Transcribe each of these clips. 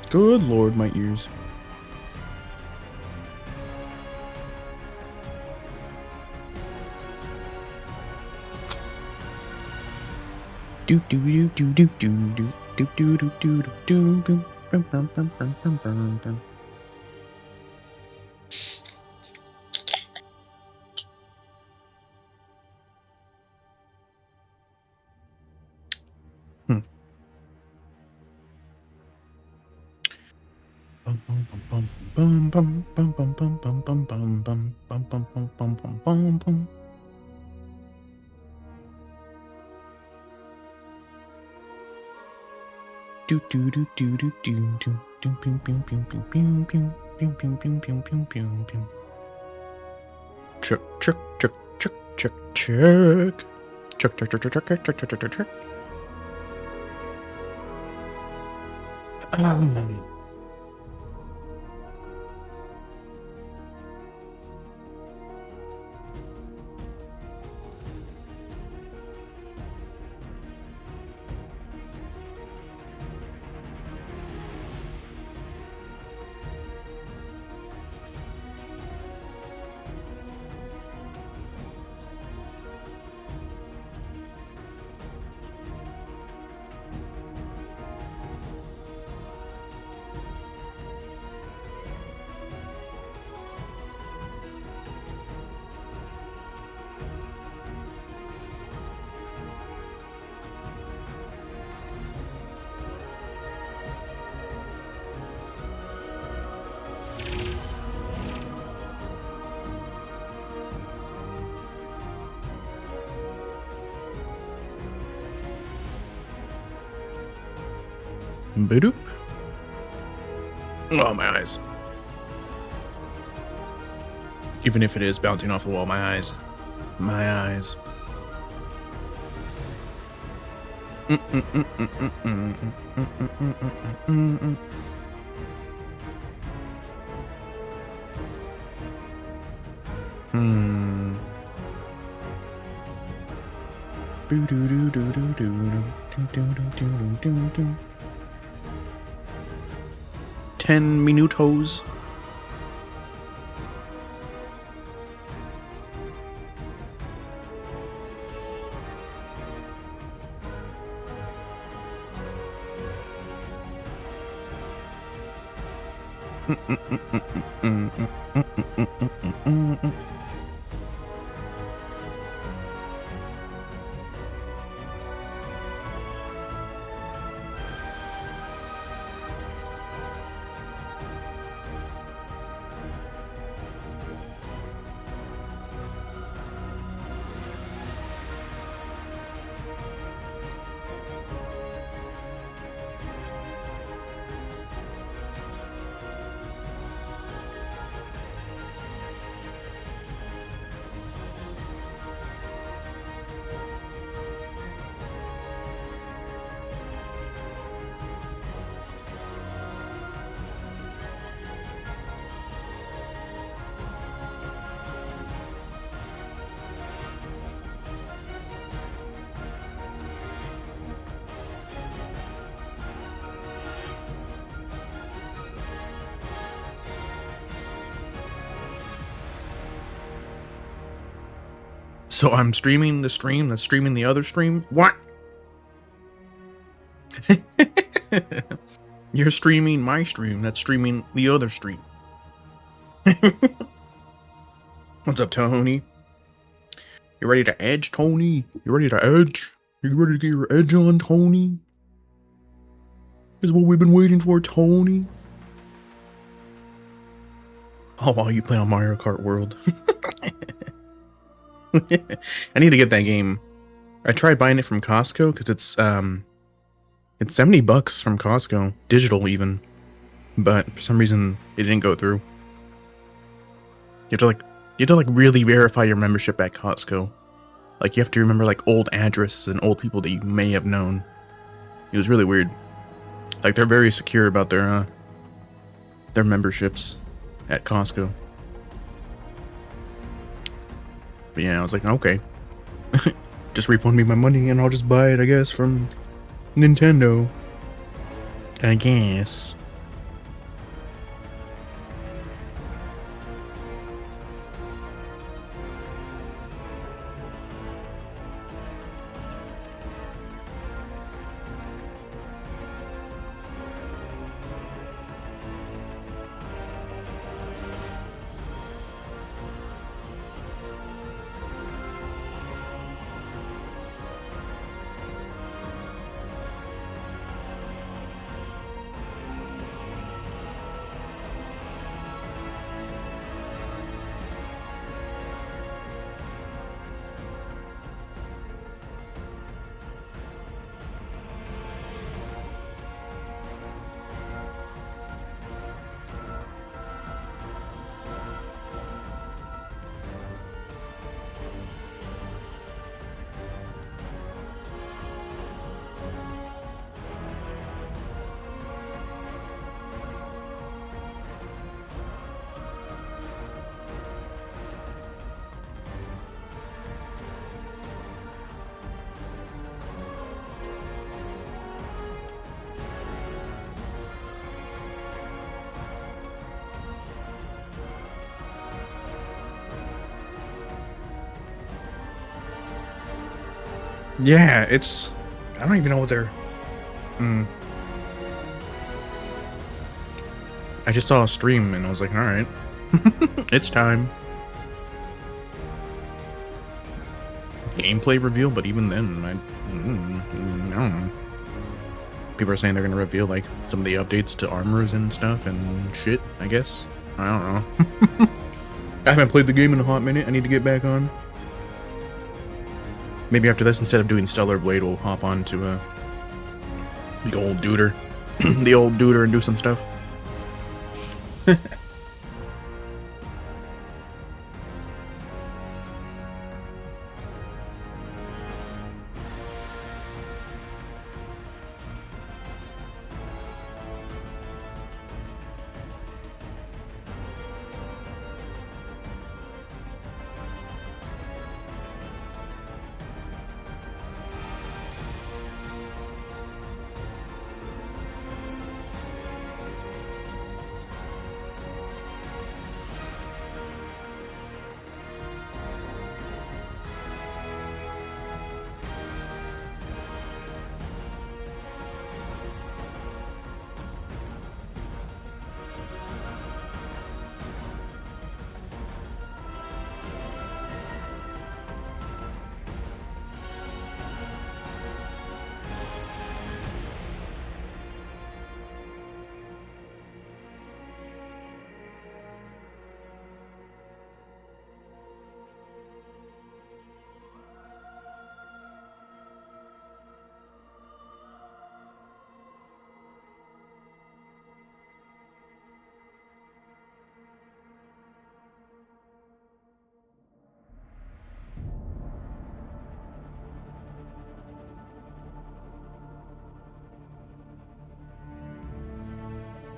Good Lord, my ears. Do do do do do do do do do do do do do bum bum bum bum bum bum bum. Bum bum bum bum bum bum bum bum bum bum bum bum bum bum bum bum bum bum bum. Do do do do do do do do ping ping ping ping ping ping ping ping ping ping ping ping ping. Check check check check check check check check check check check check check check check. Boop. Oh, my eyes. Even if it is bouncing off the wall, my eyes. My eyes. Ten minutos. So I'm streaming the stream that's streaming the other stream? What? You're streaming my stream that's streaming the other stream. What's up, Tony? You ready to edge, Tony? You ready to edge? You ready to get your edge on, Tony? This is what we've been waiting for, Tony. Oh, while you play on Mario Kart World. I need to get that game. I tried buying it from Costco because it's $70 from Costco, digital even. But for some reason it didn't go through. You have to really verify your membership at Costco. Like you have to remember like old addresses and old people that you may have known. It was really weird. Like they're very secure about their memberships at Costco. But yeah, I was like, okay. Just refund me my money and I'll just buy it, I guess, from Nintendo. I guess. Yeah, it's... I don't even know what they're... I just saw a stream and I was like, alright. It's time. Gameplay reveal, but even then, I don't know. People are saying they're gonna reveal, like, some of the updates to armors and stuff and shit, I guess. I don't know. I haven't played the game in a hot minute. I need to get back on. Maybe after this, instead of doing Stellar Blade, we'll hop on to the old duder. The old duder and do some stuff.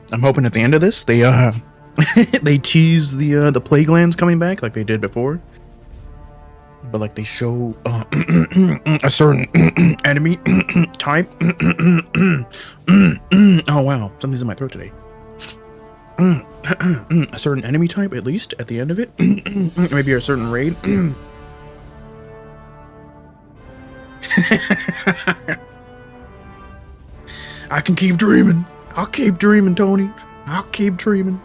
I'm hoping at the end of this, they they tease the plague lands coming back like they did before, but like they show a certain enemy type. Oh wow, something's in my throat today. A certain enemy type, at least at the end of it. Maybe a certain raid. I can keep dreaming. I'll keep dreaming, Tony. I'll keep dreaming.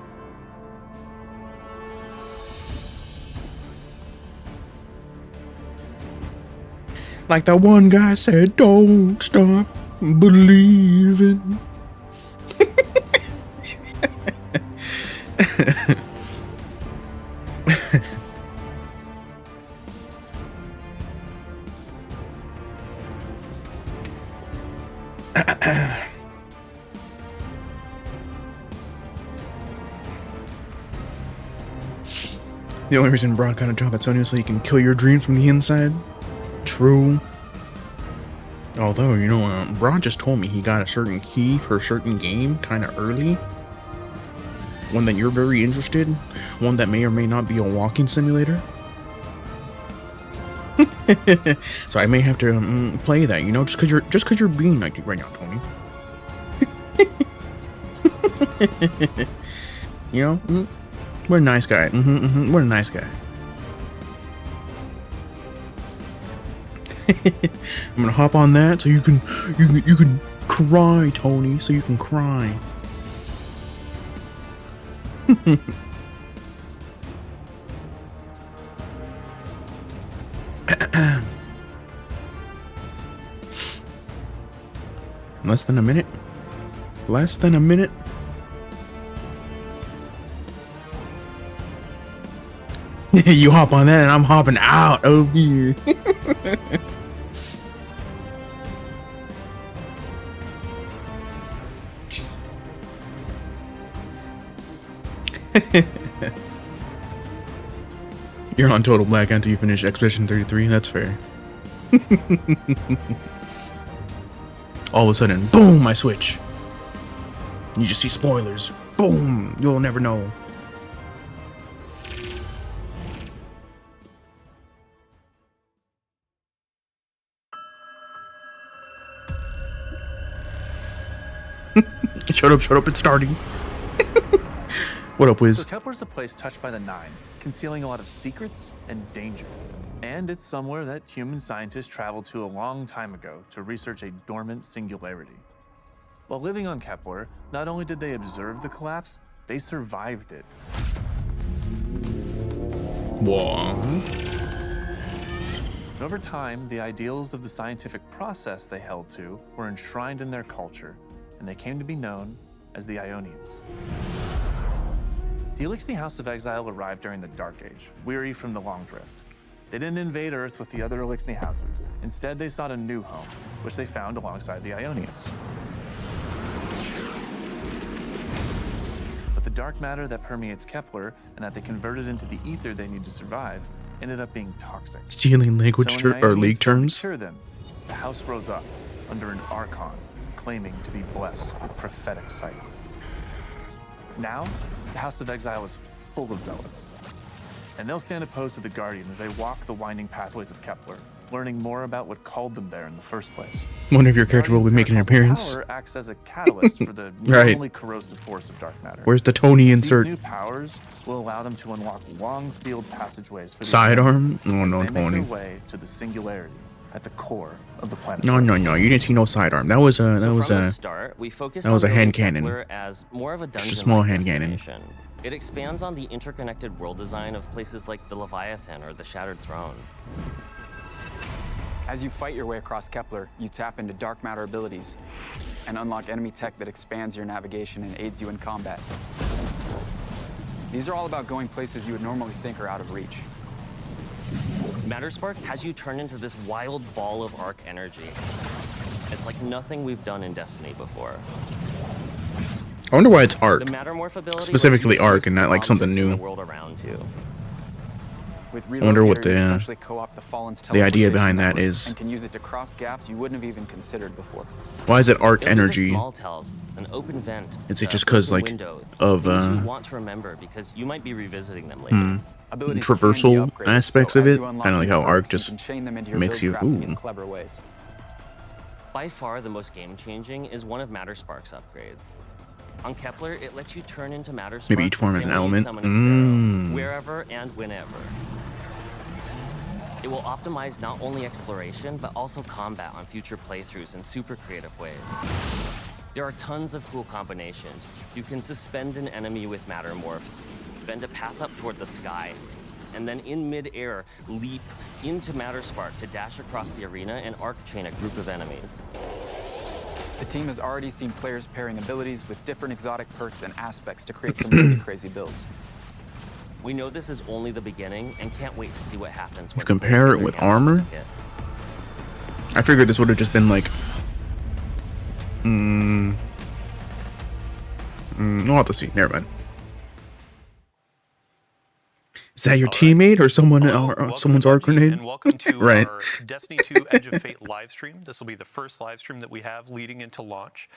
Like that one guy said, don't stop believing. The only reason Braun got a job at Sony is so he can kill your dreams from the inside. True. Although, you know, Braun just told me he got a certain key for a certain game kind of early. One that you're very interested in. One that may or may not be a walking simulator. So I may have to play that, you know, just because you're being like right now, Tony. You know, we're a nice guy. We're a nice guy. I'm gonna hop on that so you can cry, Tony. So you can cry. Less than a minute. Less than a minute. You hop on that and I'm hopping out over here. You're on total black until you finish Expedition 33. That's fair. All of a sudden, boom, I switch. You just see spoilers. Boom, you'll never know. Shut up, it's starting. What up, Wiz? So Kepler's a place touched by the Nine, concealing a lot of secrets and danger. And it's somewhere that human scientists traveled to a long time ago to research a dormant singularity. While living on Kepler, not only did they observe the collapse, they survived it. Whoa. And over time, the ideals of the scientific process they held to were enshrined in their culture, and they came to be known as the Ionians. The Eliksni House of Exile arrived during the Dark Age, weary from the Long Drift. They didn't invade Earth with the other Eliksni houses. Instead, they sought a new home, which they found alongside the Ionians. But the dark matter that permeates Kepler and that they converted into the ether they need to survive ended up being toxic. Stealing language So when the or Ionians league failed to terms. cure them, the house rose up under an archon claiming to be blessed with prophetic sight. Now, the House of Exile is full of zealots, and they'll stand opposed to the Guardian as they walk the winding pathways of Kepler, learning more about what called them there in the first place. One of your character will be making an appearance. Power acts as a catalyst for the Right. normally corrosive force of dark matter. Where's the Tony These insert? new powers will allow them to unlock long sealed passageways for the Sidearm? Ionians Oh, as no, they make Tony. their way to the singularity at the core of the planet. No, you didn't see no sidearm. That was a From the start, we focused that was on a hand building cannon. Kepler as more of a dungeon small hand cannon. destination. It expands on the interconnected world design of places like the Leviathan or the Shattered Throne. As you fight your way across Kepler, you tap into dark matter abilities and unlock enemy tech that expands your navigation and aids you in combat. These are all about going places you would normally think are out of reach. Matterspark has you turn into this wild ball of arc energy. It's like nothing we've done in Destiny before. I wonder why it's Arc. The Mattermorph ability Specifically lets you Arc and not like something objects in new. the world around you. With I wonder what Relocator, you the, essentially co-opt the Fallen's the idea teleportation behind that networks is. and can use it to cross gaps you wouldn't have even considered before. Why is it Arc It'll be the energy? small tells, an open vent, Is it a just 'cause, broken like, window, of, things you want to remember because you might be revisiting them later. Abilities can be Traversal upgraded, aspects so of as it? you unlock Kinda like new how Arc perks, you just can chain them into your makes build you- crafting in ooh. clever ways. By far the most game-changing is one of Matterspark's upgrades. On Kepler, it lets you turn into Matterspark Maybe each the form same as an way you'd element? summon a sparrow, wherever and whenever. It will optimize not only exploration, but also combat on future playthroughs in super creative ways. There are tons of cool combinations. You can suspend an enemy with Matter Morph, bend a path up toward the sky, and then in mid-air, leap into Matter Spark to dash across the arena and arc chain a group of enemies. The team has already seen players pairing abilities with different exotic perks and aspects to create some really crazy builds. We know this is only the beginning and can't wait to see what happens when compare players it get with their hands on armor? this kit. I figured this would have just been like, we'll have to see. Never mind. Is that your teammate or someone? Or someone's arc grenade? And welcome to Right. our Destiny 2 Edge of Fate live stream. This will be the first live stream that we have leading into launch.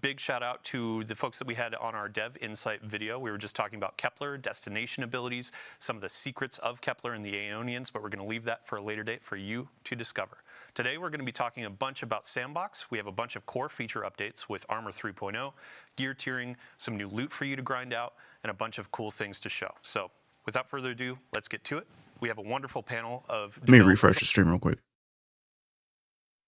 Big shout out to the folks that we had on our Dev Insight video. We were just talking about Kepler, destination abilities, some of the secrets of Kepler and the Aeonians, but we're going to leave that for a later date for you to discover. Today we're going to be talking a bunch about Sandbox. We have a bunch of core feature updates with Armor 3.0, gear tiering, some new loot for you to grind out, and a bunch of cool things to show. So without further ado, let's get to it. We have a wonderful panel of Let me refresh the stream real quick.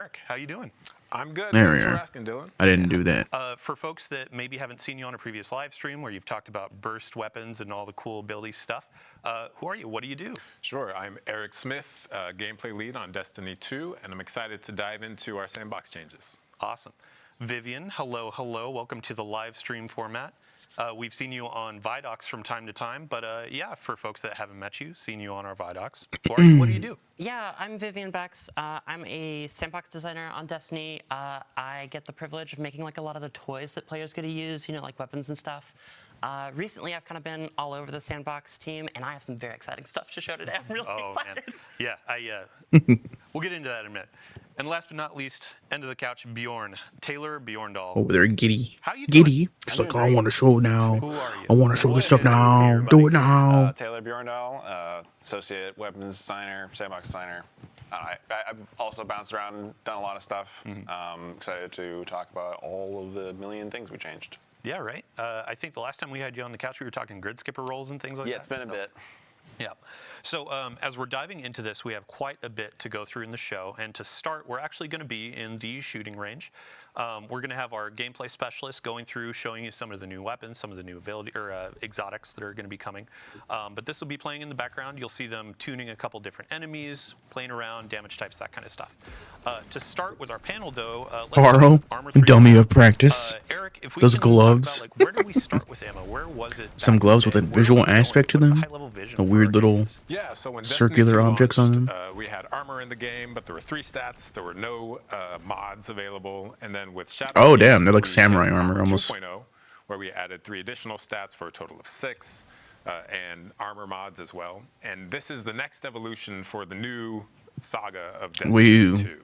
Eric, how you doing? I'm good. There we Thanks for are. asking, Dylan. I didn't do that. For folks that maybe haven't seen you on a previous live stream where you've talked about burst weapons and all the cool ability stuff, who are you? What do you do? Sure. I'm Eric Smith, gameplay lead on Destiny 2, and I'm excited to dive into our sandbox changes. Awesome. Vivian, hello, hello. Welcome to the live stream format. We've seen you on Vidocs from time to time, but yeah, for folks that haven't met you, seen you on our Vidocs. Who are you? What do you do? Yeah, I'm Vivian Bex. I'm a sandbox designer on Destiny. I get the privilege of making like a lot of the toys that players get to use, you know, like weapons and stuff. Recently, I've kind of been all over the sandbox team, and I have some very exciting stuff to show today. I'm really excited. Man. Yeah, we'll get into that in a minute. And last but not least, end of the couch, Bjorn. Taylor Bjorndal. Over there, giddy. How you doing? Giddy. Just like, I want to show now. Who are you? I want to show this stuff What is now. up, everybody? Do it now. Taylor Bjorndal, associate weapons designer, sandbox designer. I've also bounced around and done a lot of stuff. Excited to talk about all of the million things we changed. Yeah, right. I think the last time we had you on the couch, we were talking grid skipper rolls and things like Yeah, that. it's been a bit. Yeah. So as we're diving into this, we have quite a bit to go through in the show. And to start, we're actually going to be in the shooting range. We're going to have our gameplay specialist going through, showing you some of the new weapons, some of the new ability or exotics that are going to be coming. But this will be playing in the background. You'll see them tuning a couple different enemies, playing around, damage types, that kind of stuff. To start with our panel, though, let's Haro, Armor 3. dummy of practice. Eric, if we Those can gloves. talk about, like, where do we start with ammo? Where was it? Some back gloves in the with a day? Where visual were we going? aspect to What's the them. high-level vision A for weird our little games? Yeah, so when circular Destiny 2 objects on launched, them. we had armor in the game, but there were 3 stats. There were no mods available. And then with Shadow Oh, Keep, damn, they're like we samurai did armor almost. 2.0, where we added 3 additional stats for a total of 6, and armor mods as well. And this is the next evolution for the new saga of Destiny Woo. 2.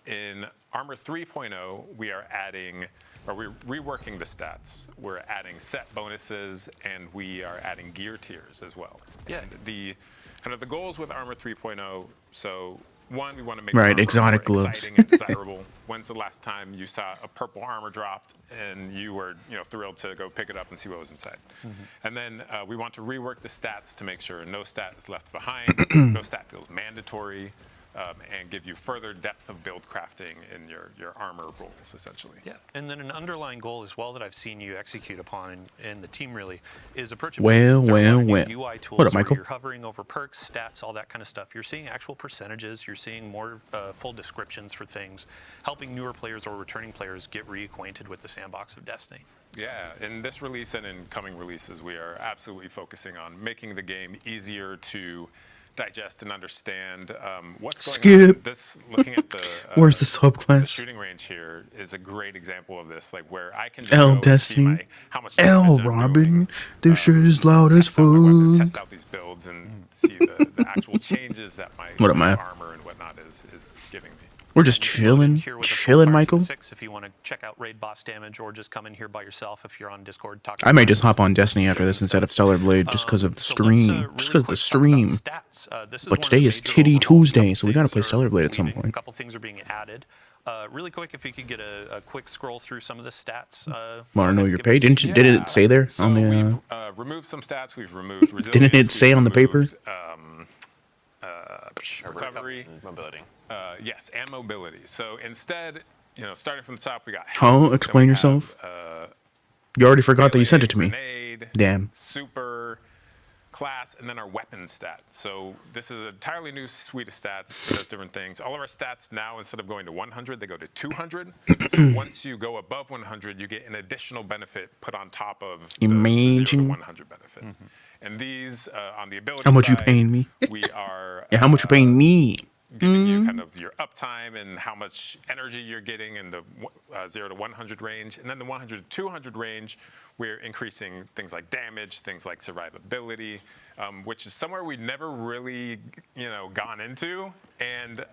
In Armor 3.0, we are adding, or we're reworking the stats. We're adding set bonuses, and we are adding gear tiers as well. Yeah. And the kind of the goals with Armor 3.0. So one, we want to make Right, armor exotic more gloves. exciting and desirable. When's the last time you saw a purple armor dropped and you were, thrilled to go pick it up and see what was inside? And then we want to rework the stats to make sure no stat is left behind, no stat feels mandatory. And give you further depth of build crafting in your armor roles, essentially. Yeah, and then an underlying goal as well that I've seen you execute upon in the team really is approaching Well. UI tools What up, where Michael? you're hovering over perks, stats, all that kind of stuff. You're seeing actual percentages. You're seeing more full descriptions for things, helping newer players or returning players get reacquainted with the sandbox of Destiny. Yeah, in this release and in coming releases, we are absolutely focusing on making the game easier to digest and understand what's going on. Skip. Looking at the Where's the the subclass? shooting range here is a great example of this, like where I can just L go Destiny. see how much L damage I'm Robin. doing, This shit is loud as test out my weapons, fuck. test out these builds, and see the actual changes that my, What up, my Maya? armor and whatnot is giving me. We're just chilling, Here with a full chilling, Fire Michael. Team 6 if you want to check out raid boss damage, or just come in here by yourself if you're on Discord talking. I might just hop on Destiny after this instead of Stellar Blade just because of the stream. Just because of the stream. But today is Titty Tuesday, so we gotta play Stellar Blade at some A point. couple things are being added. Really quick, if you could get a quick scroll through some of the stats. Want to know your give pay? us- Did it say there So on the? we've removed some stats. We've removed resilience. Didn't it say we've on the paper? removed, recovery, and mobility. Yes, and mobility. So instead, starting from the top, we got How? health, then Explain we yourself. have, You already forgot that you sent it to me. Grenade, Damn. super, class, and then our weapon stat. So this is an entirely new suite of stats. It does different things. All of our stats now, instead of going to 100, they go to 200. So once you go above 100, you get an additional benefit put on top of the 0 to Imagine. 100 benefit. And these, on the ability How much you side, paying me? we are Yeah, how much you paying me? giving you kind of your uptime and how much energy you're getting in the 0 to 100 range. And then the 100 to 200 range, we're increasing things like damage, things like survivability, which is somewhere we've never really, gone into. And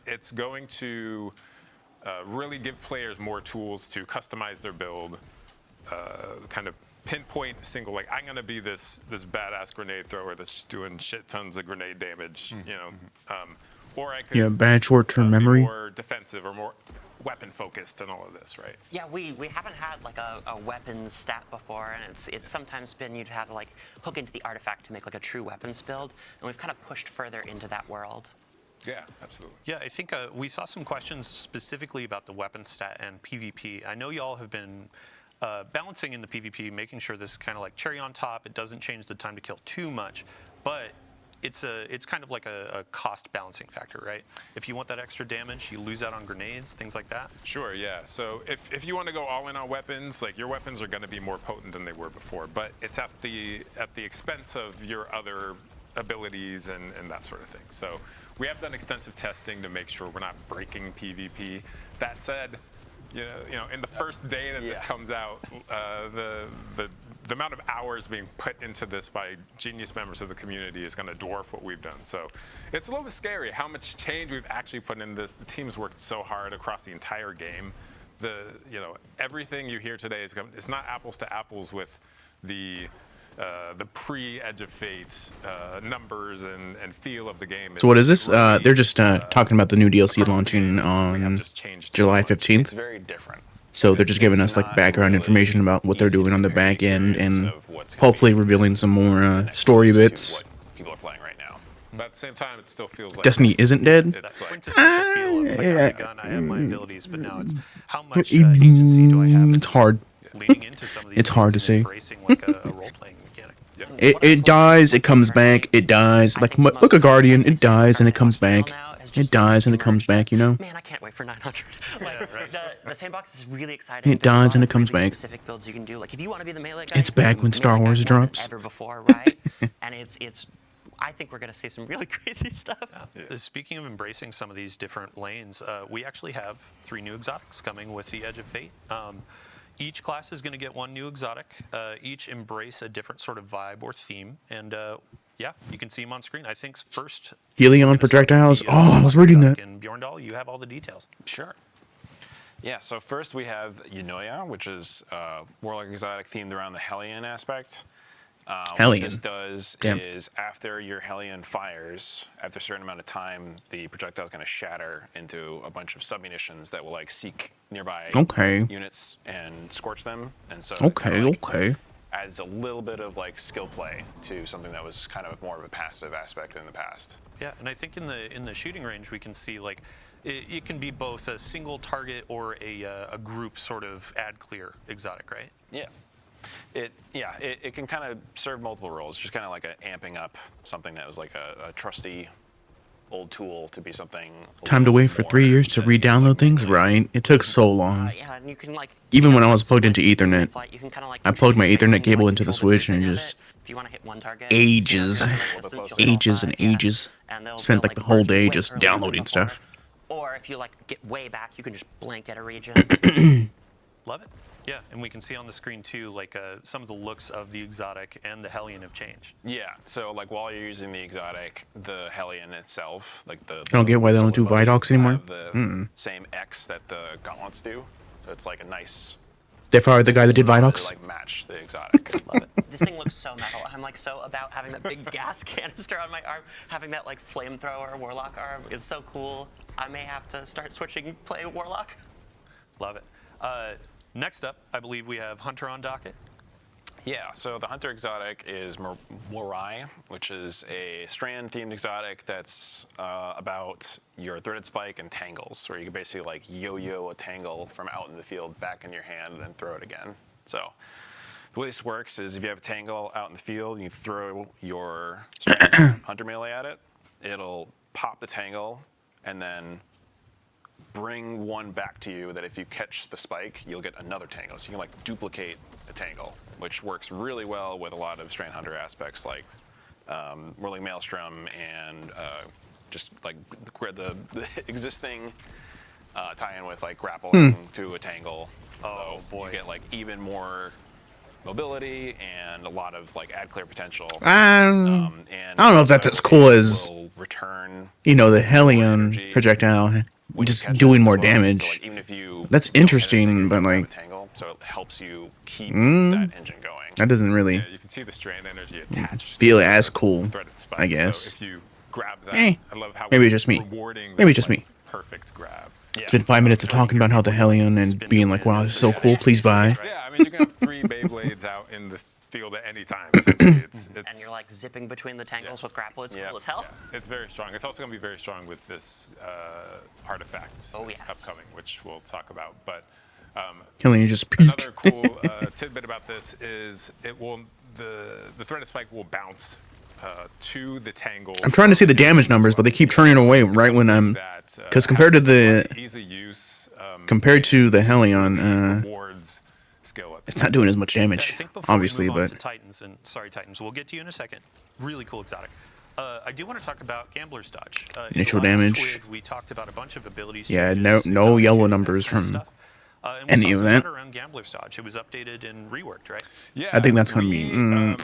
it's going to really give players more tools to customize their build, kind of pinpoint single, like I'm gonna be this badass grenade thrower that's just doing shit tons of grenade damage, or I could Yeah, bad short-term be memory. more defensive or more weapon focused and all of this, right? Yeah, we haven't had like a weapons stat before, and it's sometimes been you'd have to like hook into the artifact to make like a true weapons build, and we've kind of pushed further into that world. Yeah, absolutely. Yeah, I think we saw some questions specifically about the weapon stat and PvP. I know y'all have been balancing in the PvP, making sure this is kind of like cherry on top. It doesn't change the time to kill too much, but it's kind of like a cost balancing factor, right? If you want that extra damage, you lose out on grenades, things like that. Sure, yeah. So if you want to go all in on weapons, like your weapons are going to be more potent than they were before, but it's at the expense of your other abilities and that sort of thing. So we have done extensive testing to make sure we're not breaking PvP. That said, in the first day that this comes out, the amount of hours being put into this by genius members of the community is going to dwarf what we've done. So it's a little bit scary how much change we've actually put in this. The team's worked so hard across the entire game. Everything you hear today it's not apples to apples with the pre-Edge of Fate numbers and feel of the game. So what is this? They're just talking about the new DLC launching on July 15th. It's very different. So they're just giving us like background information about what they're doing on the back end and hopefully revealing some more story bits. What people are playing right now. But at the same time, it still feels like Destiny isn't dead. That quintessential feel of like, I have a gun, I have my abilities, but now it's how much agency do I have? It's hard. Leaning into some of these It's hard things to and say. embracing like a role-playing mechanic. It dies, it comes back, it dies. Like, look at Guardian, it dies and it comes back. It dies and it comes back, Man, I can't wait for 900. Like, right. the sandbox is really exciting. It There's a dies lot and of it comes really back. Specific builds you can do. Like if you want to be the melee guy, It's back you when can be Star melee guy Wars more than drops. ever before, right? And it's. I think we're gonna see some really crazy stuff. Speaking of embracing some of these different lanes, we actually have 3 new exotics coming with the Edge of Fate. Each class is going to get 1 new exotic. Each embrace a different sort of vibe or theme, and yeah, you can see them on screen. I think first Helion projectiles. Oh, I was reading that. And Bjorndal, you have all the details. Sure. Yeah, so first we have Yunoya, which is Warlock exotic themed around the Hellion aspect. What this does is after your Hellion fires, after a certain amount of time, the projectile is going to shatter into a bunch of submunitions that will like seek nearby units and scorch them. And so adds a little bit of like skill play to something that was kind of more of a passive aspect in the past. Yeah, and I think in the shooting range we can see like it can be both a single target or a group sort of ad clear exotic, right? Yeah. It can kind of serve multiple roles, just kind of like amping up something that was like a trusty old tool to be something. Time to wait for 3 years to re-download things, right? It took so long. Yeah, and you can like. Even when I was plugged into Ethernet, You can kind of like. I plugged my Ethernet cable into the Switch and just If you want to hit one target. ages and ages. Spent like the whole day just downloading stuff. Or if you like get way back, you can just blank at a region. Love it. Yeah, and we can see on the screen too, like some of the looks of the exotic and the Hellion have changed. Yeah, so like while you're using the exotic, the Hellion itself, like the. I don't get why they don't do Vidocs anymore. Have the same X that the gauntlets do, so it's like a nice. They fired the guy that did to, Vidocs. like match the exotic. Love it. This thing looks so metal. I'm like so about having that big gas canister on my arm, having that like flamethrower Warlock arm is so cool. I may have to start switching play Warlock. Love it. Next up, I believe we have Hunter on docket. Yeah, so the Hunter exotic is Morai, which is a strand-themed exotic that's about your threaded spike and tangles, where you can basically like yo-yo a tangle from out in the field back in your hand and then throw it again. So the way this works is if you have a tangle out in the field, you throw your Hunter melee at it, it'll pop the tangle and then bring one back to you that if you catch the spike, you'll get another tangle. So you can like duplicate a tangle, which works really well with a lot of Strand Hunter aspects like Whirling Maelstrom and just like the existing tie-in with like grappling to a tangle. Oh boy. You get like even more mobility and a lot of like ad clear potential. And And I don't know if that's as cool as, will return you know, the Hellion projectile when you just catch doing it. more So, damage. like, even if you That's don't hit interesting, anything, but, you have a like, tangle, so it helps you keep that engine going. that doesn't really Yeah, you can see the strand energy attached. feel to as the cool, threaded spike. I guess. So if you grab that, Eh. I love how Maybe it's just me. rewarding Maybe that, it's just like, me. perfect grab. Yeah. It's been 5 minutes of talking about how the Hellion and being like, wow, this is so cool, please buy. Yeah, I mean, you can have 3 Beyblades out in the field at any time. It's And you're like zipping between the tangles with grapple. It's Yeah. cool as hell. it's very strong. It's also going to be very strong with this artifact Oh, yes. upcoming, which we'll talk about. But Hellion just peak. another cool tidbit about this is it will the threaded spike will bounce to the tangle. I'm trying to see the damage numbers, but they keep turning away right when I'm, because compared to the easy use, compared to the Hellion, rewards skill up. it's not doing as much I damage, think before obviously, we move on but to Titans, and sorry, Titans, we'll get to you in a second. Really cool exotic. I do want to talk about Gambler's Dodge. In the Initial last damage. Twig, we talked about a bunch of abilities. yeah, changes, no exotic yellow changes, numbers that kind from of stuff. And we any saw of some that. chatter around Gambler's Dodge. It was updated and reworked, right? Yeah, I think that's gonna be, we, have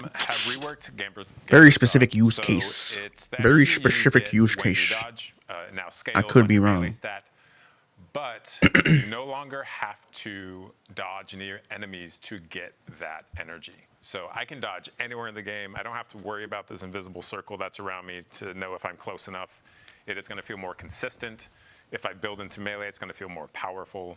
reworked Gambler's very Dodge. specific use So case. it's the Very energy you specific get use when you case. dodge, now I scales could on be your wrong. melee stat, but you no longer have to dodge near enemies to get that energy. So I can dodge anywhere in the game. I don't have to worry about this invisible circle that's around me to know if I'm close enough. It is going to feel more consistent. If I build into melee, it's going to feel more powerful.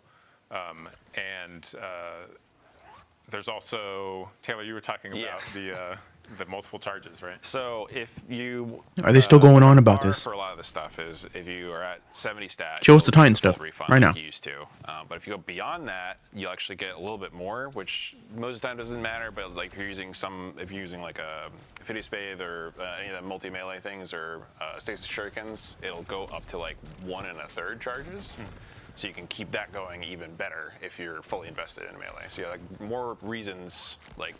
There's also, Taylor, you were talking about the multiple charges, right? So if you Are they still going on about bar this? for a lot of this stuff is if you are at 70 stats, Show us the you'll Titan get full stuff refund right like now. you used to. But if you go beyond that, you'll actually get a little bit more, which most of the time doesn't matter. But like if you're using like a Fidious Spathe or any of the multi melee things or Stasis Shurikens, it'll go up to like 1 1/3 charges. So you can keep that going even better if you're fully invested in melee. So you have like more reasons like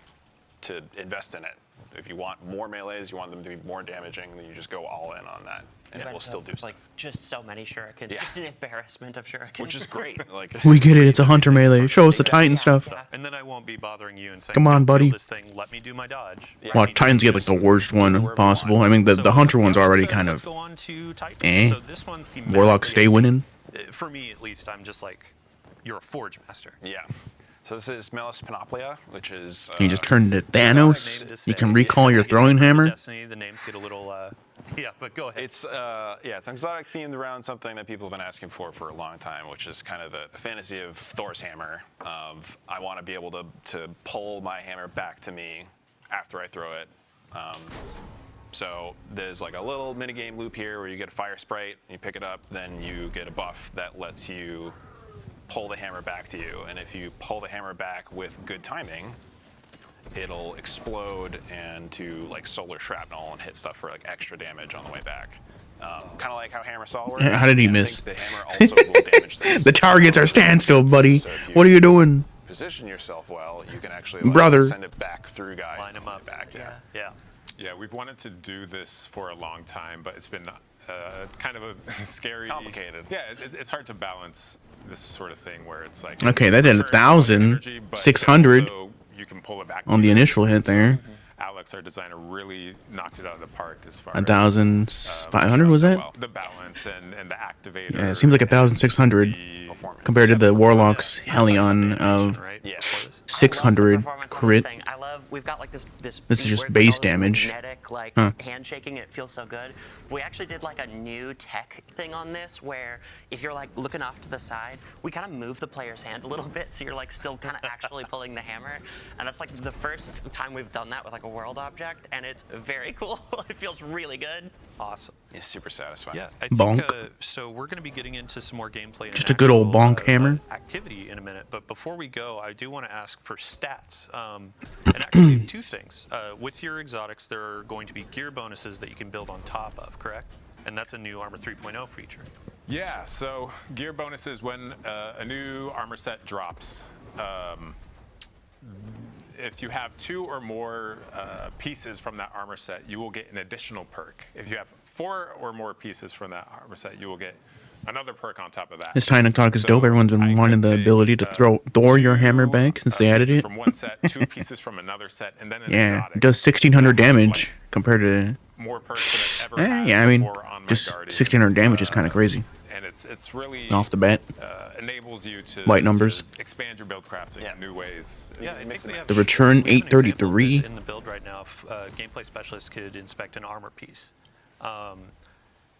to invest in it. If you want more melees, you want them to be more damaging, then you just go all in on that, and it will still do like stuff. just so many shurikens. Yeah. Just an embarrassment of shurikens. Which is great. Like we get it. It's a Hunter melee. Show us the Titan stuff. Yeah. And then I won't be bothering you and saying, Come on, "Don't build buddy." This thing, let me do my dodge. Yeah. Well, Let me do Titans get like the this." worst one possible. I mean, the So, Hunter one's yeah, already let's, kind let's of go on to Titans. eh. So this one, thematically, Warlocks stay winning. For me, at least, I'm just like, you're a Forge Master. Yeah. So this is Melis Panoplia, which is You just turned into Name Thanos. to You say. can recall your Again, throwing for hammer. Destiny, the names get a little, yeah, but go ahead. it's it's an exotic themed around something that people have been asking for a long time, which is kind of the fantasy of Thor's hammer. Of I want to be able to pull my hammer back to me after I throw it. So there's like a little minigame loop here where you get a fire sprite, you pick it up, then you get a buff that lets you pull the hammer back to you. And if you pull the hammer back with good timing, it'll explode and to like solar shrapnel and hit stuff for like extra damage on the way back. Kind of like how Hammer Saw works. How did he and I miss? think the hammer also will damage things. The targets are standstill, buddy. So if What are you doing? Position yourself well, you can actually like, Brother. send it back through guys. Line 'em and up. back. Yeah. yeah. Yeah, we've wanted to do this for a long time, but it's been kind of a scary, Complicated. Yeah, it's hard to balance this sort of thing where it's like Okay, that did returns 1,000, energy, but 600 also you can pull it back on to the you. initial hit there. Alex, our designer, really knocked it out of the park as far 1,500 was that? the balance and the activator. Yeah, it seems like 1,600 compared to the Warlock's Hellion of right? Yeah. 600 crit. I love. We've got like this. This is beat just where it's base all this damage. Magnetic, like handshaking. It feels so good. We actually did like a new tech thing on this, where if you're like looking off to the side, we kind of move the player's hand a little bit, so you're like still kind of actually pulling the hammer. And that's like the first time we've done that with like a world object, and it's very cool. It feels really good. Awesome. It's super satisfying. Yeah, I think, Bonk. so we're going to be getting into some more gameplay and Just a good old actual, bonk hammer. activity in a minute. But before we go, I do want to ask for stats. And actually, two things. With your exotics, there are going to be gear bonuses that you can build on top of, correct? And that's a new Armor 3.0 feature. Yeah, so gear bonuses when a new armor set drops. If you have 2 or more pieces from that armor set, you will get an additional perk. If you have 4 or more pieces from that armor set, you will get another perk on top of that. This Tiny Talk is So dope. Everyone's I been could wanting the take, ability to throw Thor your hammer 2 back since they added pieces it. from one set, 2 pieces from another set, and then an Yeah, exotic. it does 1,600 That have, damage like, compared to. more perks than I've ever had Yeah, I mean, before on my just Guardian. 1,600 damage is kind of crazy. And it's really Off the bat. enables you to White numbers. to expand your build crafting in new ways. Yeah, I think we have, The return we have an example of 833. this in the build right now. If gameplay specialist could inspect an armor piece,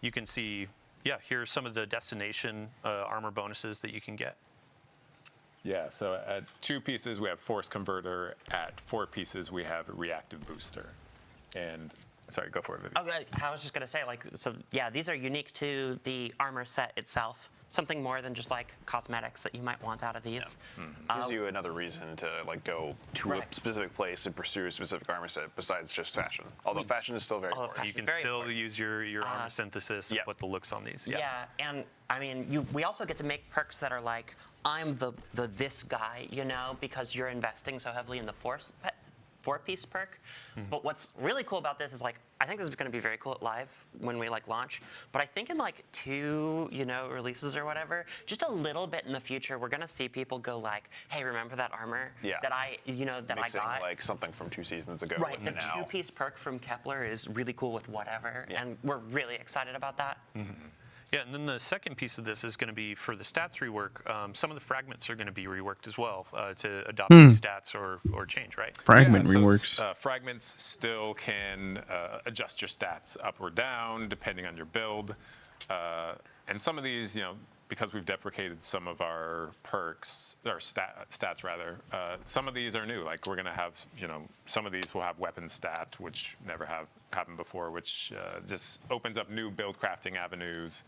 you can see. Yeah, here's some of the destination armor bonuses that you can get. Yeah, so at 2 pieces we have Force Converter. At 4 pieces we have Reactive Booster. And sorry, go for it, Vivi. Okay, I was just gonna say, like, so yeah, these are unique to the armor set itself. Something more than just like cosmetics that you might want out of these. Gives you another reason to like go to Right. a specific place and pursue a specific armor set besides just fashion. Although fashion is still very Although important. You can Very still important. use your armor synthesis and yeah. put the looks on these. Yeah, and I mean, we also get to make perks that are like, I'm the this guy, you know, because you're investing so heavily in the four-piece perk. But what's really cool about this is like, I think this is going to be very cool at live when we like launch. But I think in like 2, releases or whatever, just a little bit in the future, we're going to see people go like, hey, remember that armor that I Mixing got? like something from 2 seasons ago. Right, with the now. 2-piece perk from Kepler is really cool with whatever, and we're really excited about that. Yeah, and then the second piece of this is going to be for the stats rework. Some of the fragments are going to be reworked as well to adopt new stats or change, right? Fragment Yeah, so reworks. fragments still can adjust your stats up or down depending on your build. And some of these, because we've deprecated some of our perks, or stats rather, some of these are new. Like we're going to have, some of these will have weapon stat, which never have happened before, which just opens up new build crafting avenues.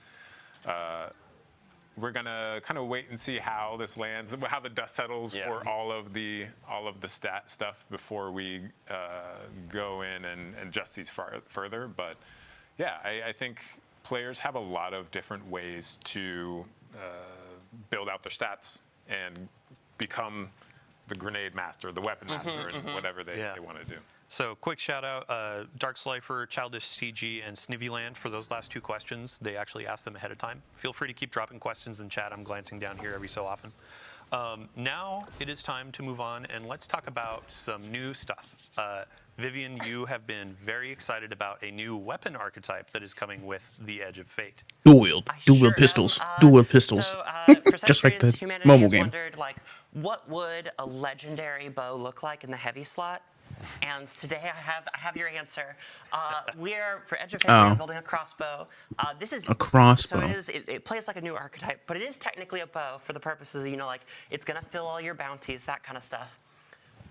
We're gonna kind of wait and see how this lands, how the dust settles for all of the stat stuff before we go in and adjust these further. But yeah, I think players have a lot of different ways to build out their stats and become the grenade master, the weapon master, and whatever they want to do. So quick shout out, Dark Slifer, Childish CG, and Snivvyland for those last 2 questions. They actually asked them ahead of time. Feel free to keep dropping questions in chat. I'm glancing down here every so often. Now it is time to move on and let's talk about some new stuff. Vivian, you have been very excited about a new weapon archetype that is coming with the Edge of Fate. Dual wield Sure pistols. am. Dual pistols. So, for Just like centuries, the humanity mobile has game. wondered, like, what would a legendary bow look like in the heavy slot? And today I have your answer. We are for Edge of Fate. We're building a crossbow. This is A crossbow. So it plays like a new archetype, but it is technically a bow for the purposes of like it's gonna fill all your bounties, that kind of stuff.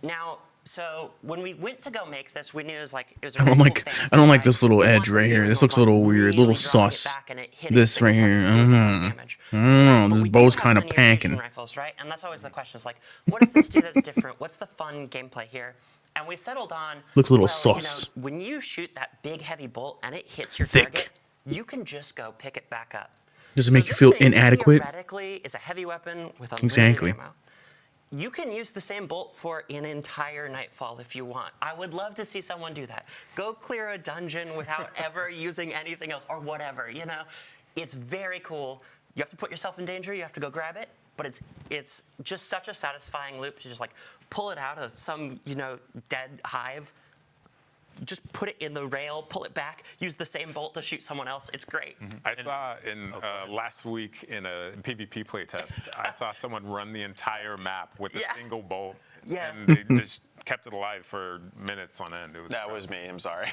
Now. So when we went to go make this, we knew it was a I don't really like. cool I don't like fantasy, this little we edge want the right here. feeling This of, looks a little weird. really Little drawing it sus. back and it hitting This things right here. like I don't know. damage. I don't know. But This we do bow's have kind of linear fusion packing. rifles, right? And that's always the question. Is like, what does this do that's different? What's the fun gameplay here? And we settled on. Looks a little well, sus. when you shoot that big heavy bolt and it hits your Thick. target, you can just go pick it back up. Does it So make you this feel thing inadequate? Theoretically, is a heavy weapon with unlimited Exactly. ammo. You can use the same bolt for an entire Nightfall if you want. I would love to see someone do that. Go clear a dungeon without ever using anything else or whatever, It's very cool. You have to put yourself in danger, you have to go grab it, but it's just such a satisfying loop to just like pull it out of some, dead hive, just put it in the rail, pull it back, use the same bolt to shoot someone else. It's great. I saw in last week in a PvP playtest, I saw someone run the entire map with a single bolt. Yeah. And they just kept it alive for minutes on end. That was me. I'm sorry.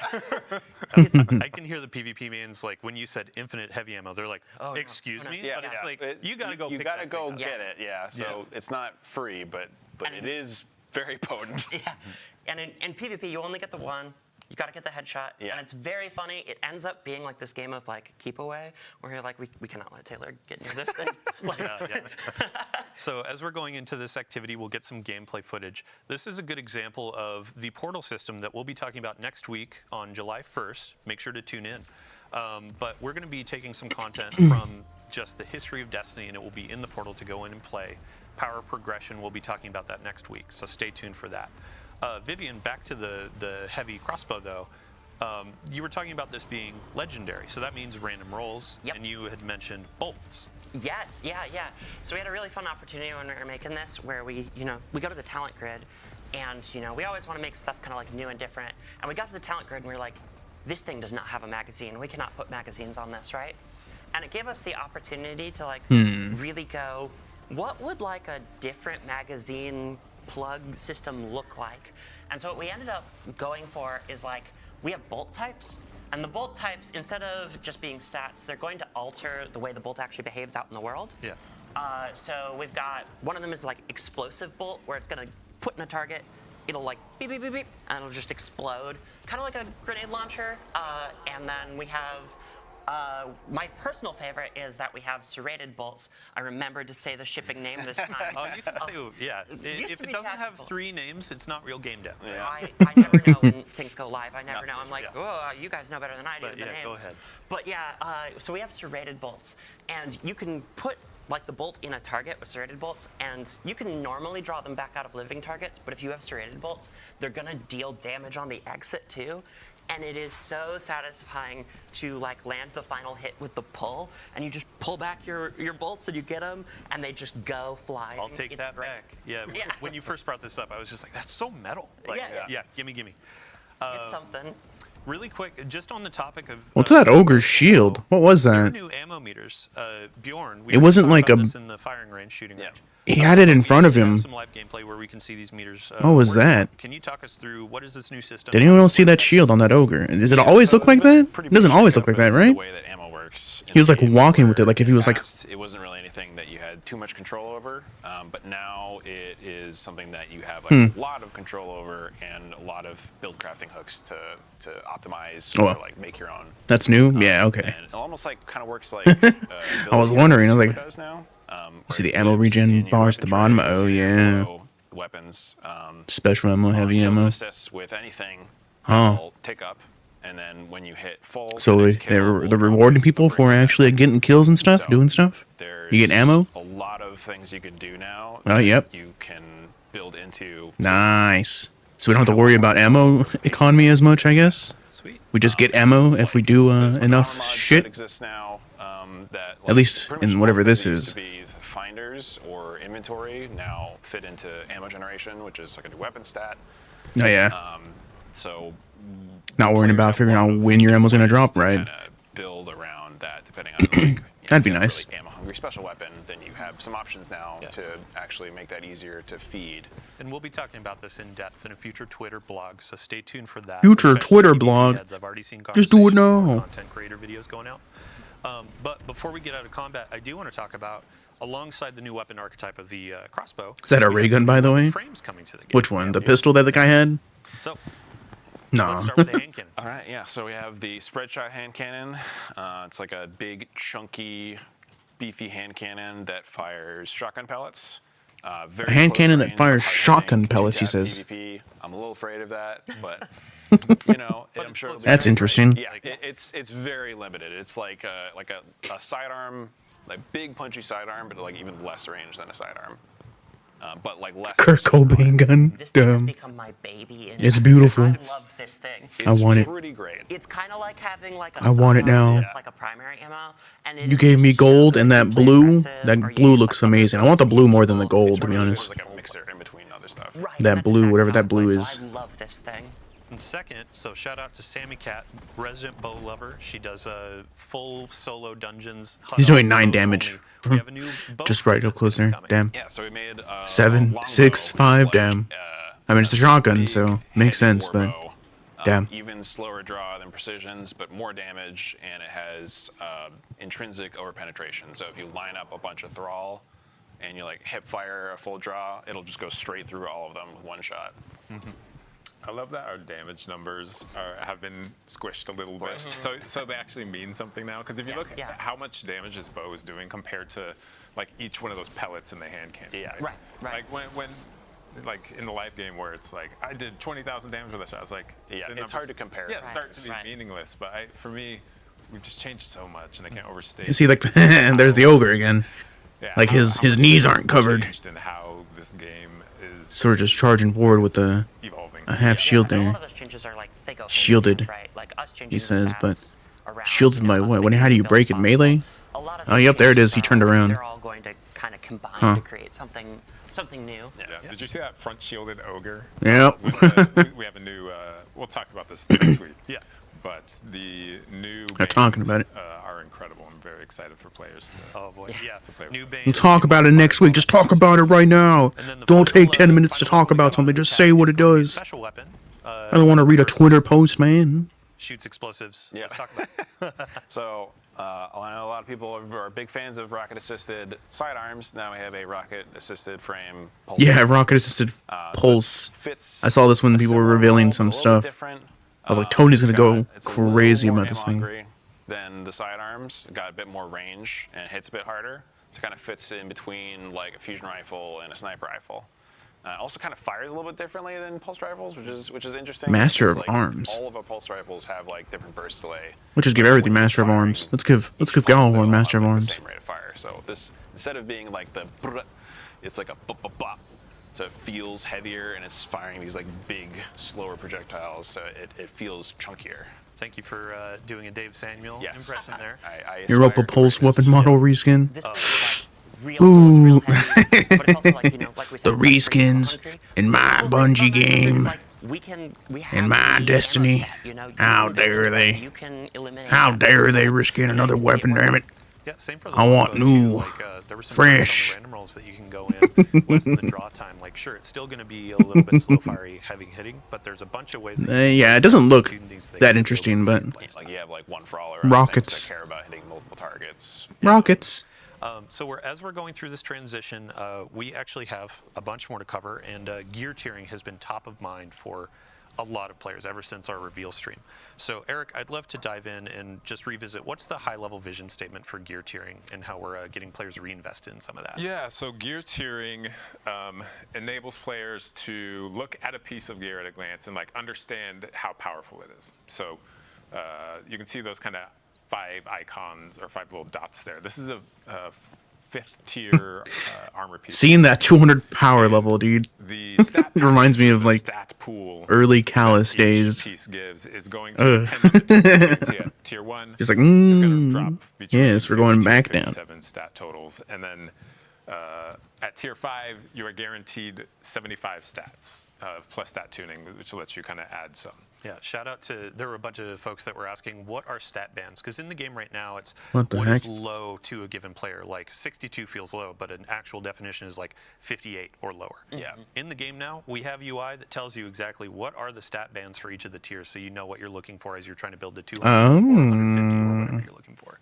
I can hear the PvP mains, like when you said infinite heavy ammo, they're like, excuse me? Yeah, but it's like, you gotta go You pick gotta that go thing up. get it. Yeah. So it's not free, but it is very potent. Yeah. And in PvP, you only get the one. You gotta get the headshot, and it's very funny. It ends up being like this game of like keep away, where you're like, we cannot let Taylor get near this thing. So as we're going into this activity, we'll get some gameplay footage. This is a good example of the portal system that we'll be talking about next week on July 1st. Make sure to tune in. But we're going to be taking some content from just the history of Destiny, and it will be in the portal to go in and play. Power progression, we'll be talking about that next week, so stay tuned for that. Vivian, back to the heavy crossbow though. You were talking about this being legendary, so that means random rolls, and you had mentioned bolts. Yes, yeah. So we had a really fun opportunity when we were making this, where we go to the talent grid, and we always want to make stuff kind of like new and different. And we got to the talent grid, and we were like, this thing does not have a magazine. We cannot put magazines on this, right? And it gave us the opportunity to like really go, what would like a different magazine plug system look like? And so what we ended up going for is like, we have bolt types, and the bolt types, instead of just being stats, they're going to alter the way the bolt actually behaves out in the world. Yeah. So we've got, one of them is like explosive bolt, where it's gonna put in a target, it'll like beep, beep, beep, beep, and it'll just explode. Kind of like a grenade launcher. And then we have, my personal favorite is that we have serrated bolts. I remembered to say the shipping name this time. Oh, you can say, if it doesn't have 3 names, it's not real game dev. Yeah. I never know when things go live. I never know. I'm like, oh, you guys know better than I do the names. Go ahead. But so we have serrated bolts, and you can put like the bolt in a target with serrated bolts, and you can normally draw them back out of living targets, but if you have serrated bolts, they're gonna deal damage on the exit too. And it is so satisfying to like land the final hit with the pull, and you just pull back your bolts and you get them, and they just go flying. I'll take that back. Yeah. When you first brought this up, I was just like, that's so metal. Like, gimme. It's something. Really quick, just on the topic of what's that ogre's shield? What was that? New ammo meters. Bjorn, it wasn't like this in the firing range, shooting range. He had it in front of him. Some live gameplay where we can see these meters. What was that? Can you talk us through what is this new system? Did anyone else see that shield on that ogre? Does it always look like that? It doesn't always look like that, right? The way that ammo works. He was like walking with it, like if he was like. It wasn't really anything that you had too much control over, but now it is something that you have like a lot of control over and a lot of build crafting hooks to optimize or like make your own. That's new. Yeah. Okay. And it almost like kind of works like. I was wondering. I was like. Does now. See the ammo regen bars at the bottom. Oh yeah. Weapons. Special ammo, heavy ammo. Assists with anything. Will tick up, and then when you hit full. So they're rewarding people for actually getting kills and stuff, doing stuff. You get ammo. A lot of things you can do now. Oh yep. You can build into. Nice. So we don't have to worry about ammo economy as much, I guess. Sweet. We just get ammo if we do enough shit. That exists now, that, at least in whatever this is. To be finders or inventory now fit into ammo generation, which is like a new weapon stat. Oh yeah. So. Not worrying about figuring out when your ammo's gonna drop, right? Build around that, depending on like. That'd be nice. Really ammo hungry special weapon, then you have some options now to actually make that easier to feed. And we'll be talking about this in depth in a future Twitter blog, so stay tuned for that. Future Twitter blog. I've already seen just do it now. Content creator videos going out. But before we get out of combat, I do want to talk about, alongside the new weapon archetype of the crossbow. Is that a ray gun, by the way? Frames coming to the game. Which one? The pistol that the guy had? So. No. Let's start with the hand cannon. All right, yeah. So we have the spread shot hand cannon. It's like a big, chunky, beefy hand cannon that fires shotgun pellets. A hand cannon that fires shotgun pellets, he says. PvP. I'm a little afraid of that, but I'm sure that's interesting. Yeah, it's very limited. It's like a sidearm, like big punchy sidearm, but like even less range than a sidearm. But like less. Kurt Cobain gun. This thing has become my baby. It's beautiful. I love this thing. I want it. Pretty great. It's kind of like having like a. I want it now. It's like a primary ammo. And you gave me gold and that blue. That blue looks amazing. I want the blue more than the gold, to be honest. Like a mixer in between other stuff. Right. That blue, whatever that blue is. I love this thing. And second, so shout out to Sammy Cat, resident bow lover. She does full solo dungeons. He's doing 9 bows damage. only. We have a new bow Just right that's up close gonna there. be coming. Damn. Yeah, so we made 7, longbow, 6, which is 5, like, damn. I mean, it's a shotgun, so makes heavy sense, but warbow. damn. Even slower draw than Precision's, but more damage, and it has intrinsic overpenetration. So if you line up a bunch of Thrall and you like hip fire a full draw, it'll just go straight through all of them with one shot. I love that our damage numbers have been squished a little bit, so they actually mean something now. Because if you look at how much damage his bow is doing compared to like each one of those pellets in the hand cannon. Yeah. Right. Like when like in the live game where it's like I did 20,000 damage with that shot. I was like, Yeah, the it's hard to compare. Yeah, start to be Right. meaningless. But for me, we've just changed so much, and I can't overstate. You see, like, there's the ogre again. Yeah, Like, his much knees has aren't covered. changed and how this game is Sort of just charging forward with a evolving. half shield A lot there. of those changes are like they go hand in Shielded, hand, right? Like us changing he the says, but stats around, shielded by us what? making How do you the break it? build Melee? possible. A lot of Oh, those yep, there it is. changes He turned are, around. They're all going to kind of combine Huh. to create something new. Yeah. Did you see that front shielded ogre? Yep. We have a new. We'll talk about this next week. Yeah. But the new. They're talking about it. Are incredible. I'm very excited for players. Oh boy, yeah. play with. New Bane. We'll talk about it next week. Just talk about it right now. And then the Don't final, take 10 minutes to final talk one we about got something. on Just the say tab what is it going to be a does. Special weapon. I don't want to read a Twitter post, man. Shoots explosives. Yeah. Let's talk about it. So I know a lot of people are big fans of rocket-assisted sidearms. Now we have a rocket-assisted frame. Pulse Yeah, rifle. rocket assisted So it pulse. fits I saw this when a people were similar revealing role, some but a little bit stuff. different. I was like, Tony's It's gonna go got- it's a little crazy more about this thing. ammo-hungry than the sidearms. It got a bit more range and it hits a bit harder. So it kind of fits in between like a fusion rifle and a sniper rifle. Also kind of fires a little bit differently than pulse rifles, which is interesting. Master because, of Arms. All of our pulse rifles have like different burst delay. Let's just give everything Master of Arms. Let's give Gallowhorn Master of The Arms. same rate of fire. So this, instead of being like the brr, it's like a bop bop bop. So it feels heavier and it's firing these like big, slower projectiles. So it feels chunkier. Thank you for doing a Dave Samuel Yes. impression there. I Europa aspire to Pulse bring this- weapon model reskin. This thing's like real cool, it's real heavy, but it's also like, you know, like we said, The it's like pretty reskins hungry. in my The cool thing Bungie about it is, game. like, we have In my the Destiny. ammo stat, you know, you How can build dare it, they. you can eliminate How that. dare they risk in another weapon, damn it. Yeah, same for the I want longbow, too. new, Like, there were some fresh. on the random rolls that you can go in. What's in the draw time? Like, sure, it's still going to be a little bit slow fiery, heavy hitting, but there's a bunch of ways. That you Yeah, can it doesn't look tune these things that to be interesting, able to but play. Like you have like one Frawler. Rockets. That care about hitting multiple targets. rockets. So as we're going through this transition, we actually have a bunch more to cover, and gear tiering has been top of mind for a lot of players ever since our reveal stream. So Eric, I'd love to dive in and just revisit what's the high-level vision statement for gear tiering and how we're getting players reinvested in some of that. Yeah, so gear tiering enables players to look at a piece of gear at a glance and like understand how powerful it is. So you can see those kind of 5 icons or 5 little dots there. This is a 5th tier armor piece. Seeing that 200 power level, dude. The stat It reminds me package, of, the like, stat pool early that Callus each days. piece gives is going to Ugh. depend on the tier. So yeah, tier 1 Just like, is going to drop between yes, we're going 52 back and down. 57 stat totals, and then at tier 5 you are guaranteed 75 stats plus stat tuning, which lets you kind of add some. Yeah, shout out to, there were a bunch of folks that were asking, what are stat bands? Because in the game right now, it's What the what is heck? low to a given player. Like 62 feels low, but an actual definition is like 58 or lower. Yeah. In the game now, we have UI that tells you exactly what are the stat bands for each of the tiers, so you know what you're looking for as you're trying to build the 200 or 150 or whatever you're looking for.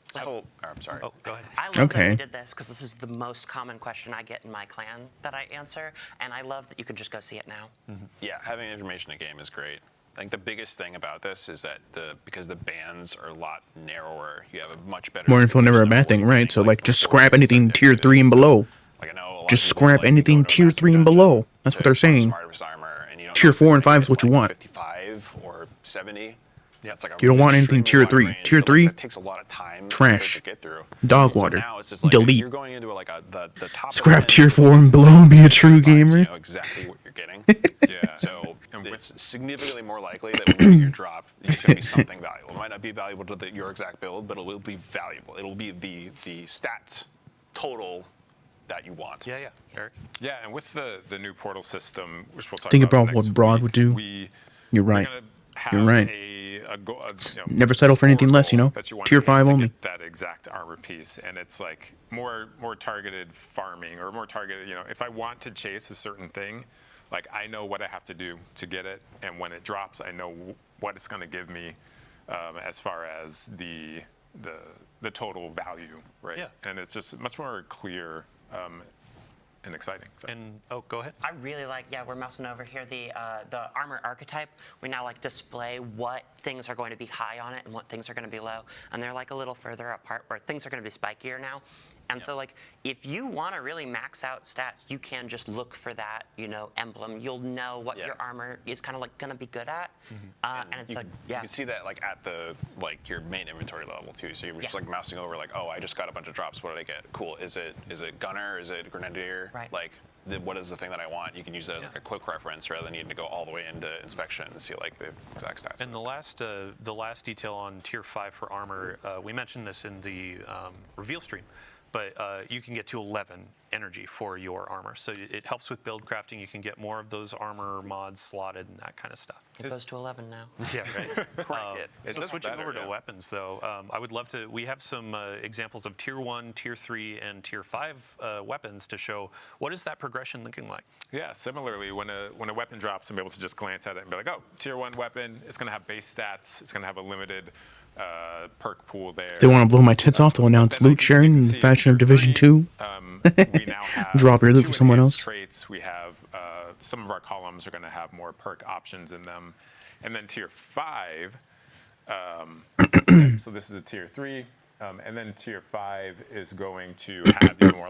I'm sorry. Oh, go ahead. I love that Okay. we did this because this is the most common question I get in my clan that I answer, and I love that you can just go see it now. Yeah, having information in game is great. I think the biggest thing about this is that because the bands are a lot narrower, you have a much better. More info never a definition of bad what thing, you're right? getting, So, like, just before scrap you anything start tier into 3 and it. So, below. like, I know a lot Just of people, scrap like, anything go to a tier master 3 and dungeon below. That's what to they're find saying. Smartest armor, and you don't Tier know 4 and if you're 5 is what you like want. 55 or 70. Yeah, It's like a You don't want really anything extremely tier wide 3. range, Tier but, like, 3, that takes a lot of time trash. to get through. Dog So water. now it's just like Delete. You're going into like the top. Scrap end tier of 4 and below and be a true gamer. You know exactly what you're getting. Yeah. So And it's significantly more likely that when you get your drop, it's going to be something valuable. It might not be valuable to your exact build, but it will be valuable. It'll be the stats total that you want. Yeah, Eric. Yeah, and with the new portal system, which we'll talk Think about about what next Broad week, would do. We, You're we're right. gonna have You're right. Never settle for anything less, you know? that you want Tier to hit 5 to only. get that exact armor piece, and it's like more targeted farming, or more targeted, if I want to chase a certain thing, like I know what I have to do to get it, and when it drops, I know what it's going to give me as far as the total value, right? Yeah. And it's just much more clear and exciting. So. And go ahead. I really like, we're mousing over here, the armor archetype. We now like display what things are going to be high on it and what things are going to be low. And they're like a little further apart where things are going to be spikier now. And so like, if you want to really max out stats, you can just look for that, emblem. You'll know what your armor is kind of like going to be good at. And it's you can see that like at the your main inventory level too. So you're just like mousing over like, oh, I just got a bunch of drops. What did I get? Cool. Is it gunner? Is it grenadier? Right. Like what is the thing that I want? You can use that as like a quick reference rather than needing to go all the way into inspection and see like the exact stats. And the last detail on tier 5 for armor, we mentioned this in the reveal stream, but you can get to 11 energy for your armor. So it helps with build crafting. You can get more of those armor mods slotted and that kind of stuff. It goes to 11 now. Yeah, right. Crank it. So It's switching better, over to yeah. weapons, though, I would love to. We have some examples of tier 1, tier 3, and tier 5 weapons to show what is that progression looking like. Yeah, similarly, when a weapon drops, I'm able to just glance at it and be like, oh, tier 1 weapon, it's going to have base stats, it's going to have a limited perk pool there. They want to blow my tits off. They'll announce loot sharing in the fashion of Division 2. We now have Drop your loot 2 for someone enhanced else. traits. We have some of our columns are going to have more perk options in them. And then tier 5, so this is a tier 3, and then tier 5 is going to have even more.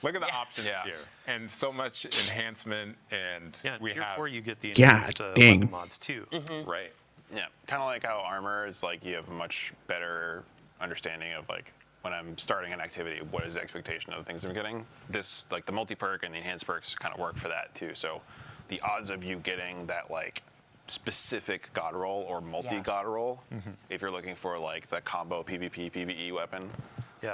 Look at the options here, and so much enhancement, and we tier have 4 you get the God enhanced dang. weapon mods too. right. Yeah, kind of like how armor is like you have a much better understanding of like when I'm starting an activity, what is the expectation of the things I'm getting. This like the multi-perk and the enhanced perks kind of work for that too. So the odds of you getting that like specific god roll or multi-god roll, if you're looking for like the combo PvP, PvE weapon,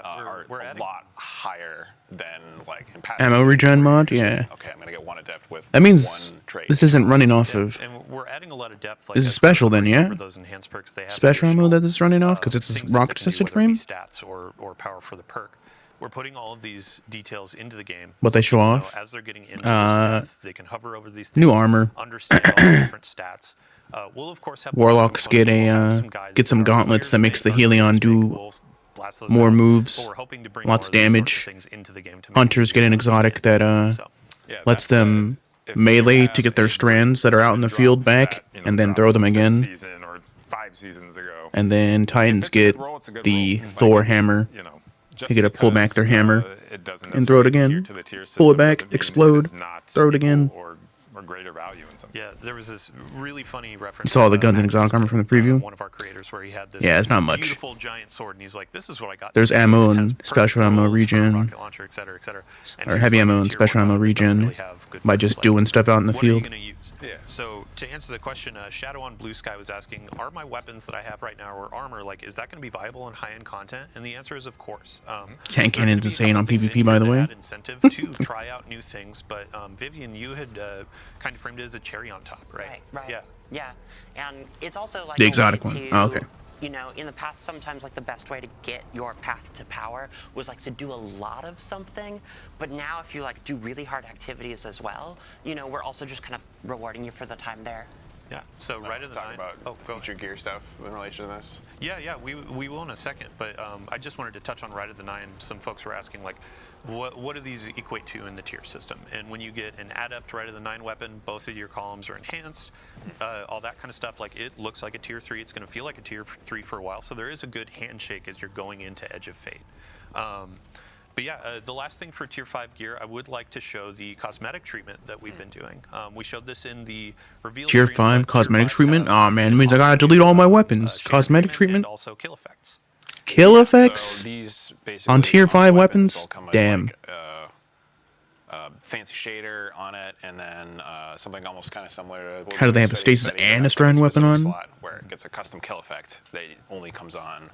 are we're a adding lot higher than like in passive. Ammo regen mod, yeah. Okay, I'm gonna get one adept with That means one trait. this isn't running off of And we're adding a lot of depth. Like This is as special we're then, going yeah? over those enhanced perks, they have special ammo additional, that it's running off because it's things a that rock they can do, assisted whether it be frame. stats or power for the perk. We're putting all of these details into the game. What they show so, off? As they're getting into this depth, they can hover over these things. New armor. Understand all the different stats. We'll of course have Warlocks get some gauntlets that makes the Helion do more moves, lots of damage. Hunters get an exotic that lets them melee to get their strands that are out in the field back, and then throw them again. Season or 5 seasons ago. And then Titans get the Thor hammer to get to pull back their hammer and throw it again, pull it back, explode, throw it again. Or greater value in some. Yeah, there was this really funny reference. You saw the guns and exotic armor from the preview? One of our creators where he had this Yeah, it's not much. beautiful giant sword, and he's like, "This is what I got." There's today. ammo It and has perfect special ammo rolls for regen, rocket launcher, et cetera, et cetera. And or here's heavy like ammo a and tier special 1 ammo weapon that doesn't regen really have good by perks just like doing that. stuff out in the What are you field. gonna use? Yeah. So to answer the question, Shadow on Blue Sky was asking, "Are my weapons that I have right now or armor like is that going to be viable in high-end content?" And the answer is, of course. Tank there are cannon's gonna be a insane couple on things in PvP, here by the that way. add incentive to try out new things, but Vivian, you had kind of framed it as a cherry on top, right? Right. Yeah. Yeah, and it's also like The a way exotic one. to, Oh, okay. In the past, sometimes like the best way to get your path to power was like to do a lot of something. But now, if you like do really hard activities as well, we're also just kind of rewarding you for the time there. Yeah. So right in the Talk nine. about Go future ahead. gear stuff in relation to this. Yeah, we will in a second, but I just wanted to touch on Ride of the Nine. Some folks were asking, like, what do these equate to in the tier system? And when you get an adept Ride of the Nine weapon, both of your columns are enhanced, all that kind of stuff. Like, it looks like a tier 3. It's going to feel like a tier 3 for a while. So there is a good handshake as you're going into Edge of Fate. But yeah, the last thing for tier 5 gear, I would like to show the cosmetic treatment that we've been doing. We showed this in the reveal Tier stream, 5 but tier cosmetic 5 treatment? have Aw, man, it means I also gotta delete all my new, weapons. shader Cosmetic treatment? and also kill effects. Kill So effects? these basically On tier 5 weapons? will come with, Damn. like, fancy shader on it, and then something almost kind of similar to. How do they have a stasis and a strand weapon on? Slot where it gets a custom kill effect that only comes on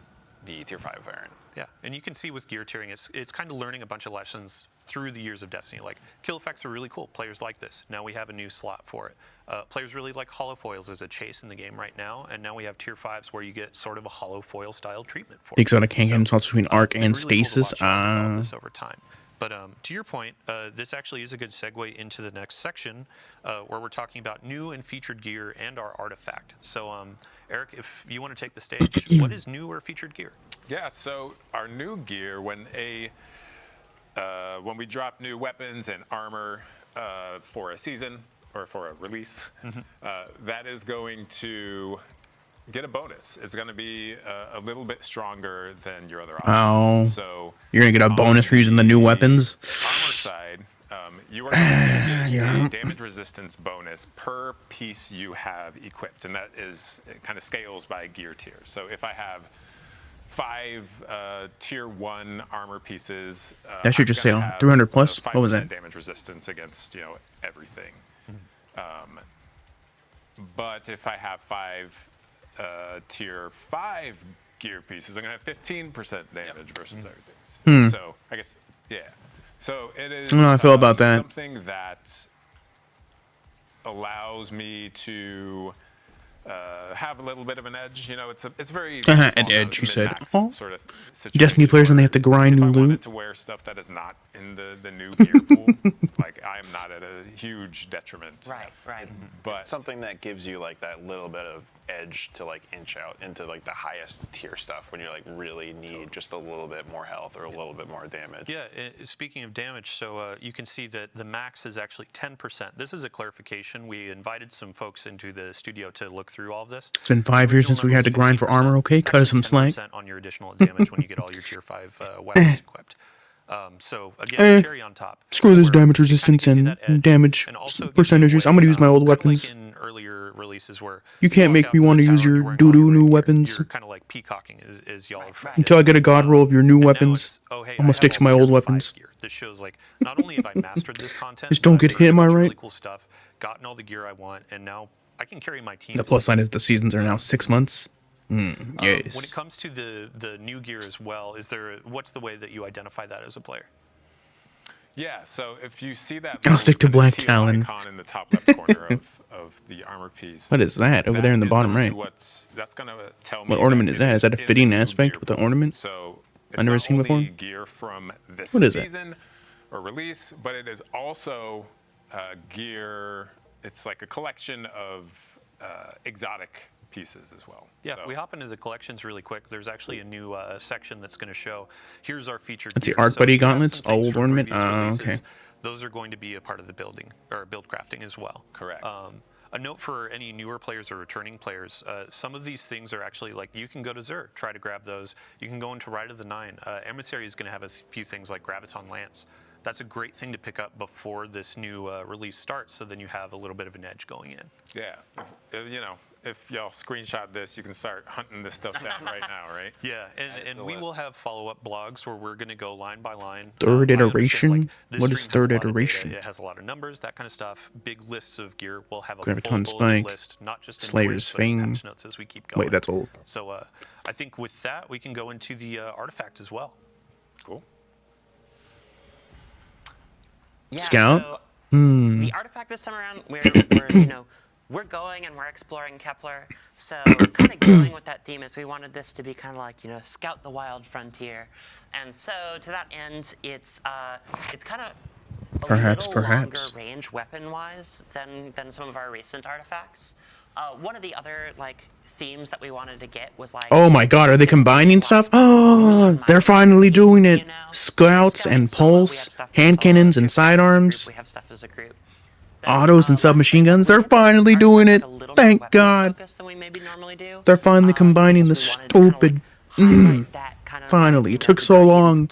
the tier 5 variant. Yeah, and you can see with gear tiering, it's kind of learning a bunch of lessons through the years of Destiny. Like, kill effects are really cool. Players like this. Now we have a new slot for it. Players really like hollow foils as a chase in the game right now, and now we have tier 5s where you get sort of a hollow foil style treatment for it. Exotic hand also between Arc and really cool to Stasis. watch how they develop this over time. But to your point, this actually is a good segue into the next section where we're talking about new and featured gear and our artifact. So, Eric, if you want to take the stage, what is new or featured gear? Yeah, so our new gear, when we drop new weapons and armor for a season or for a release, that is going to get a bonus. It's going to be a little bit stronger than your other options. So you're going to get a bonus for using the new weapons. Armor side, you are going to get a damage resistance bonus per piece you have equipped, and that is, it kind of scales by gear tier. So if I have 5 tier 1 armor pieces, that should just say 300 plus. What was that? Damage resistance against everything. But if I have 5 tier 5 gear pieces, I'm gonna have 15% damage versus everything. So I guess So it is. I don't know how I feel about that. Something that allows me to have a little bit of an edge. It's very an edge. You said. Sort of Destiny players when they have to grind new loot. I wanted loot. to wear stuff that is not in the new gear pool. Like, I am not at a huge detriment. Right. But something that gives you like that little bit of edge to like inch out into like the highest tier stuff when you like really need just a little bit more health or a little bit more damage. Yeah, speaking of damage, so you can see that the max is actually 10%. This is a clarification. We invited some folks into the studio to look through all of this. It's been 5 years since we had to grind for armor. Okay, cut us some slack. On your additional damage when you get all your tier 5 weapons equipped. So again, cherry on top. Screw this damage resistance and damage percentages. I'm gonna use my old weapons. Like in earlier releases where you can't make me want to use your doo-doo new weapons. You're kind of like peacocking as y'all have friends. Until I get a god roll of your new weapons. I'm gonna stick to my old weapons. This shows like not only have I mastered this content, just don't get hit. Am I right? Really cool stuff. Gotten all the gear I want, and now I can carry my team. The plus side is the seasons are now 6 months. Yes. When it comes to the new gear as well, what's the way that you identify that as a player? Yeah, so if you see that, I'll stick to Black Talon icon in the top left corner of the armor piece. What is that over there in the bottom right? That's gonna tell me what ornament is that? Is that a fitting aspect with the ornament? So I've never seen before. Gear from this season or release, but it is also gear. It's like a collection of exotic pieces as well. Yeah, we hop into the collections really quick. There's actually a new section that's going to show, here's our featured That's gear. the Arc Buddy gauntlets, old ornament. Okay. Those are going to be a part of the building or build crafting as well. Correct. A note for any newer players or returning players, some of these things are actually like, you can go to Xur, try to grab those. You can go into Rite of the Nine. Emissary is going to have a few things like Graviton Lance. That's a great thing to pick up before this new release starts, so then you have a little bit of an edge going in. Yeah, if y'all screenshot this, you can start hunting this stuff down right now, right? Yeah, and we will have follow-up blogs where we're going to go line by line. Third iteration? What is third iteration? It has a lot of numbers, that kind of stuff. Big lists of gear. We'll have a Graviton full Spike, list, not just in Slayer's quiz, but in Fang. patch notes as we keep going. Wait, that's old. So I think with that, we can go into the artifact as well. Cool. Yeah, Scout? So the artifact this time around, we're going and we're exploring Kepler. So kind of going with that theme is we wanted this to be kind of like, scout the wild frontier. And so to that end, it's kind of a little longer range weapon-wise than some of our recent artifacts. One of the other themes that we wanted to get was like, oh my god, are they combining stuff? Oh, they're finally doing it. Scouts and pulse, hand cannons and sidearms, we have stuff as a group. autos and submachine guns. They're finally doing it. Thank god. They're finally combining the stupid. Finally, it took so long.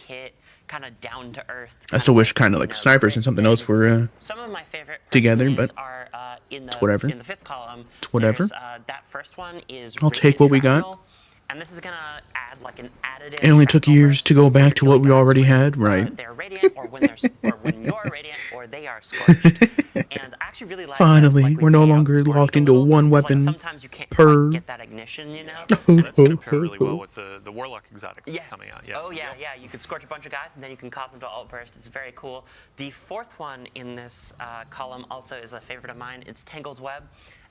Kind of down to earth. I still wish kind of like snipers and something else were some of my favorite together, but are, it's whatever. In the fifth column, it's whatever. that first one is I'll take what we got. And this is gonna add like an additive. It only took strength years bonus to go when back you're to what doing we that already swing, had, right? They're radiant, or when you're radiant, or they are scorched. And I actually really like that, Finally, like, we we're no pay out longer Scorched locked a into little, one 'cause, weapon Like, sometimes you can't per. quite get that ignition, you know. So that's going to pair really well with the Warlock exotic Yeah. coming out. Yeah. Oh yeah, yeah. You could scorch a bunch of guys, and then you can cause them to alt burst. It's very cool. The fourth one in this column also is a favorite of mine. It's Tangled Web,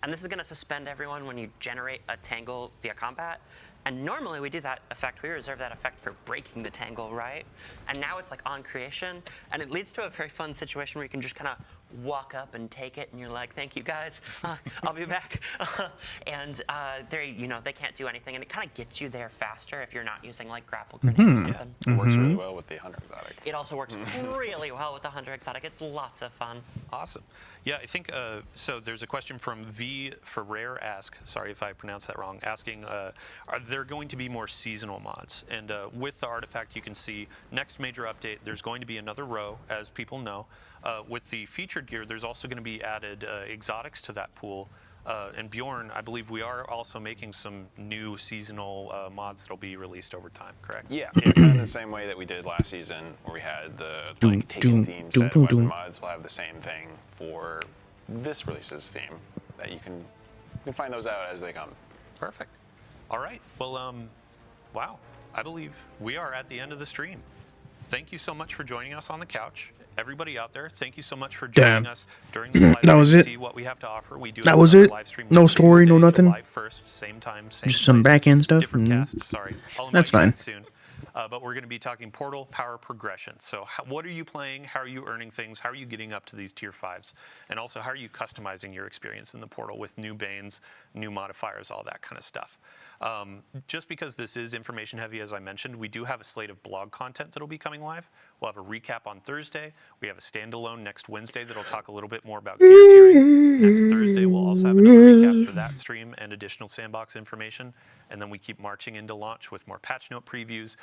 and this is going to suspend everyone when you generate a tangle via combat. And normally we do that effect, we reserve that effect for breaking the tangle, right? And now it's like on creation, and it leads to a very fun situation where you can just kind of walk up and take it, and you're like, thank you guys, I'll be back. And they can't do anything, and it kind of gets you there faster if you're not using like grapple grenade or something. It works really well with the Hunter exotic. It also works really well with the Hunter exotic. It's lots of fun. Awesome. Yeah, I think, so there's a question from V Ferrer sorry if I pronounced that wrong, asking, are there going to be more seasonal mods? And with the artifact, you can see next major update, there's going to be another row, as people know. With the featured gear, there's also going to be added exotics to that pool. And Bjorn, I believe we are also making some new seasonal mods that'll be released over time, correct? Yeah, kind of the same way that we did last season, where we had the Taken theme set weapon mods. We'll have the same thing for this release's theme. That you can find those out as they come. Perfect. All right. Well, wow. I believe we are at the end of the stream. Thank you so much for joining us on the couch. Everybody out there, thank you so much for joining us during this live stream. That was it. To see what we have to offer. We do That was it. live stream No story, no Tuesday, nothing. July 1st, same time, same Just some place, back-end stuff. different cast. Sorry, I'll invite That's you fine. back soon. But we're going to be talking Portal power progression. So what are you playing? How are you earning things? How are you getting up to these tier 5s? And also, how are you customizing your experience in the Portal with new Banes, new modifiers, all that kind of stuff? Just because this is information heavy, as I mentioned, we do have a slate of blog content that'll be coming live. We'll have a recap on Thursday. We have a standalone next Wednesday that'll talk a little bit more about gear tiering. Next Thursday, we'll also have another recap for that stream and additional sandbox information. And then we keep marching into launch with more patch note previews,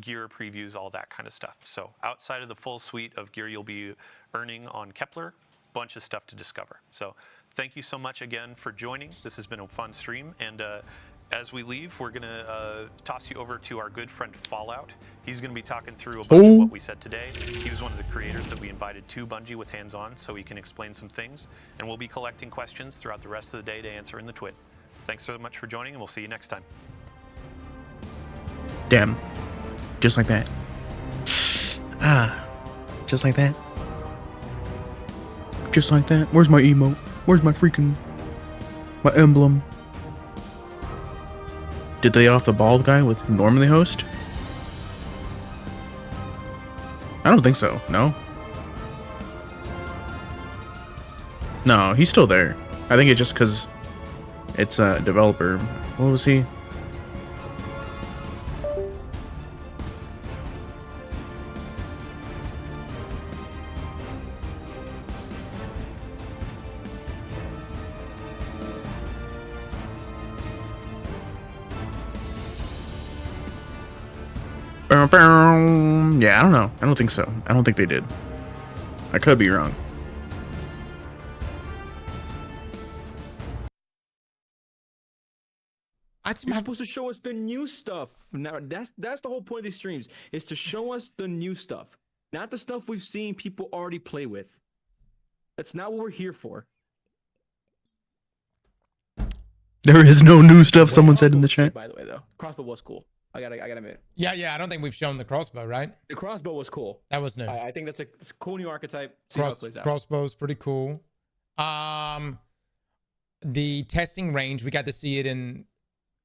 gear previews, all that kind of stuff. So outside of the full suite of gear you'll be earning on Kepler, bunch of stuff to discover. So thank you so much again for joining. This has been a fun stream. And as we leave, we're going to toss you over to our good friend Fallout. He's going to be talking through a bunch of what we said today. He was one of the creators that we invited to Bungie with hands-on, so he can explain some things. And we'll be collecting questions throughout the rest of the day to answer in the Twit. Thanks so much for joining, and we'll see you next time. Damn. Just like that. Just like that. Just like that. Where's my emote? Where's my emblem? Did they off the bald guy with normally host? I don't think so. No. No, he's still there. I think it's just because it's a developer. What was he? Yeah, I don't know. I don't think so. I don't think they did. I could be wrong. You're supposed to show us the new stuff. Now that's the whole point of these streams, is to show us the new stuff, not the stuff we've seen people already play with. That's not what we're here for. There is no new stuff, someone said in the chat. By the way, though, crossbow was cool. I gotta admit. Yeah. I don't think we've shown the crossbow, right? The crossbow was cool. That was new. I think that's a cool new archetype. See how it plays out. Crossbow's pretty cool. The testing range, we got to see it in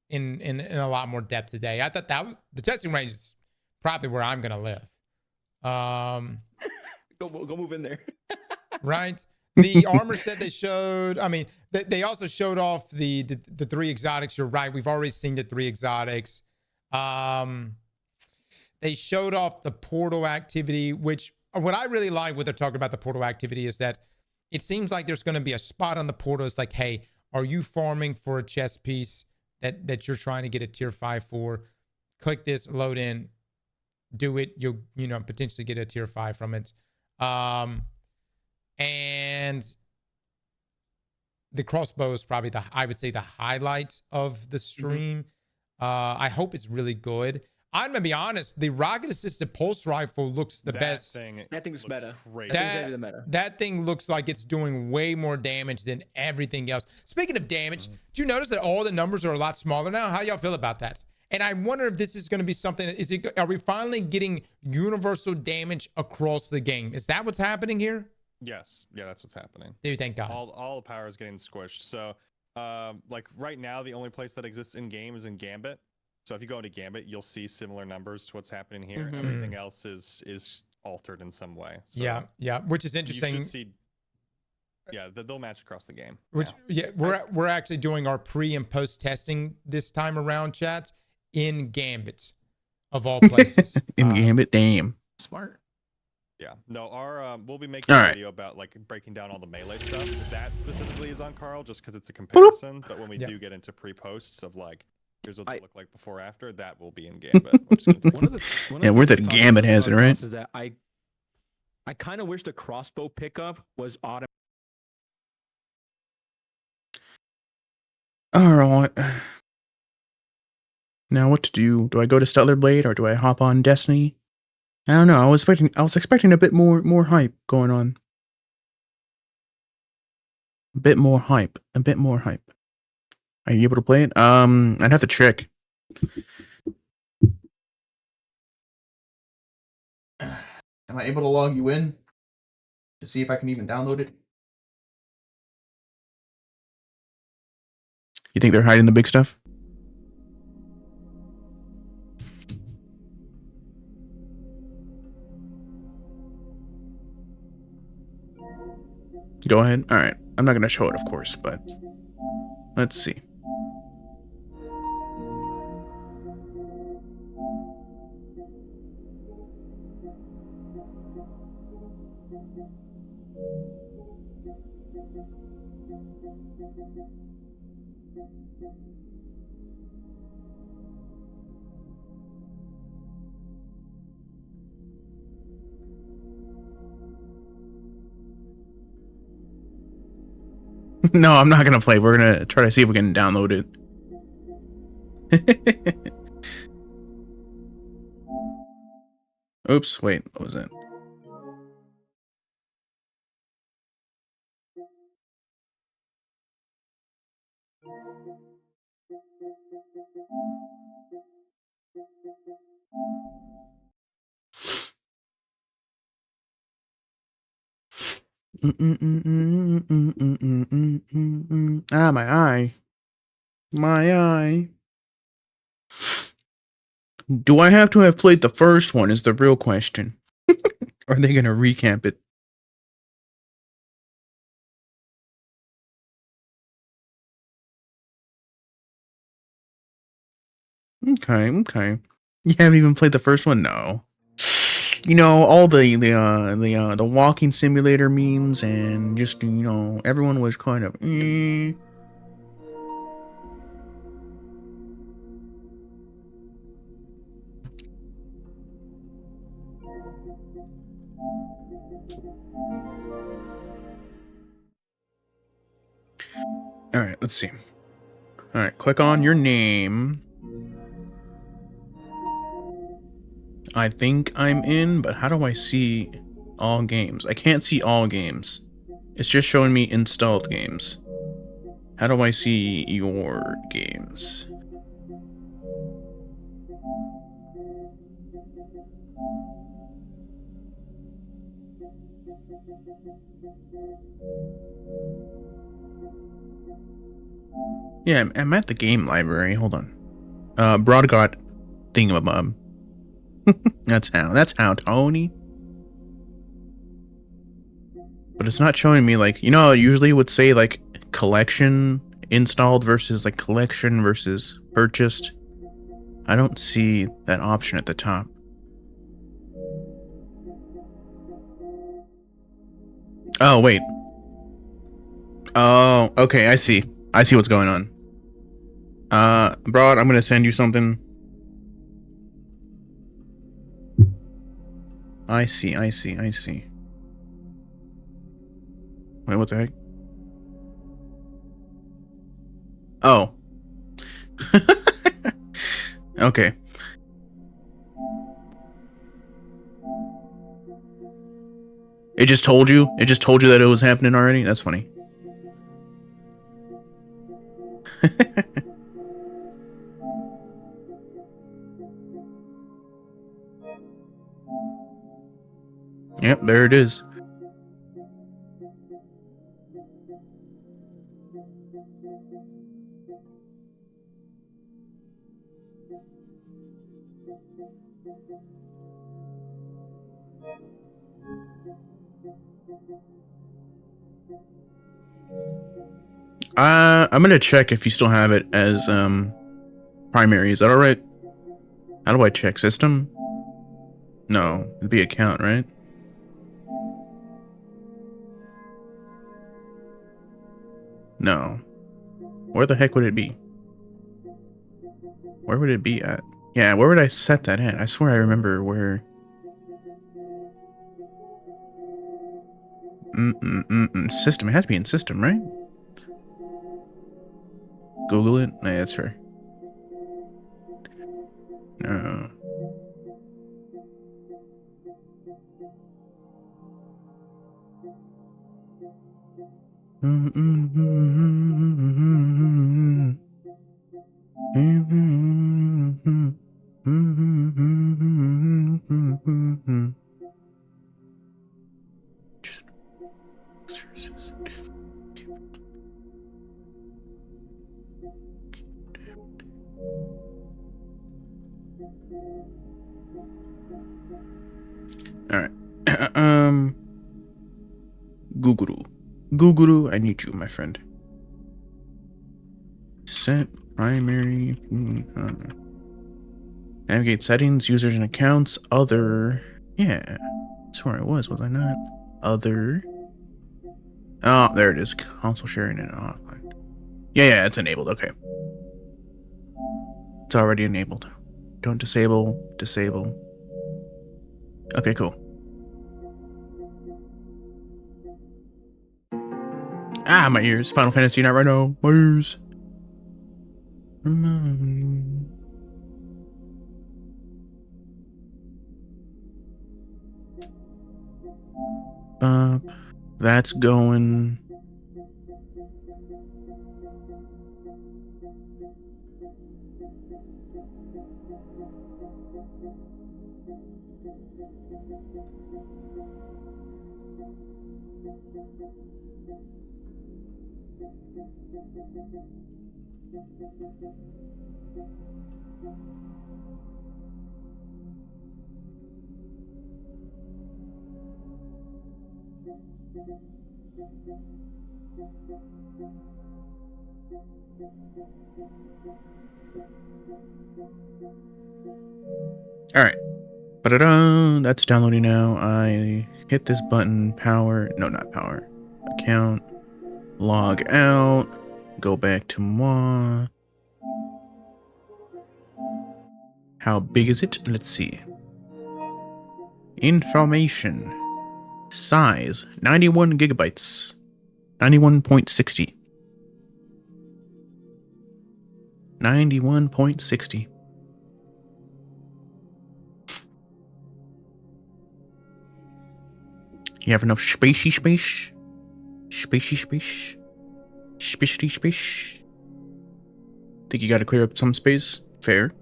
a lot more depth today. I thought that the testing range is probably where I'm gonna live. Go move in there. Right. The armor set they showed. I mean, they also showed off the 3 exotics. You're right. We've already seen the 3 exotics. They showed off the portal activity, which what I really like what they're talking about the portal activity is that it seems like there's going to be a spot on the portal. It's like, hey, are you farming for a chest piece that you're trying to get a tier 5 for? Click this, load in, do it. You'll potentially get a tier 5 from it. And the crossbow is probably I would say the highlight of the stream. I hope it's really good. I'm gonna be honest. The rocket-assisted pulse rifle looks the best. That thing's better. Great. That thing looks like it's doing way more damage than everything else. Speaking of damage, do you notice that all the numbers are a lot smaller now? How y'all feel about that? And I wonder if this is going to be something. Are we finally getting universal damage across the game? Is that what's happening here? Yes. Yeah, that's what's happening. Dude, thank God. All the power is getting squished. So, like right now, the only place that exists in game is in Gambit. So if you go into Gambit, you'll see similar numbers to what's happening here. Everything else is altered in some way. So yeah, which is interesting. You should see, yeah, they'll match across the game. Which we're actually doing our pre and post testing this time around, chat, in Gambit, of all places. In Gambit, damn. Smart. Yeah. No, we'll be making a video about like breaking down all the melee stuff. That specifically is on Carl, just because it's a comparison. But when we do get into pre-posts of like, here's what they look like before after, that will be in Gambit. We're the Gambit has it, right? Is that I kind of wish the crossbow pickup was automatic. All right. Now what to do? Do I go to Stellar Blade or do I hop on Destiny? I don't know. I was expecting a bit more hype going on. A bit more hype. Are you able to play it? I'd have to check. Am I able to log you in to see if I can even download it? You think they're hiding the big stuff? Go ahead. All right. I'm not going to show it, of course, but let's see. No, I'm not gonna play. We're gonna try to see if we can download it. Oops, wait, what was that? Ah, my eye. My eye. Do I have to have played the first one is the real question. Are they going to recamp it? Okay. You haven't even played the first one? No. You know, all the walking simulator memes and just, you know, everyone was kind of All right, let's see. All right, click on your name. I think I'm in, but how do I see all games? I can't see all games. It's just showing me installed games. How do I see your games? Yeah, I'm at the game library. Hold on. Broadgot thingamabob. That's how, Tony. But it's not showing me, like, you know, it usually would say, like, collection installed versus, like, collection versus purchased. I don't see that option at the top. Oh, wait. Oh, okay, I see. I see what's going on. Broad, I'm gonna send you something. I see. Wait, what the heck? Oh. Okay. It just told you? It just told you that it was happening already? That's funny. Yep, there it is. I'm gonna check if you still have it as primary. Is that alright? How do I check? System? No, it'd be account, right? No. Where the heck would it be? Where would it be at? Yeah, where would I set that at? I swear I remember where. System. It has to be in system, right? Google it? Nah, that's fair. No. Alright. Guguru, I need you, my friend. Set primary. Navigate settings, users and accounts, other. Yeah. That's where I was I not? Other. Oh, there it is. Console sharing and offline. Yeah, it's enabled. Okay. It's already enabled. Don't disable. Okay, cool. Ah, my ears. Final Fantasy not right now. My ears. That's going. Alright. That's downloading now. I hit this button, power. No, not power. Account. Log out. Go back to moi. How big is it? Let's see. Information. Size. 91 gigabytes. 91.60. 91.60. You have enough spacey space? Spacey space? Spacey space? Think you gotta clear up some space? Fair.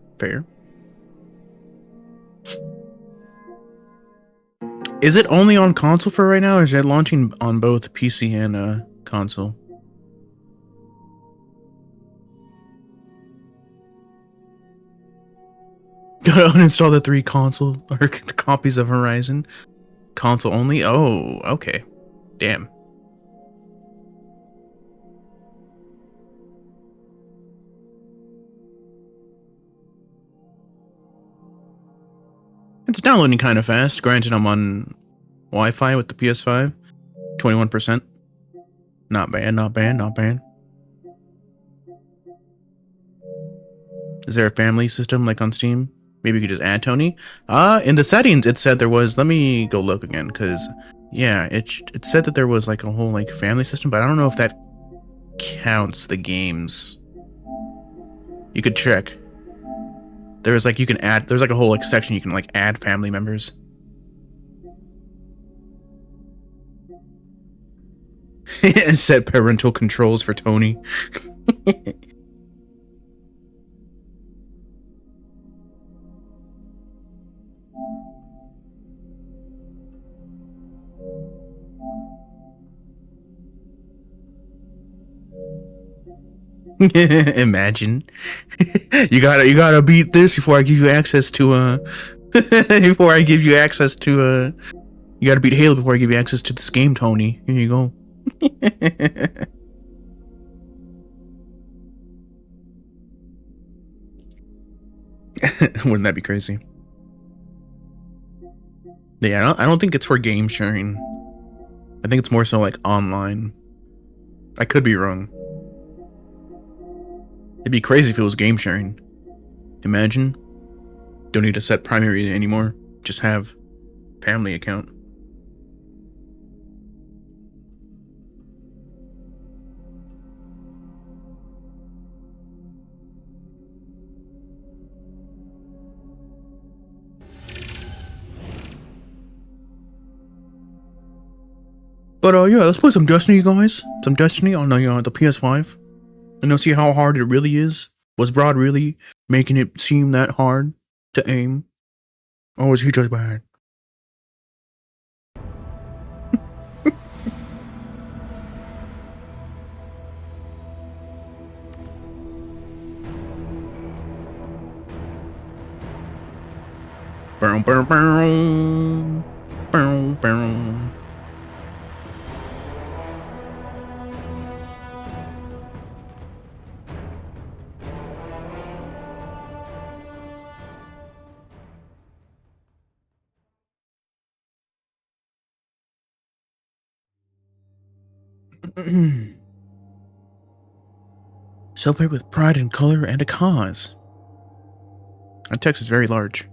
Is it only on console for right now, or is it launching on both PC and console? Gotta uninstall the 3 console or copies of Horizon. Console only? Oh, okay. Damn. It's downloading kind of fast. Granted, I'm on Wi-Fi with the PS5. 21%. Not bad. Is there a family system like on Steam? Maybe you could just add Tony. In the settings, it said there was. Let me go look again, because yeah, it said that there was like a whole like family system, but I don't know if that counts the games. You could check. There's like, you can add, there's like a whole like section you can like add family members. Set parental controls for Tony. Imagine. you gotta beat this before I give you access to before I give you access to you gotta beat Halo before I give you access to this game, Tony. Here you go. Wouldn't that be crazy? Yeah, I don't think it's for game sharing. I think it's more so like online. I could be wrong. It'd be crazy if it was game sharing. Imagine. Don't need to set primary anymore. Just have family account. But yeah, let's play some Destiny, guys. Some Destiny on the PS5. And you'll see how hard it really is. Was Broad really making it seem that hard to aim? Or was he just bad? Boom, boom, boom. Boom, boom. Celebrate with pride and color and a cause. That text is very large.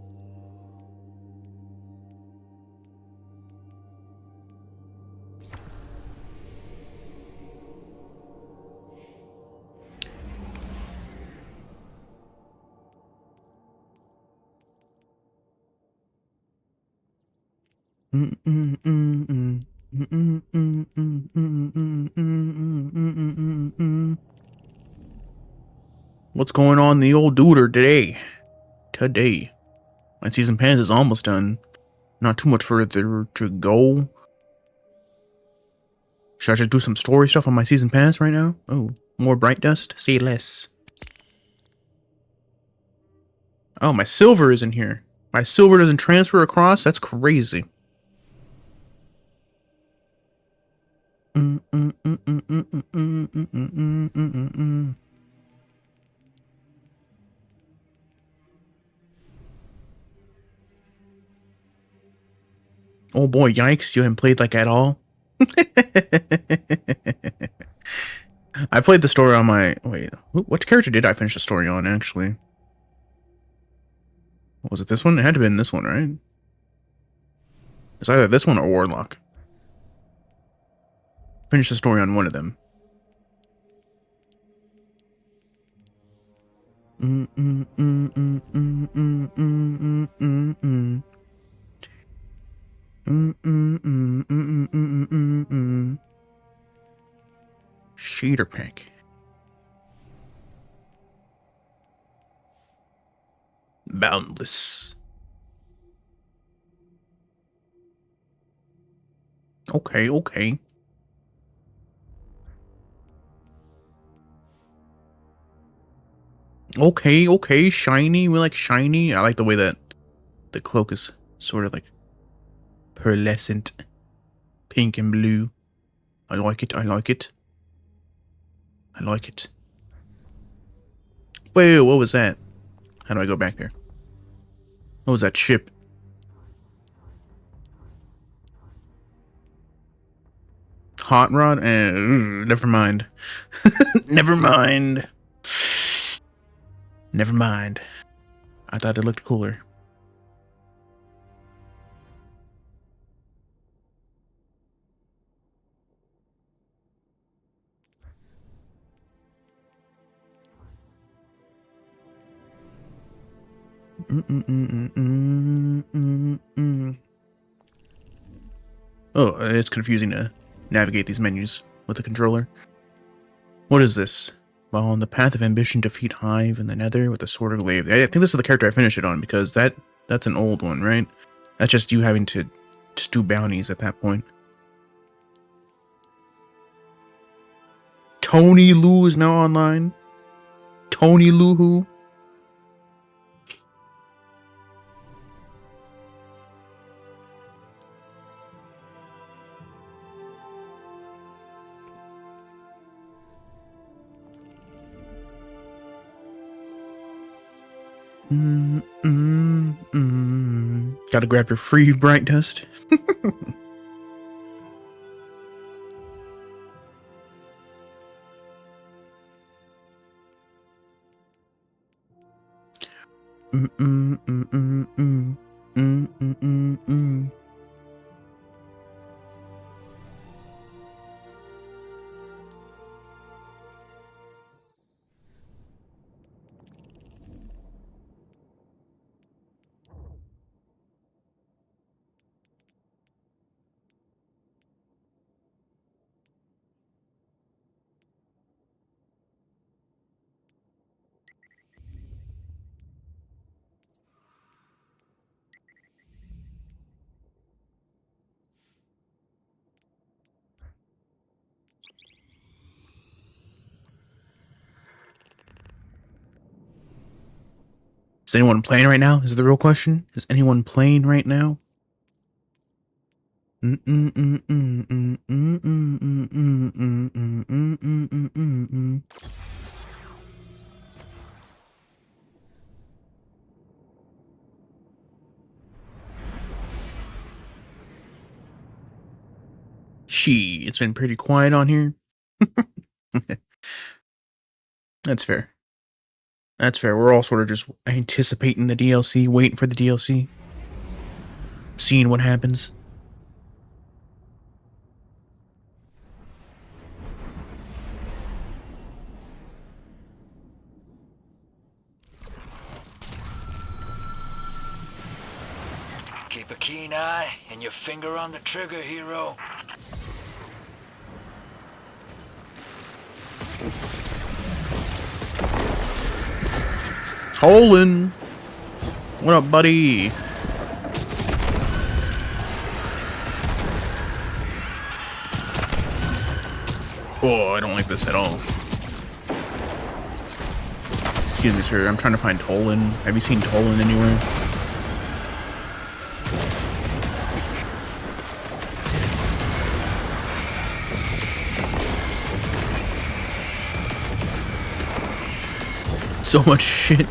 What's going on in the old duder today? My season pass is almost done. Not too much further to go. Should I just do some story stuff on my season pass right now? Oh, more bright dust? Say less. Oh, my silver is in here. My silver doesn't transfer across? That's crazy. Oh boy, yikes, you haven't played like at all? I played the story on my... Wait, what character did I finish the story on, actually? Was it this one? It had to have been this one, right? It's either this one or Warlock. Finish the story on one of them. Shader pack. Boundless. Okay. Okay, shiny. We like shiny. I like the way that the cloak is sort of like pearlescent, pink and blue. I like it. Wait, what was that? How do I go back there? What was that ship? Hot rod? Never mind. Never mind. I thought it looked cooler. Oh, it's confusing to navigate these menus with the controller. What is this? While on the path of ambition, defeat Hive in the Nether with the Sword of Glaive. I think this is the character I finished it on, because that's an old one, right? That's just you having to just do bounties at that point. Tony Lu is now online. Tony Lu who? Gotta grab your free bright dust. Is anyone playing right now? Is the real question? Is anyone playing right now? It's been pretty quiet on here. That's fair. That's fair. We're all sort of just anticipating the DLC, waiting for the DLC, seeing what happens. Keep a keen eye and your finger on the trigger, hero. Tolan! What up, buddy? Oh, I don't like this at all. Excuse me, sir. I'm trying to find Tolan. Have you seen Tolan anywhere? So much shit.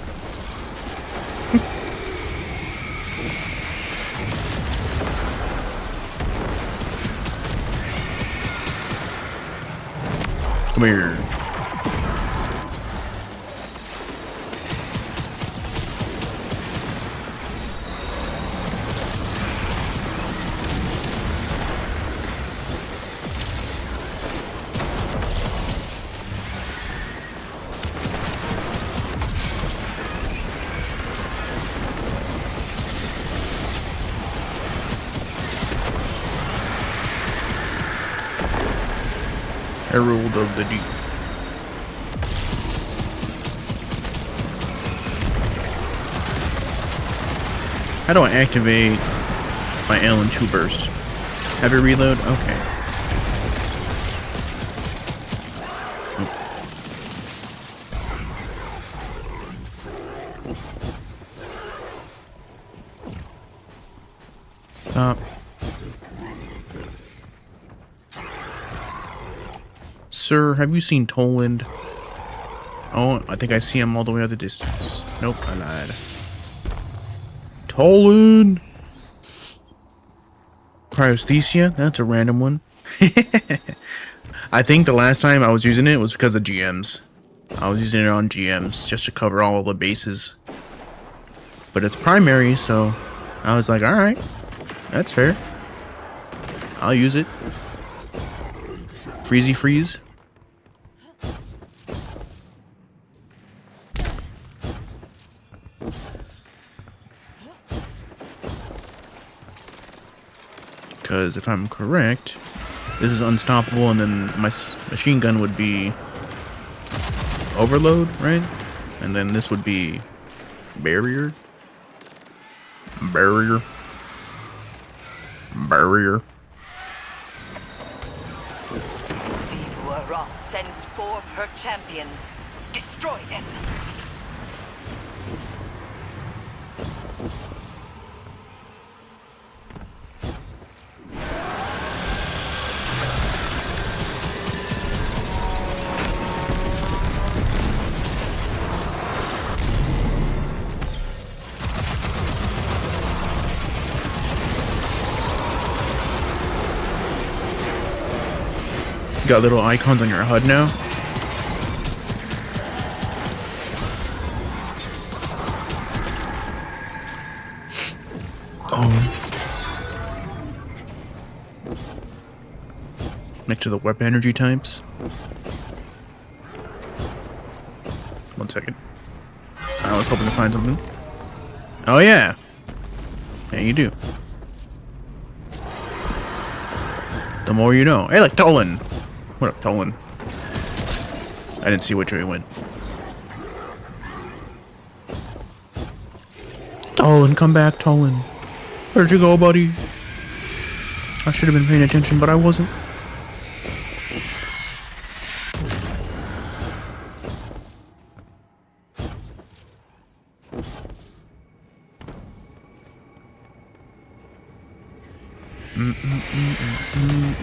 Come here. Herald of the Deep. How do I activate my L2 burst? Have it reload? Okay. Stop. Sir, have you seen Toland? Oh, I think I see him all the way at the distance. Nope, I lied. Toland! Cryosthesia? That's a random one. I think the last time I was using it was because of GMs. I was using it on GMs just to cover all the bases. But it's primary, so I was like, alright, that's fair. I'll use it. Freezy freeze. Because if I'm correct, this is unstoppable, and then my machine gun would be overload, right? And then this would be barrier. Barrier. Barrier. Sivuara sends 4 her champions. Destroy them. You got little icons on your HUD now. Oh. Next to the weapon energy types. 1 second. I was hoping to find something. Oh yeah. Yeah, you do. The more you know. Hey, like Tolan. What up, Tolan? I didn't see which way he went. Tolan, come back, Tolan. Where'd you go, buddy? I should have been paying attention, but I wasn't.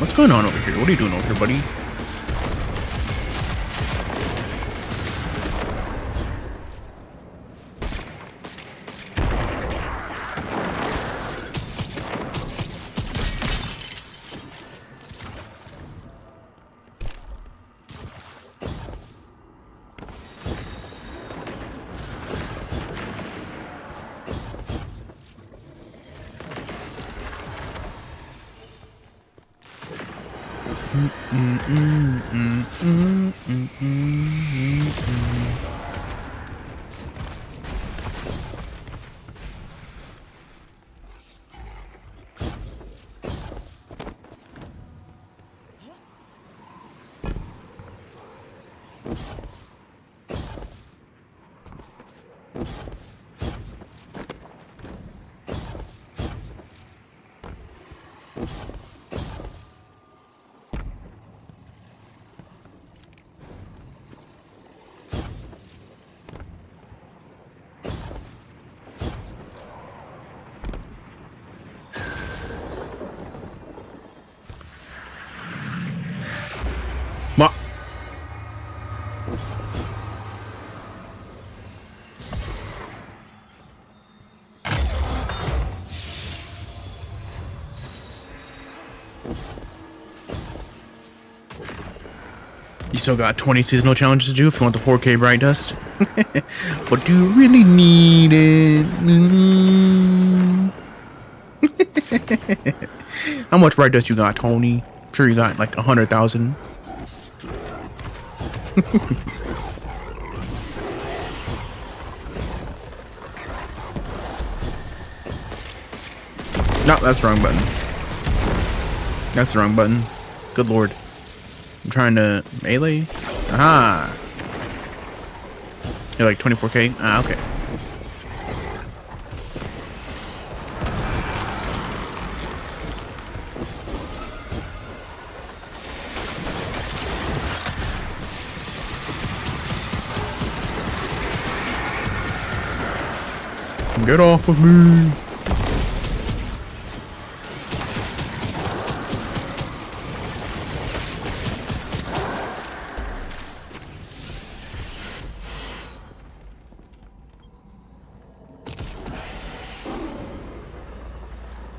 What's going on over here? What are you doing over here, buddy? What? You still got 20 seasonal challenges to do if you want the 4K Bright Dust. But do you really need it? How much Bright Dust you got, Tony? I'm sure you got like 100,000. No, that's the wrong button. That's the wrong button. Good lord. I'm trying to melee. Aha! You're like 24K? Ah, okay. Get off of me!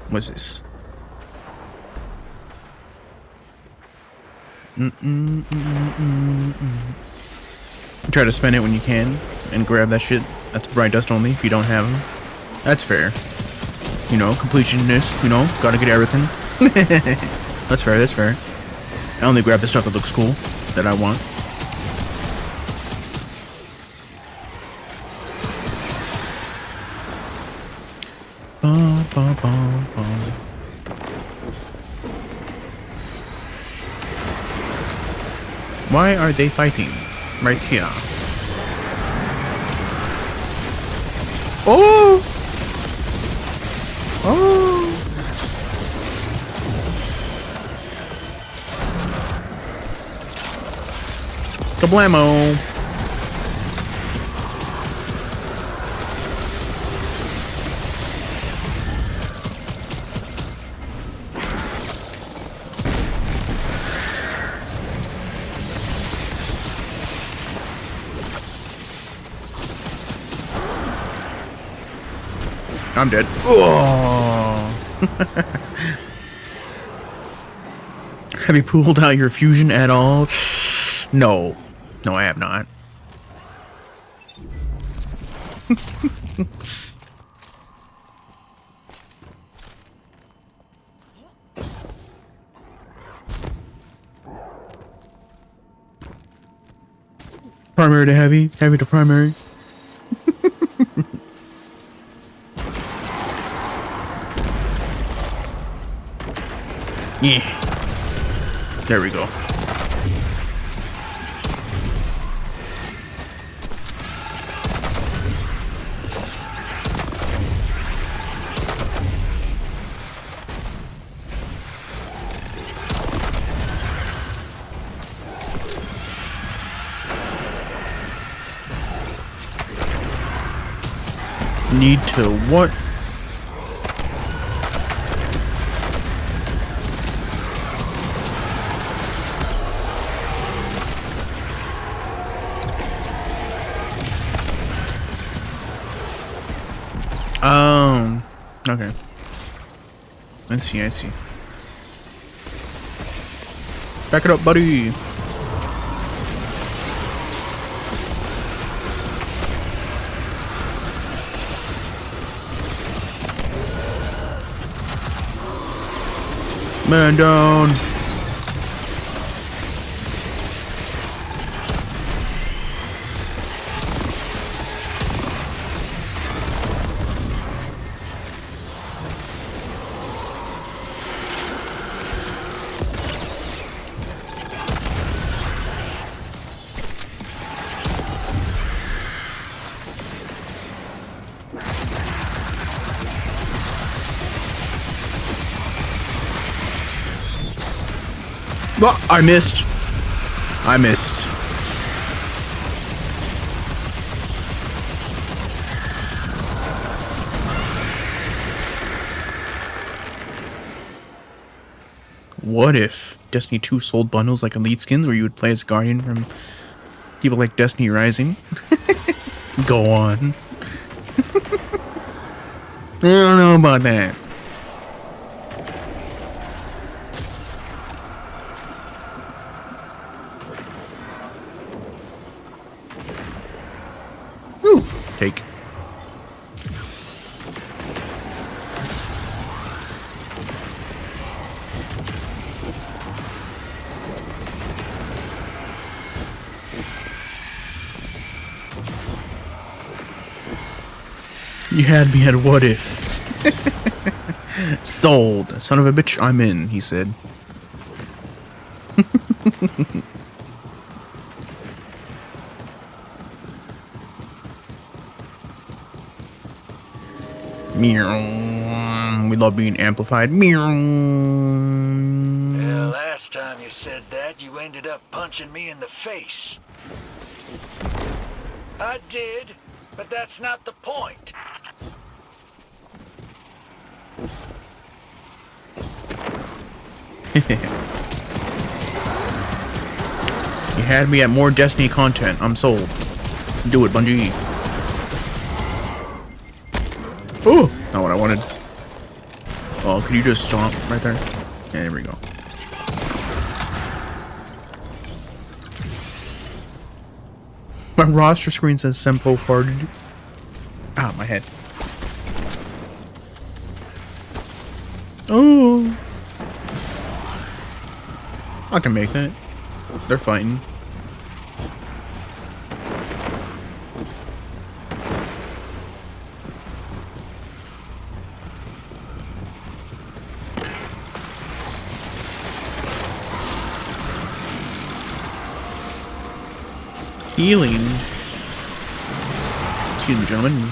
What's this? Try to spend it when you can and grab that shit. That's Bright Dust only if you don't have them. That's fair. You know, completionist, you know, gotta get everything. That's fair, that's fair. I only grab the stuff that looks cool, that I want. Why are they fighting? Right here. Oh! Oh! Kablamo! I'm dead. Oh. Have you pulled out your fusion at all? No. No, I have not. Primary to heavy, heavy to primary. Yeah. There we go. Need to what? Okay. I see, I see. Back it up, buddy. Man down. Well, I missed. I missed. What if Destiny 2 sold bundles like Elite Skins where you would play as Guardian from people like Destiny Rising? Go on. I don't know about that. Take. You had me at what if. Sold. Son of a bitch, I'm in, he said. We love being amplified. Well, last time you said that, you ended up punching me in the face. I did, but that's not the point. You had me at more Destiny content. I'm sold. Do it, Bungie. Oh, not what I wanted. Oh, could you just stomp right there? Yeah, there we go. My roster screen says Sempo farted. Ah, my head. Oh. I can make that. They're fighting. Healing. Excuse me, gentlemen.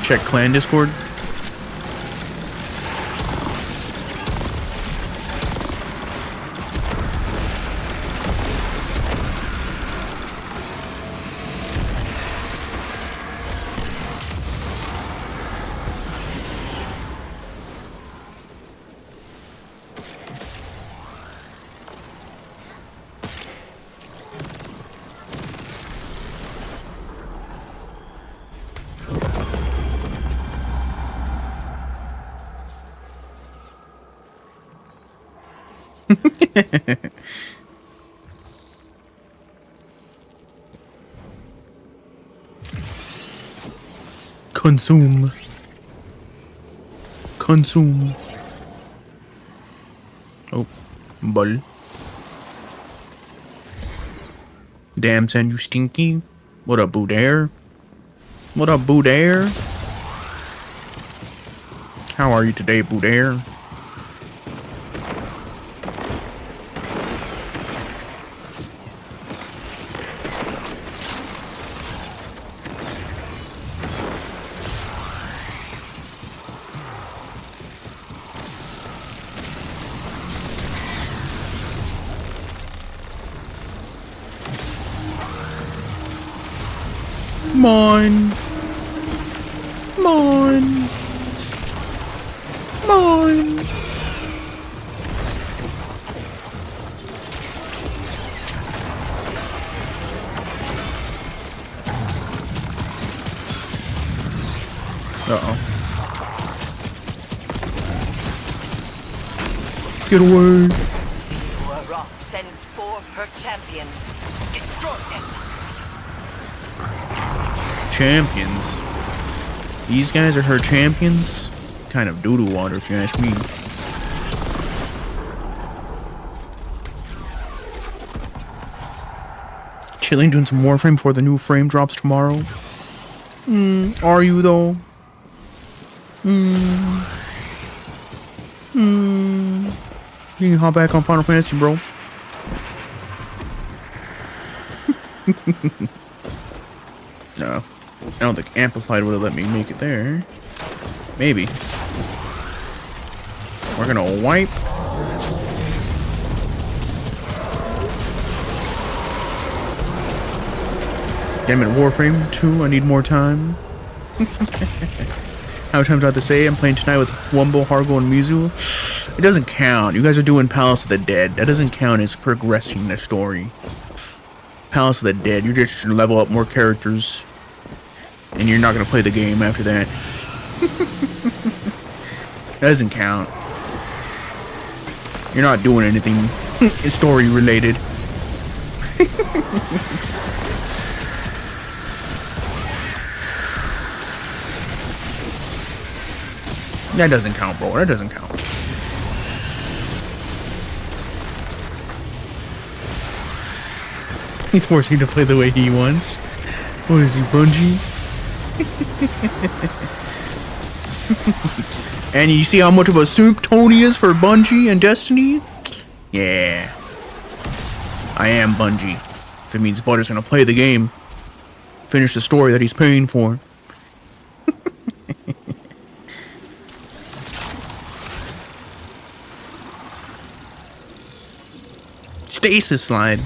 Check clan Discord. Consume. Consume. Oh, bull. Damn, son, you stinky. What up, Boudare? What up, Boudare? How are you today, Boudare? Mine. Mine. Mine. Uh-oh. Get away. Siwa Rock sends 4 of her champions. Destroy them. Champions. These guys are her champions? Kind of doo-doo water, if you ask me. Chilling, doing some Warframe before the new frame drops tomorrow. Are you though? You can hop back on Final Fantasy, bro. No. I don't think Amplified would have let me make it there. Maybe. We're gonna wipe. Damn it, Warframe 2, I need more time. How many times do I have to say I'm playing tonight with Wumbo, Hargo, and Mizu? It doesn't count. You guys are doing Palace of the Dead. That doesn't count as progressing the story. Palace of the Dead, you just level up more characters. And you're not going to play the game after that. That doesn't count. You're not doing anything story related. That doesn't count, bro. That doesn't count. He's forcing you to play the way he wants. What is he, Bungie? And you see how much of a soup Tony is for Bungie and Destiny? Yeah. I am Bungie. If it means Butter's gonna play the game, finish the story that he's paying for. Stasis slide.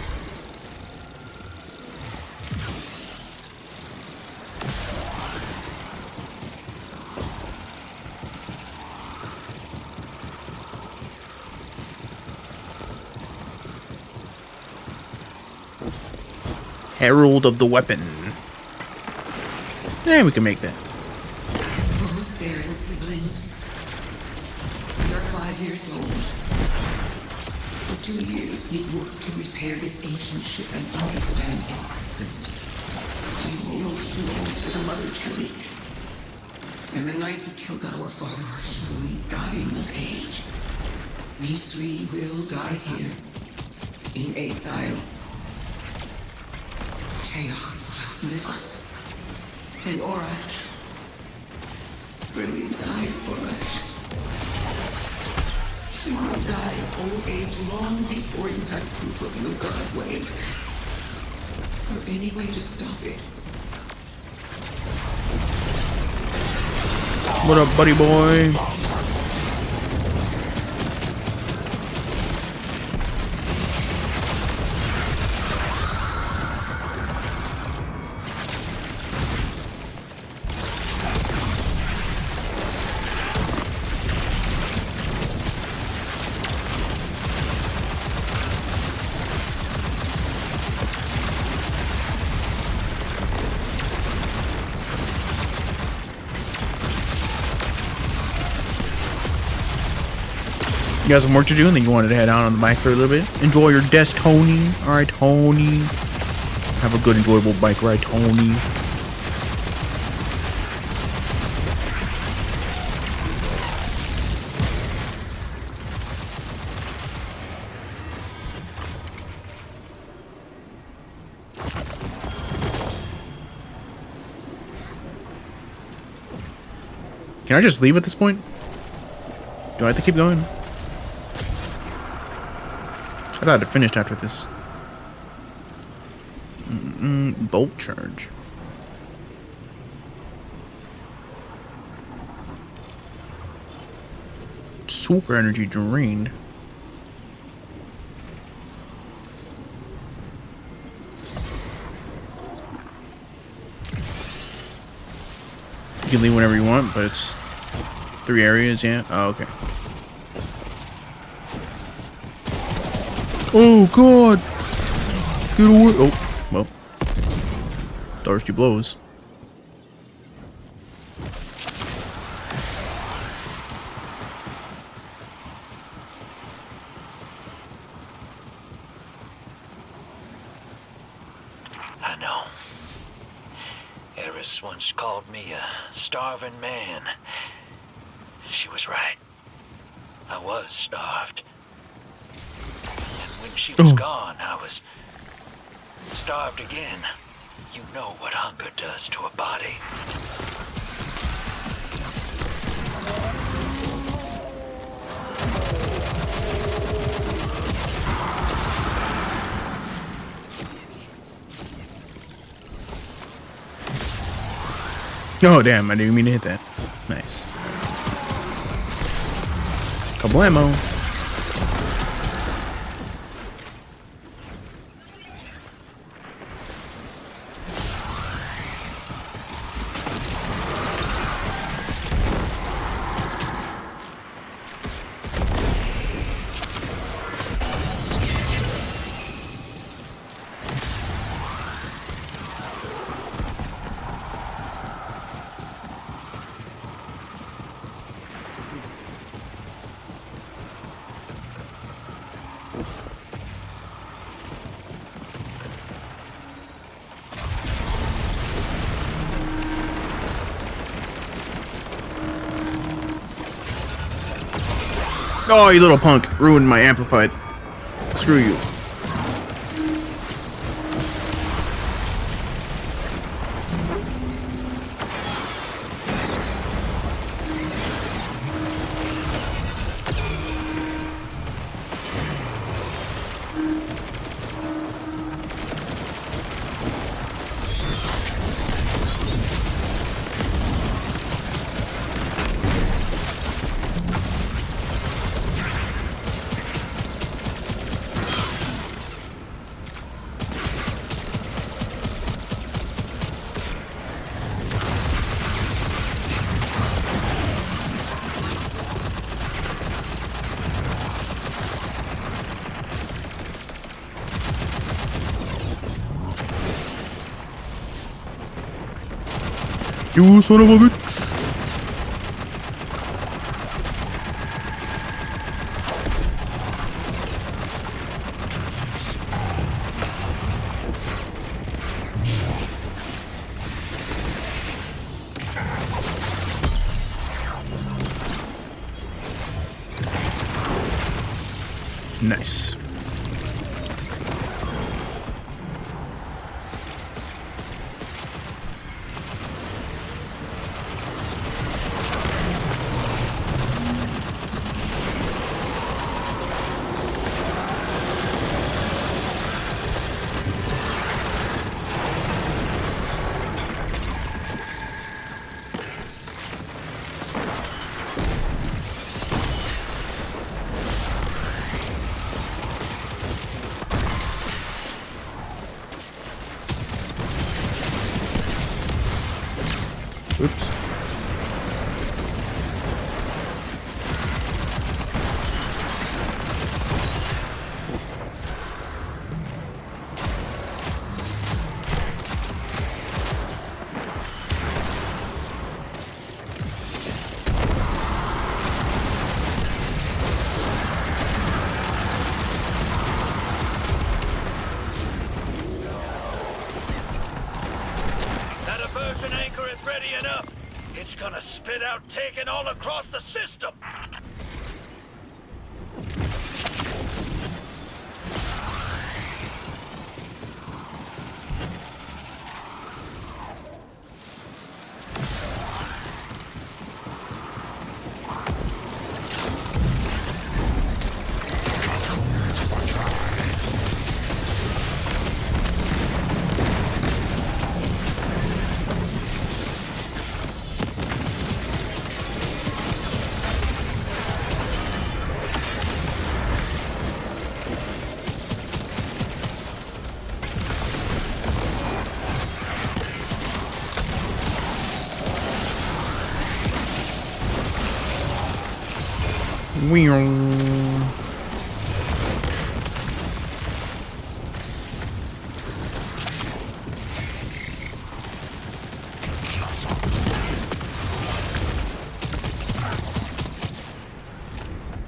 Herald of the Weapon. Yeah, we can make that. Both barren siblings. You're 5 years old. 2 years, we worked to repair this ancient ship and understand its systems. I'm almost too old for the Mother Kelly. And the Knights of Kilgore Father are slowly dying of age. We 3 will die here, in exile. Chaos will outlive us. And Orash really died for us. She will die of old age long before you had proof of your God wave. Or any way to stop it. What up, buddy boy? You got some work to do, and then you wanted to head out on the bike for a little bit. Enjoy your desk, Tony. All right, Tony. Have a good, enjoyable bike ride, Tony. Can I just leave at this point? Do I have to keep going? I thought it finished after this. Bolt charge. Super energy drained. You can leave whenever you want, but it's 3 areas, yeah? Oh, okay. Oh god! Get away! Oh, well. Thirsty blows. I know. Eris once called me a starving man. She was right. I was starved. When she was gone, I was starved again. You know what hunger does to a body. Oh damn, I didn't mean to hit that. Nice. Kablamo. Oh, you little punk. Ruined my amplified. Screw you. You son of a bitch. Nice. Oops. That aversion anchor is ready enough. It's gonna spit out taken all across the system.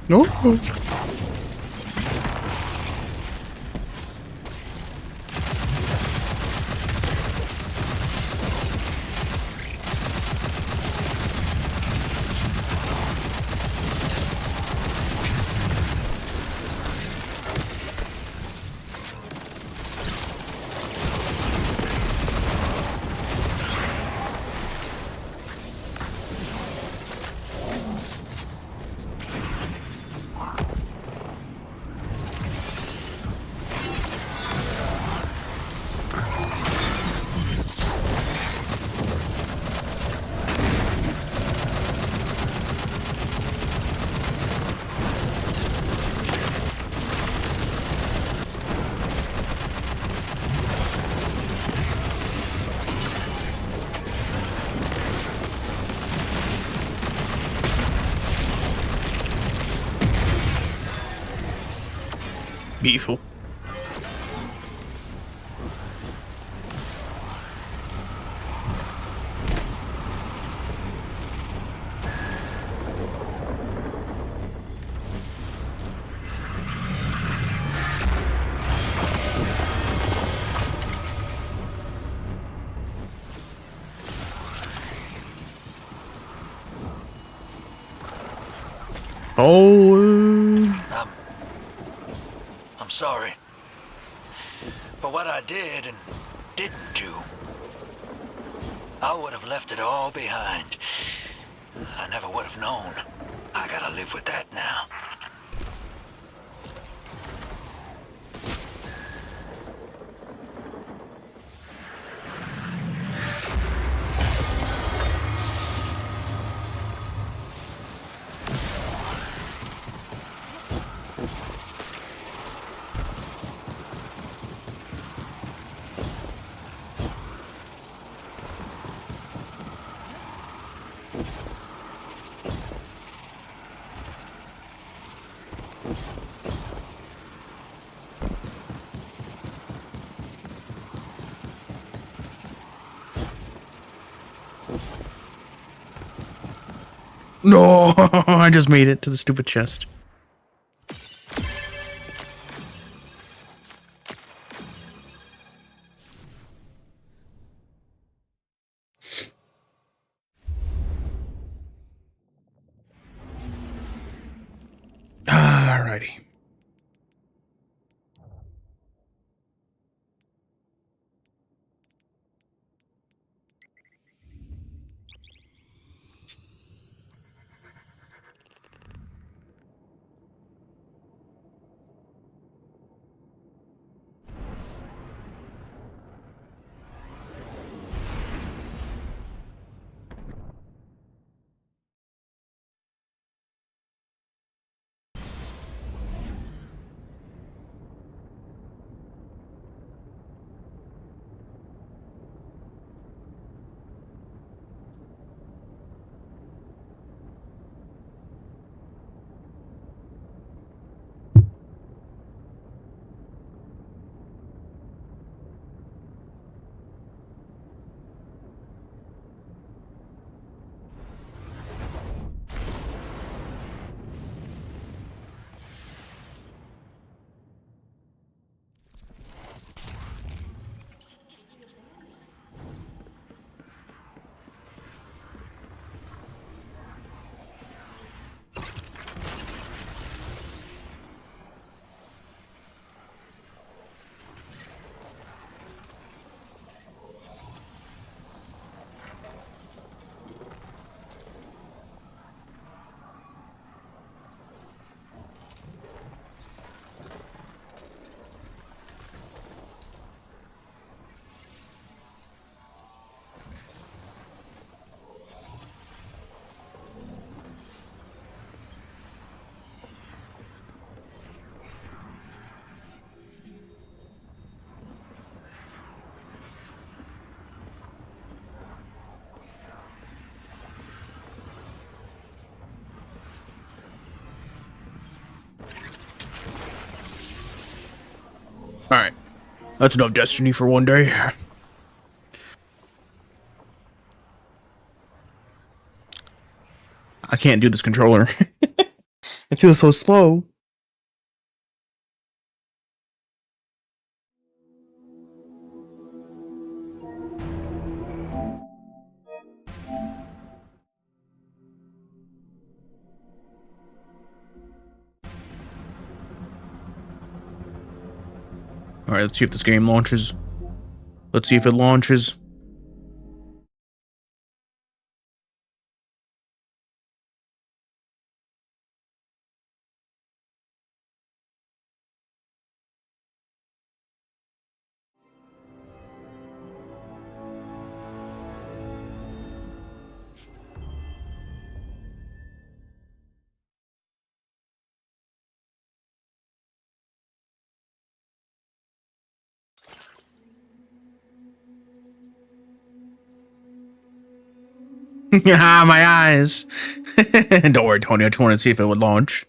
No. Beautiful. Oh. I'm sorry for what I did and didn't do. I would have left it all behind. I never would have known. I gotta live with that now. No, I just made it to the stupid chest. Alrighty. That's enough Destiny for one day. I can't do this controller. It feels so slow. Alright, let's see if this game launches. Let's see if it launches. Ah, my eyes. Don't worry, Tony. I just wanted to see if it would launch.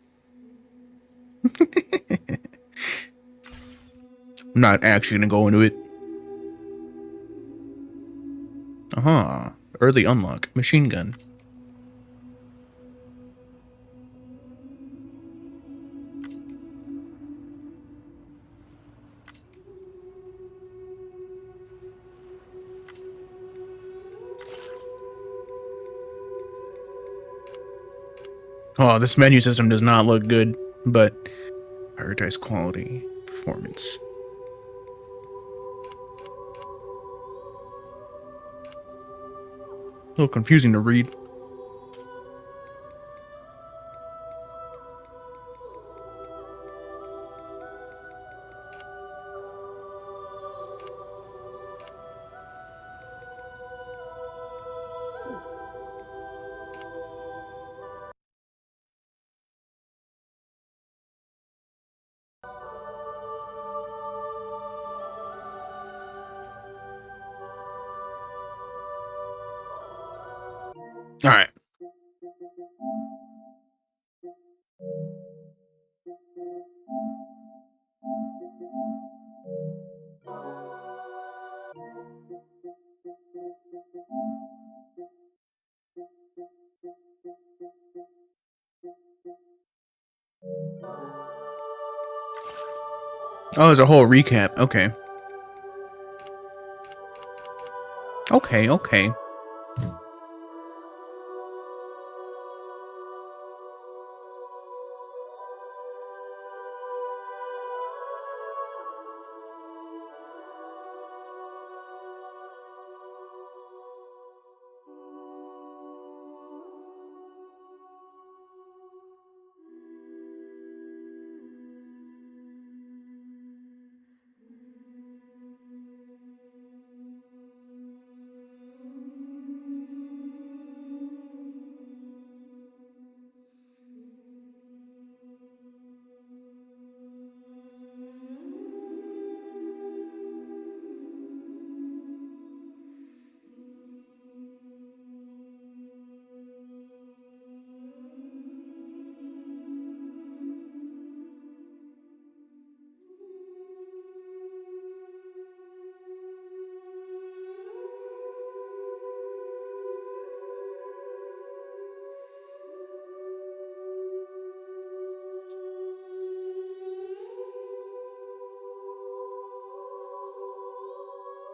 I'm not actually gonna go into it. Early unlock. Machine gun. Oh, this menu system does not look good, but prioritize quality, performance. A little confusing to read. All right. Oh, there's a whole recap. Okay. Okay.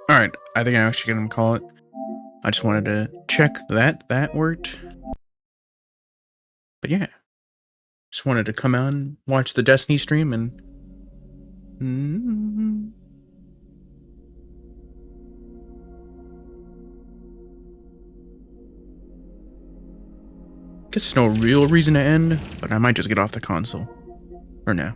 All right. I think I'm actually gonna call it. I just wanted to check that worked. But yeah, just wanted to come out and watch the Destiny stream and. Guess there's no real reason to end, but I might just get off the console. For now.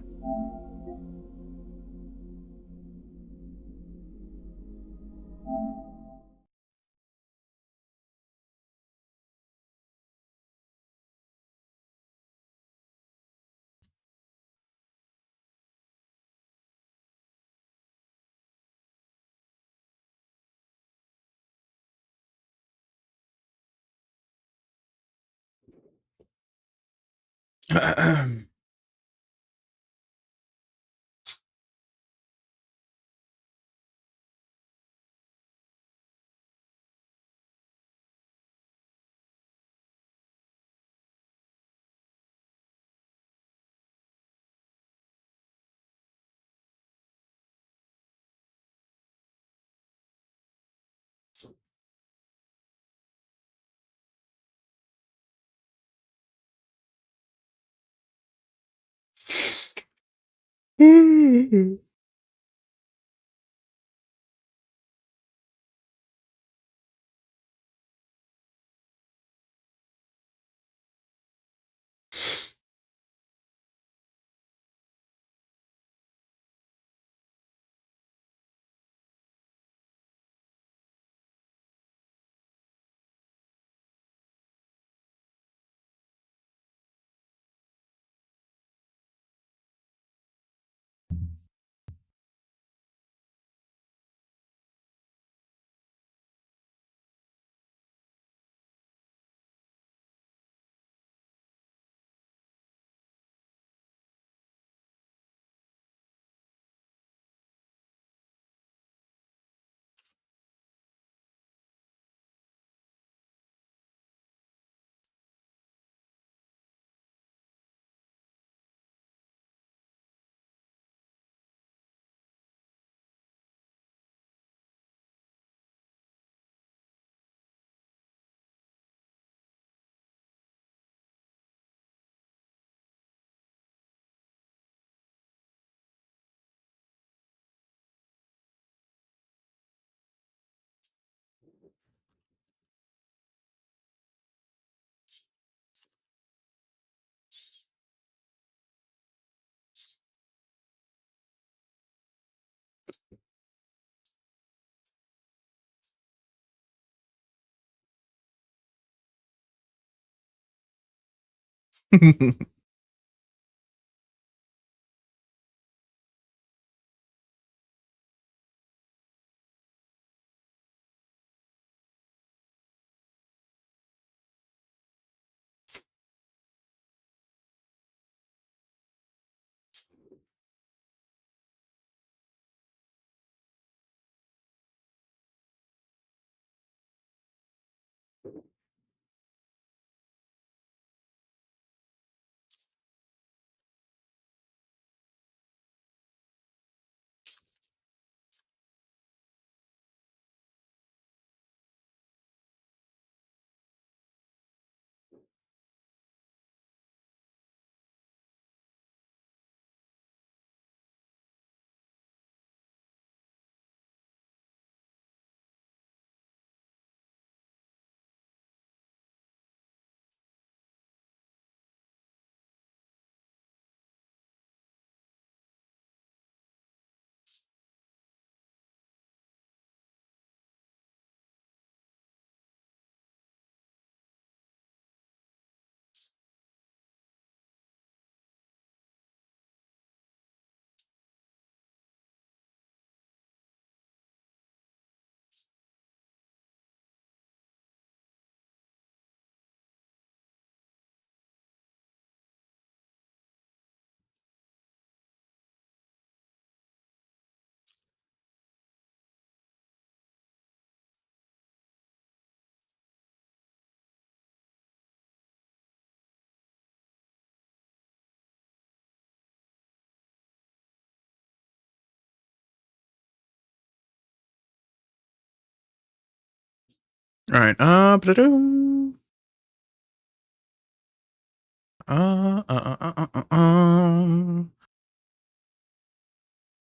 All right.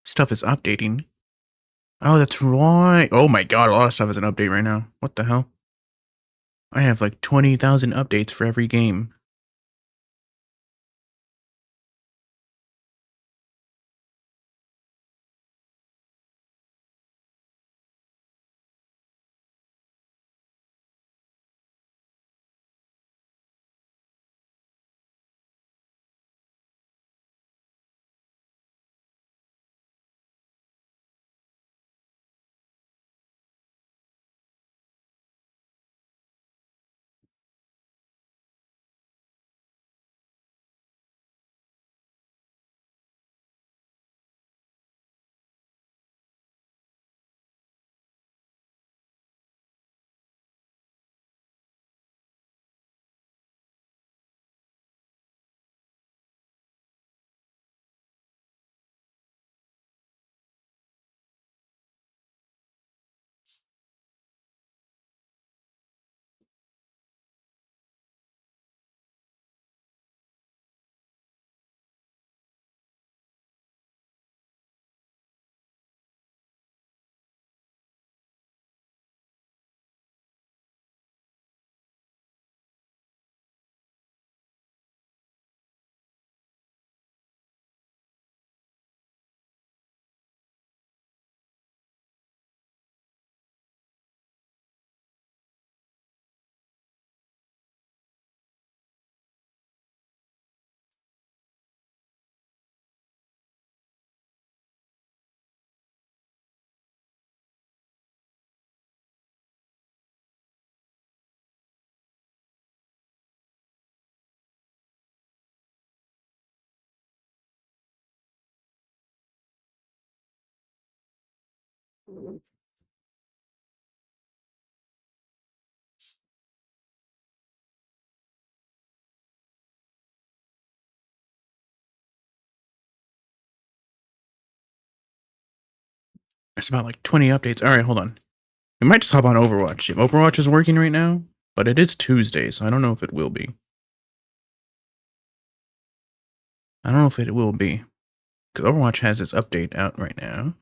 Stuff is updating. Oh, that's right. Oh my god, a lot of stuff is an update right now. What the hell? I have like 20,000 updates for every game. There's about like 20 updates. All right, hold on. We might just hop on Overwatch. If Overwatch is working right now, but it is Tuesday, so I don't know if it will be. I don't know if it will be. Because Overwatch has its update out right now.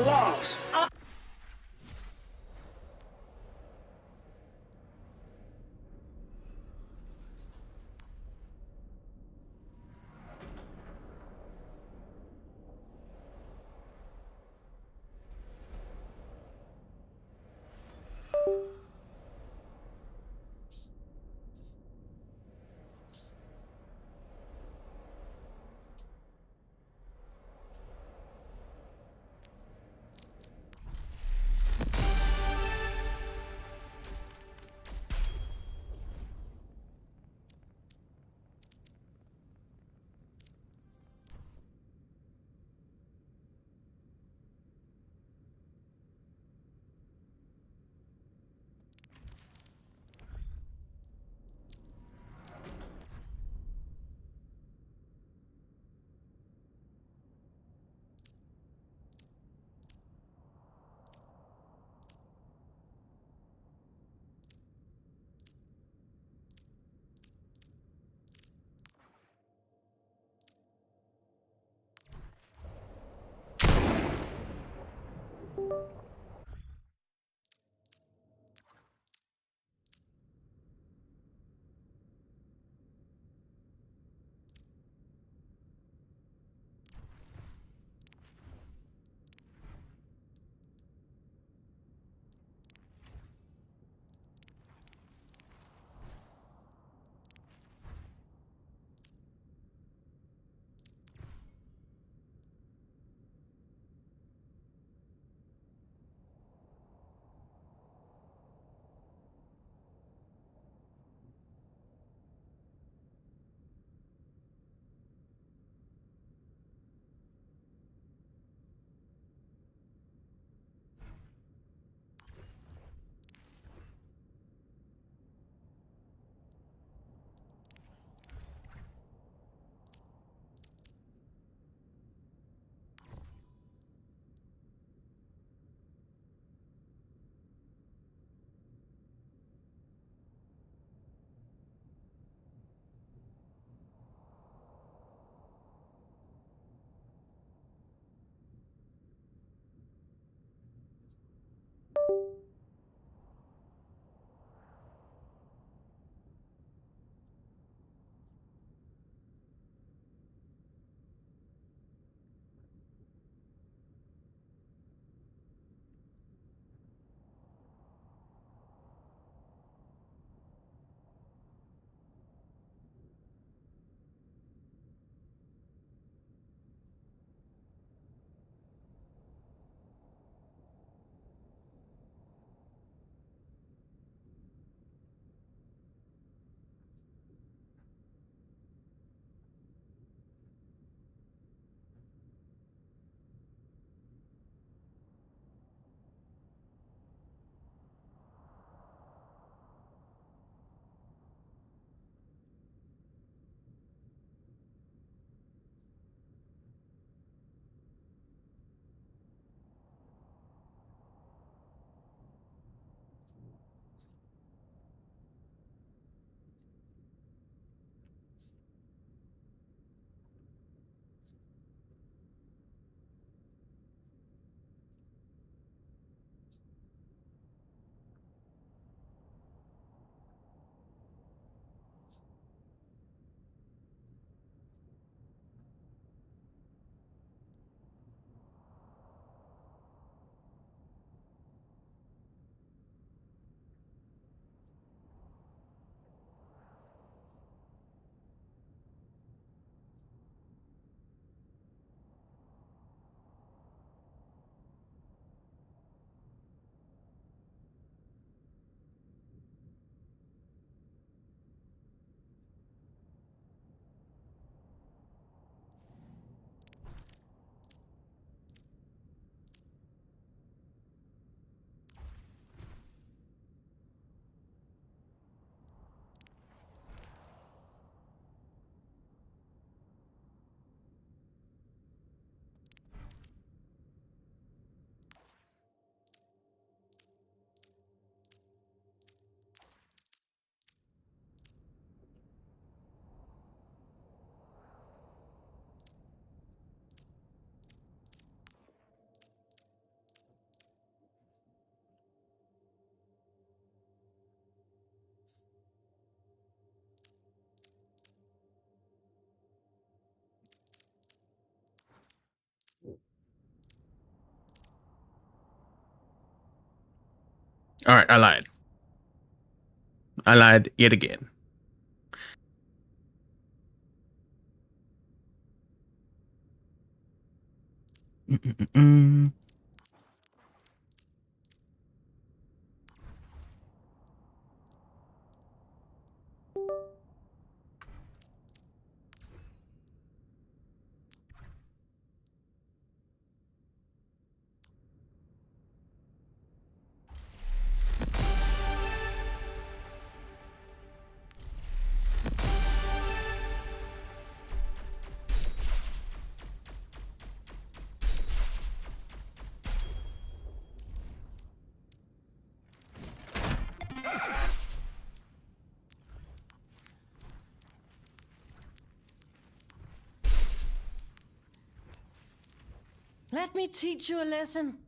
Lost. All right, I lied. I lied yet again. Mm-mm-mm. Let me teach you a lesson.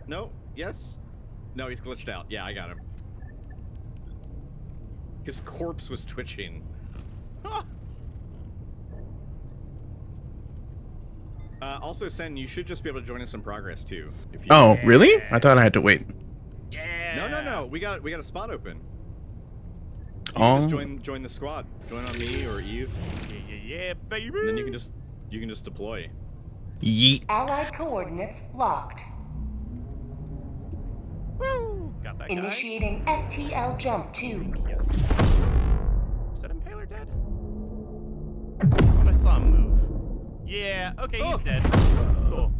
No? Yes? No, he's glitched out. Yeah, I got him. His corpse was twitching. Also, Sen, you should just be able to join us in progress too. If you... Oh, really? I thought I had to wait. No. We got a spot open. You Oh. just join the squad. Join on me or Eve. Yeah, baby. And then you can just deploy. Yeet. Allied coordinates locked. Woo! Got that guy. Initiating FTL jump 2. Yes. Is that Impaler dead? I thought I saw him move. Yeah, okay, he's dead. Cool.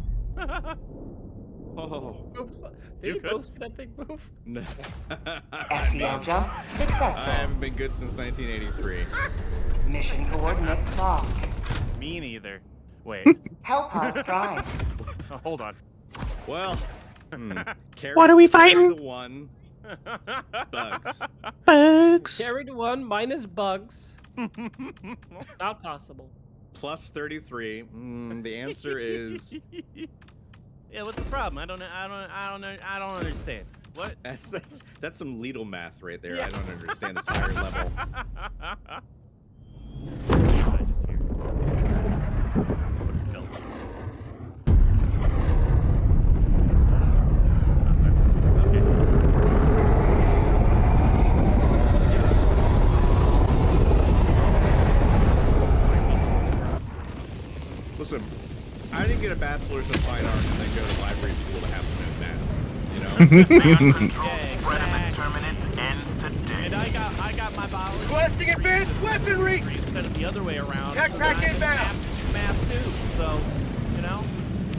Oh. Oops. Did you both see that thing move? No. FTL jump successful. I haven't been good since 1983. Mission coordinates locked. Me neither. Wait. Hellpods prime. Oh, hold on. Well. What are we fighting? The one. Bugs. Bugs. Carry the one minus bugs. Not possible. Plus 33. The answer is. Yeah, what's the problem? I don't understand. What? That's some Lidl math right there. Yeah. I don't understand this higher level. What did I just hear? What is built? Listen, I didn't get a bachelor's in fine arts and then go to library school to have to know math. You know? And I got my biology. Requesting advanced weaponry. Instead of the other way around. Tech pack inbound. Math too. So, you know,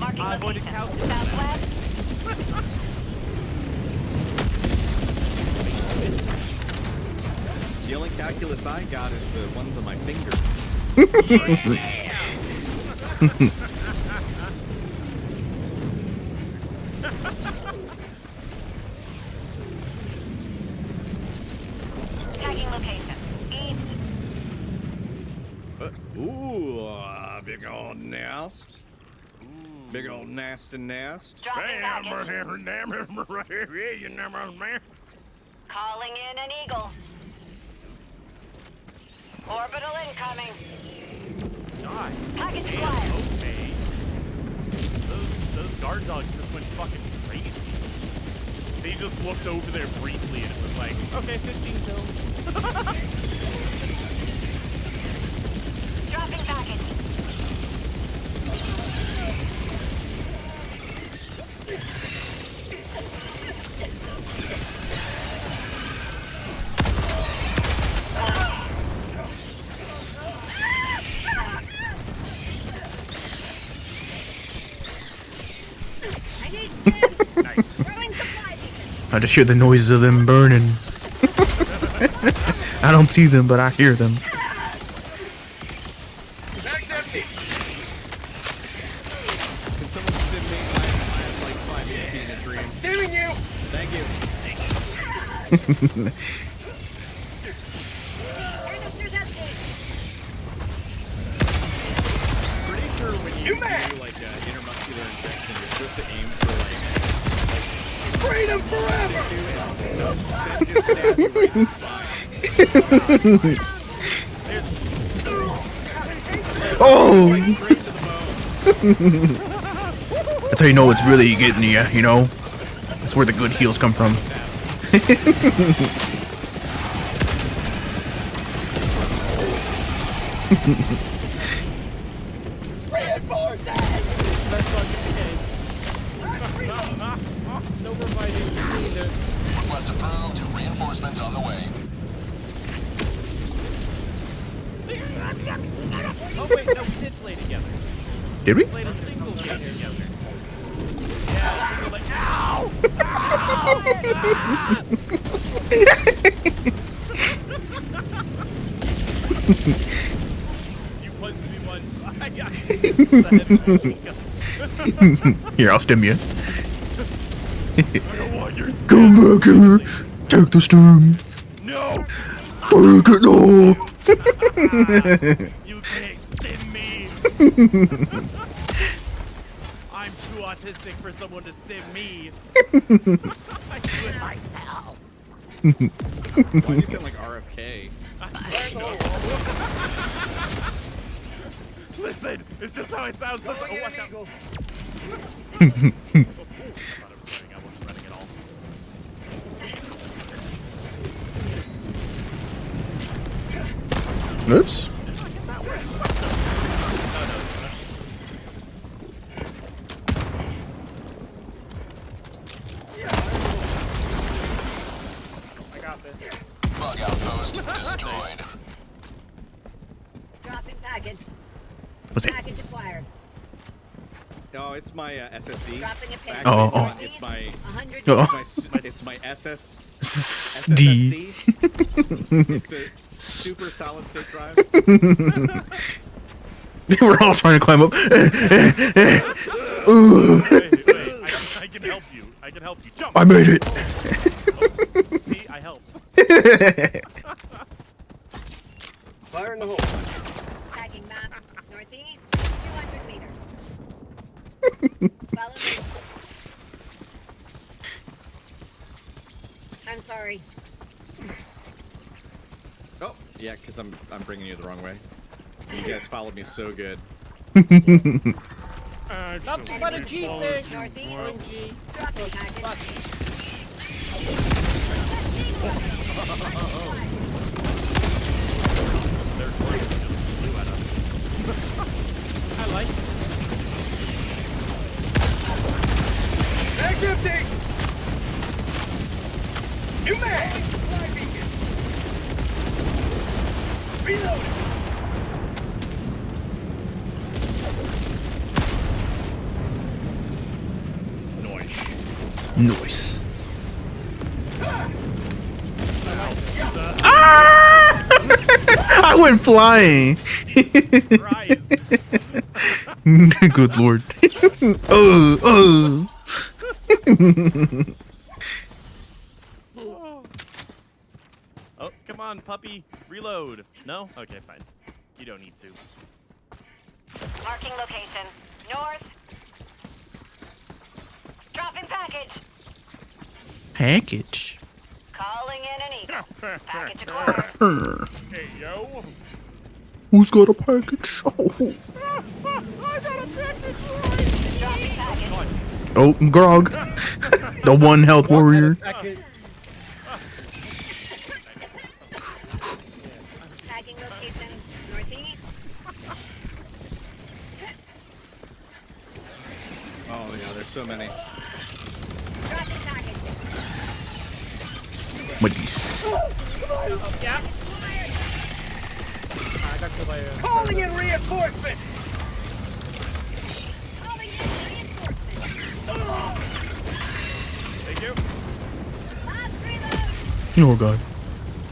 Marking I avoided location. calculus. Southwest. The only calculus I got is the ones on my fingers. Tagging location. East. Ooh, big old nest. Big old nasty nest. Dropping baggage. Calling in an eagle. Orbital incoming. God. Package damn, flight. okay. Those guard dogs just went fucking crazy. They just looked over there briefly and it was like, okay, 15 kills. Dropping package. I just hear the noises of them burning. I don't see them, but I hear them. Bag's empty. Can someone stim me? I have like 5 HP in a dream. Stimming you. Thank you. Pretty sure when you do like intermuscular injection, you're supposed to aim for like Freedom forever. Oh! That's how you know it's really getting you know? That's where the good heals come from. No reviting. Request approved. Reinforcements on the way. Oh wait, no, we did play together. Did we? We played a singles game together. Yeah, we were like, ow! You punched me once. Here, I'll stim you. don't want your Come back here. Take the stim. No! Take it, no! You can't stim me! I'm too autistic for someone to stim me. I do it myself. Why do you sound like RFK? Listen, it's just how I sound. Oh, watch out. Oops. I got this. Bug outpost destroyed. Dropping package. What's it? Package acquired. Oh, it's my SSD. Dropping a pin. Oh, oh. It's my. Oh. It's my SS. D. It's the super solid state drive. We're all trying to climb up. Wait, I can help you. I can help you. Jump. I made it. Oh, see, I helped. Fire in the hole. Tagging map. Northeast. 200 meters. Follow me. I'm sorry. Oh, yeah, because I'm bringing you the wrong way. You guys followed me so good. Nothing but a G thing. Northeast. G. Dropping package. I like it. Nice. I went flying. Good lord. Oh. Oh, come on, puppy. Reload. No? Okay, fine. You don't need to. Marking location. North. Dropping package. Package. Calling in an eagle. Package acquired. Hey, yo. Who's got a package? Oh, I got a package. Dropping package. oh Grog. The one health warrior. Tagging location. Northeast. Oh yeah, there's so many. Dropping package. Buddies. Yeah. Calling in reinforcements. Thank you. Oh god.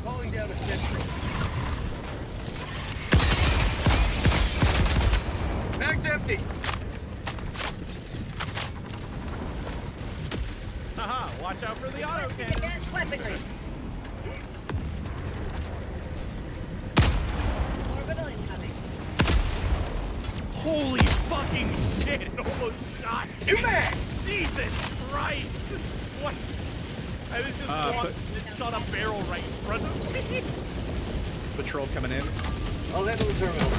Calling down a sentry. Mag's empty. Haha, watch out for the auto cannon. Advanced weaponry. Orbital incoming. Holy fucking shit, it almost shot. New mag. Jesus Christ. What? I was just walked and shot a barrel right in front of me. Patrol coming in. I'll handle the terminal.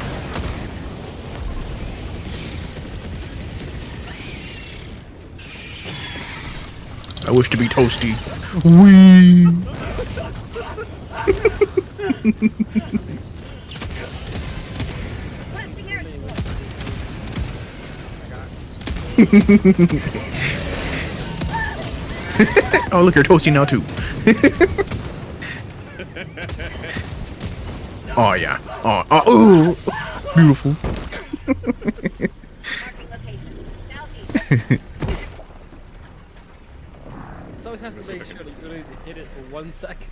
I wish to be toasty. Wee. Oh, look, you're toasty now too. Oh yeah. Oh, beautiful. Always have to make sure that you hit it for 1 second.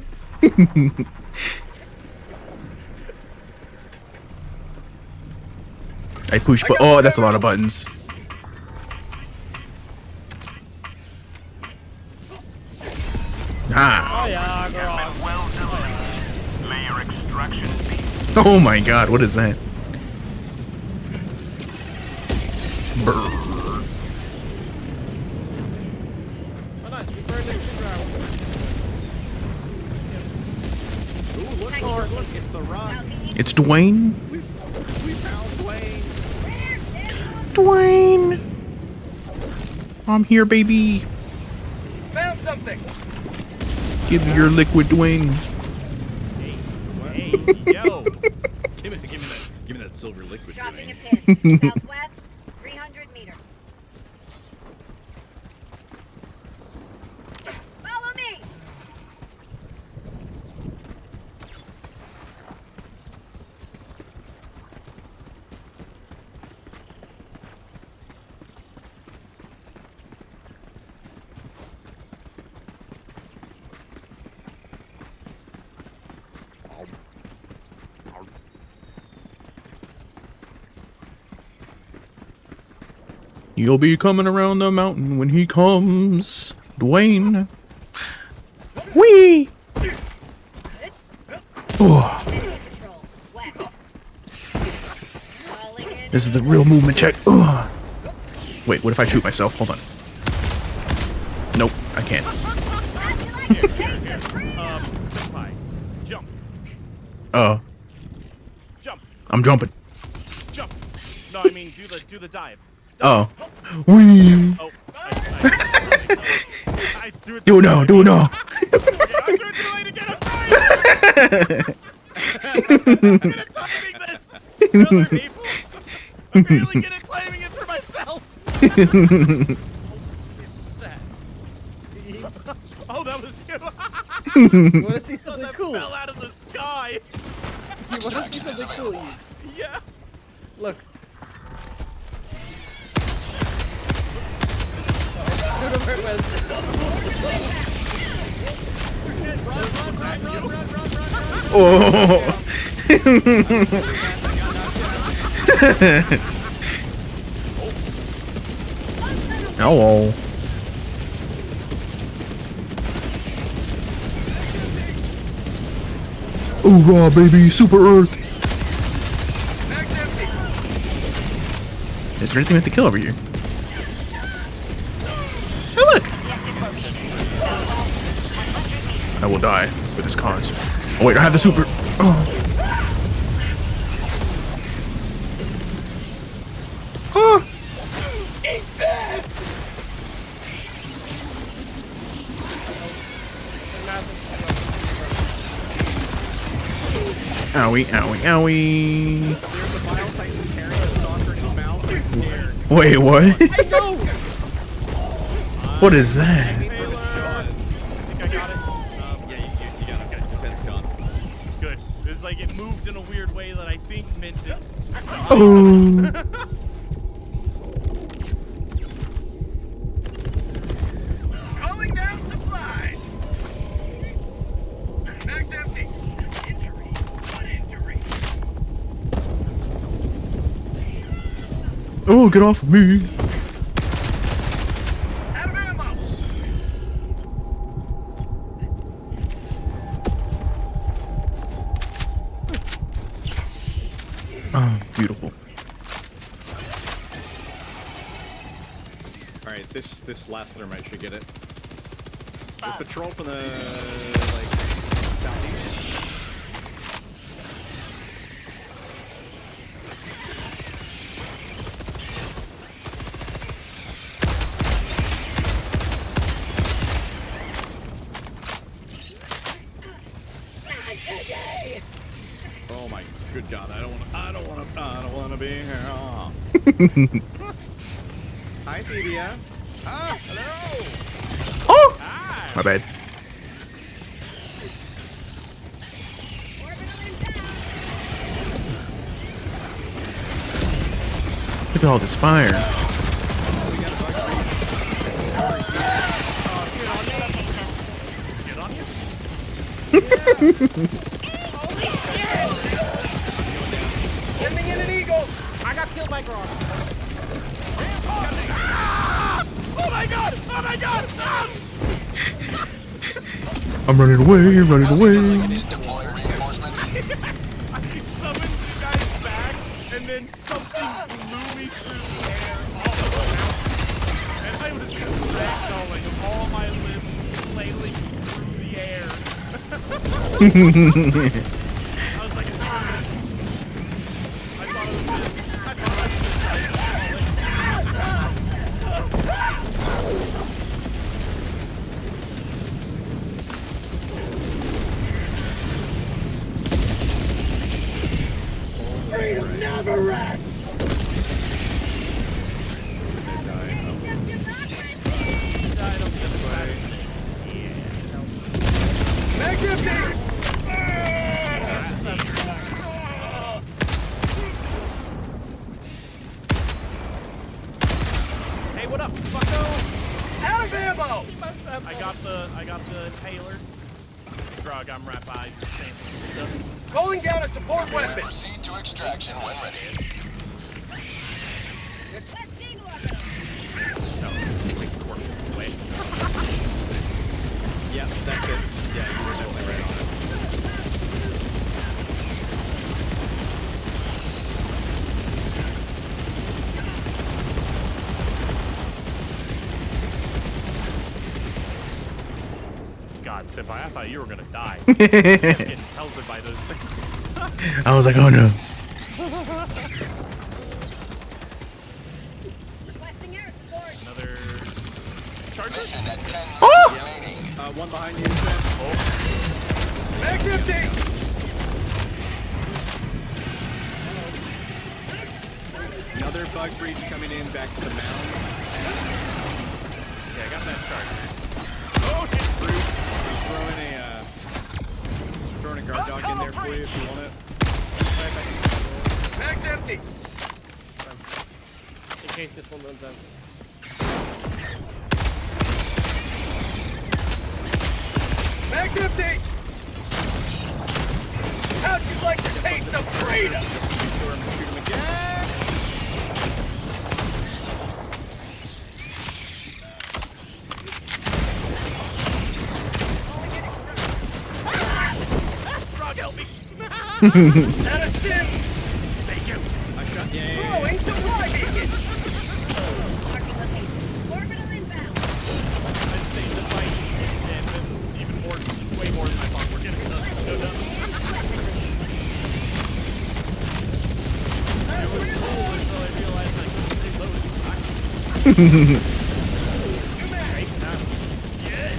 I push, but oh, that's a lot of buttons. Ah. Oh yeah, Layer extraction. Oh my god, what is that? Brr. Oh nice, we burned it to the ground. Ooh, look, Lord, look, it's the rock. It's Dwayne. We found Dwayne. Dwayne. I'm here, baby. Found something. Give me your liquid, Dwayne. Hey, yo. Give me that silver liquid. Dropping a Dwayne. pin. Southwest, 300 meters. Follow me. You'll be coming around the mountain when he comes, Dwayne. Whee! Oh. This is the real movement check. Ugh. Wait, what if I shoot myself? Hold on. Nope, I can't. Senpai, jump. Jump. I'm jumping. Jump. No, I mean do the dive. Oh. Whee! Oh, I threw it. Do it now, do it now. Okay, I threw it too late again. I'm gonna timing this. For other people. I'm really good at claiming it for myself. Oh, that was you. You want to see something that cool? fell out of the sky. You want to see something cool? Yeah. Look. Oh. Hello. Oh god, baby, Super Earth. Is there anything we have to kill over here? Hey, look! I will die for this cause. Oh wait, I have the super. Oh. Oh. Owie, owie, owie. Wait, what? What is that? Good. It's like it moved in a weird way that I think meant it. Oh. Calling down supplies. Mag's empty. Injury. What injury? Oh, get off of me. Out of ammo. Oh, beautiful. All right, this last thermite should get it. There's patrol from the like southeast. Oh my good God! I don't want to be here. Oh. Hi, Thebia. Ah, hello. Oh, Hi. my bad. Look at all this fire. Sending in an eagle. I got killed by Grog. Oh my God! Oh my God! Ah! I'm running away, running away. I summoned you guys back, and then something blew me through the air all around. And I was just ragdolling, all my limbs flailing through the air. I was like, I thought it was this. I thought it was this. Freedom never rests. Mag's empty. Hey, what up, fucko? Out of ammo. I got the Taylor. Grog, I'm right by you. Stuff. Calling down a support weapon. Proceed to extraction when ready. Yeah, that's it. Yeah, you were definitely right on it. God, Senpai, I thought you were gonna die. I was getting pelted by those things. I was like, oh no. Another charger? Oh! One behind you, Seth. Mag's empty. Another bug breach coming in back to the mound. Yeah, I got that charger. Oh, shit. Throwing a guard dog in there for you if you want it. Mag's empty. In case this one runs out. Mag's empty! How'd you like the taste of freedom? Shoot him again! Frog, help me! That is sim! Thank you! I shot you! Throwing supply beacon! Marking location. Orbital inbound! I'd say the fight and even more, way more than I thought we're getting done. No done. I was cool until I realized I couldn't stay loaded. Yes!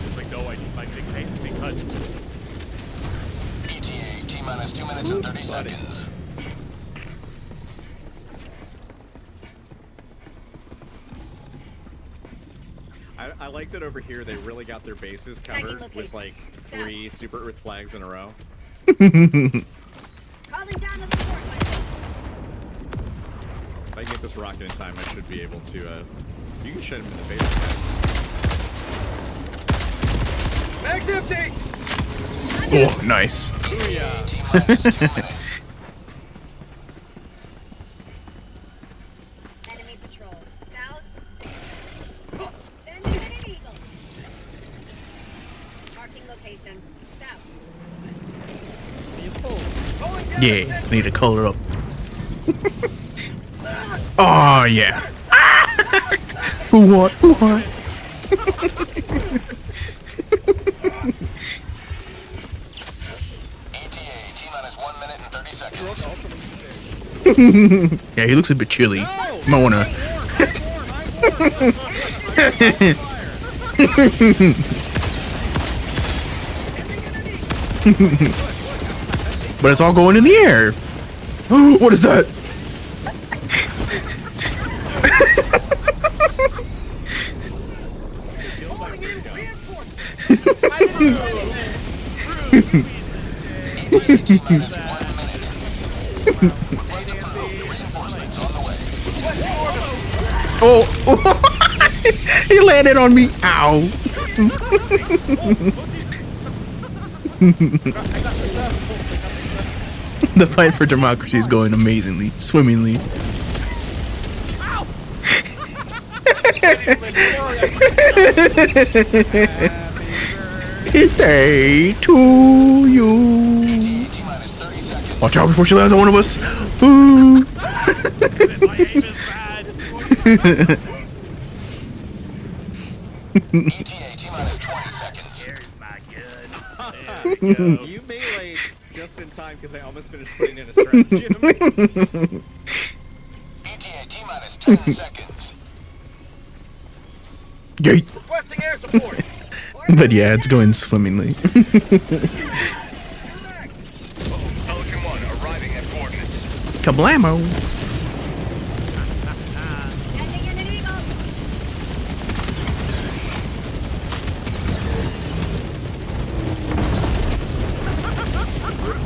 It's like, no, I need my big tank to be cut. ETA, T-minus 2 minutes and 30 seconds. I like that over here they really got their bases covered with like 3 Super Earth flags in a row. Calling down to the port. If I can get this rocket in time, I should be able to, you can shoot him in the face. Mag's empty! Oh, nice. Booyah. Enemy patrol. South. Sending an eagle. Marking location. South. Yeah, I need to color up. Oh, yeah. Who what? Who what? Yeah, he looks a bit chilly. Might wanna. But it's all going in the air. What is that? Oh, he landed on me. Ow. The fight for democracy is going amazingly, swimmingly. Day to you. Watch out before she lands on one of us. Ooh. ETA, T-minus 20 seconds. Here's my gun. You meleeed just in time because I almost finished putting in a stratagem. ETA, T-minus 10 seconds. Yay. Requesting air support. But yeah, it's going swimmingly. Pelican 1 arriving at coordinates. Kablamo. Sending in an eagle.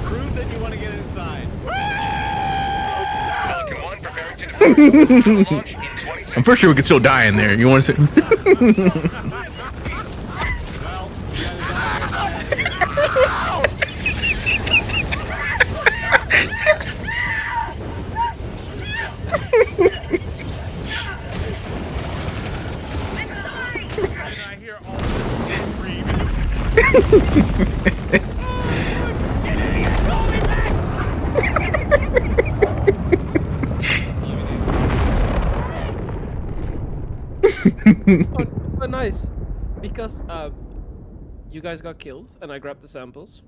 Prove that you want to get inside. Pelican 1 preparing to depart. Launch in 20 seconds. I'm pretty sure we could still die in there. You want to say? But nice, because you guys got killed and I grabbed the samples.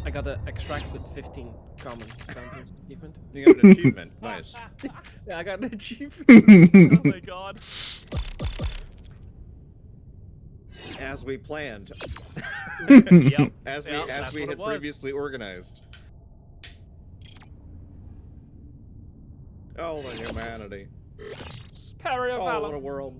I got an extract with 15 common samples achievement. You got an achievement. Nice. Yeah, I got an achievement. Oh my god. As we planned. Yep. As we had previously organized. Oh, the humanity. Parry of Oh, valor. what a world.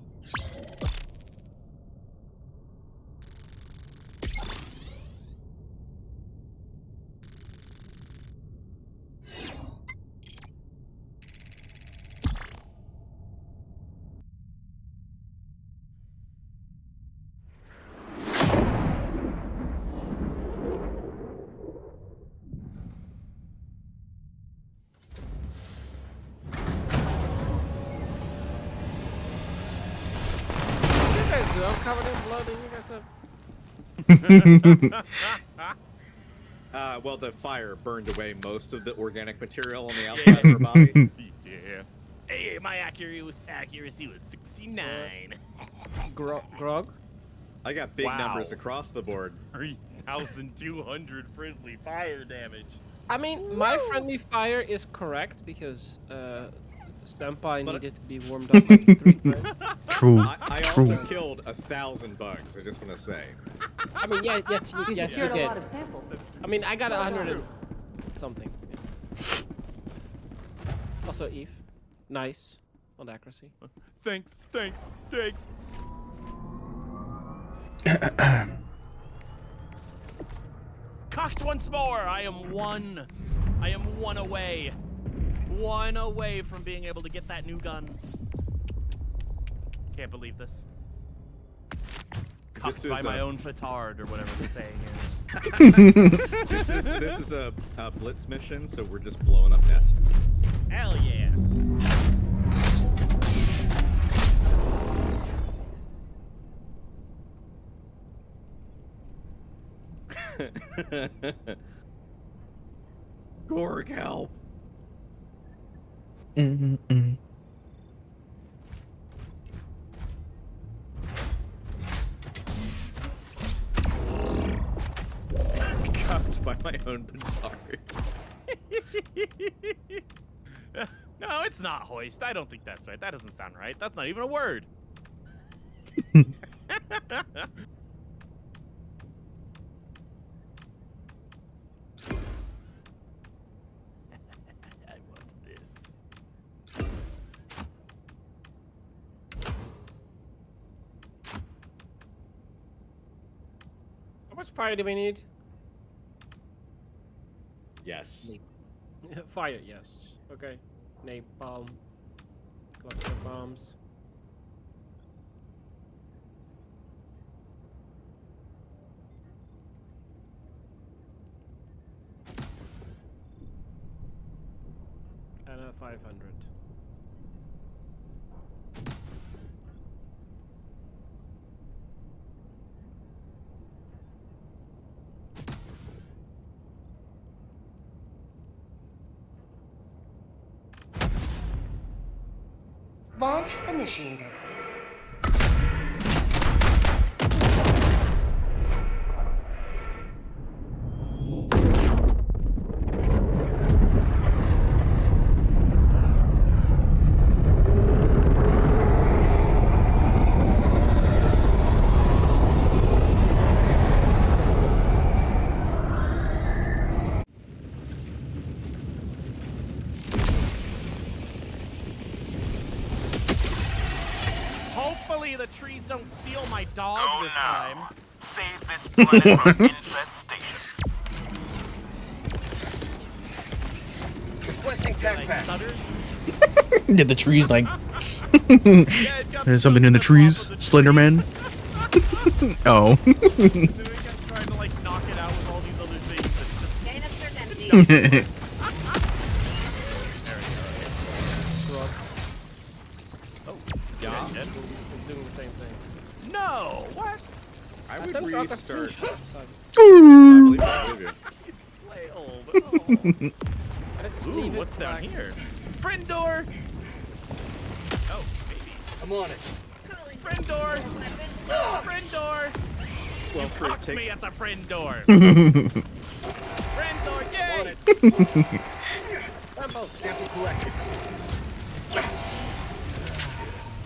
I'm covered in blood and you guys have... Well, the fire burned away most of the organic material on the outside of her body. Yeah. Hey, my accuracy was 69. Grog? I got big numbers across the board. 3,200 friendly fire damage. I mean, my friendly fire is correct because Senpai needed to be warmed up like 3 times. True. I also killed 1,000 bugs. I just want to say. I mean, yes, You yes, secured you a did. lot of samples. I mean, I got 100 and something. Also, Eve, nice on accuracy. Thanks. Cocked once more. I am one away. One away from being able to get that new gun. Can't believe this. Cocked by my own petard, or whatever the saying is. This is a blitz mission, so we're just blowing up nests. Hell yeah. Gorg, help! Cuffed by my own petard. No, it's not hoist. I don't think that's right. That doesn't sound right. That's not even a word. I want this. How much fire do we need? Yes. Fire, yes. Okay. Napalm. Cluster bombs. And a 500. Launch initiated. Hopefully the trees don't steal my dog this time. Save this planet from infestation. Requesting tech pack. Did the trees like? There's something in the trees. Slenderman. Oh. Trying to like knock it out with all these other things. There we go. Yeah. It's doing the same thing. No, what? I would sent Grog a restart. screenshot last time. I believe you. Play old. I just Ooh, leave it what's down black. here? Friend door. Oh, maybe. I'm on it. Friend door. Friend door. Well, You free cocked take- me at the friend door. Friend door, yay! Sample sample collected.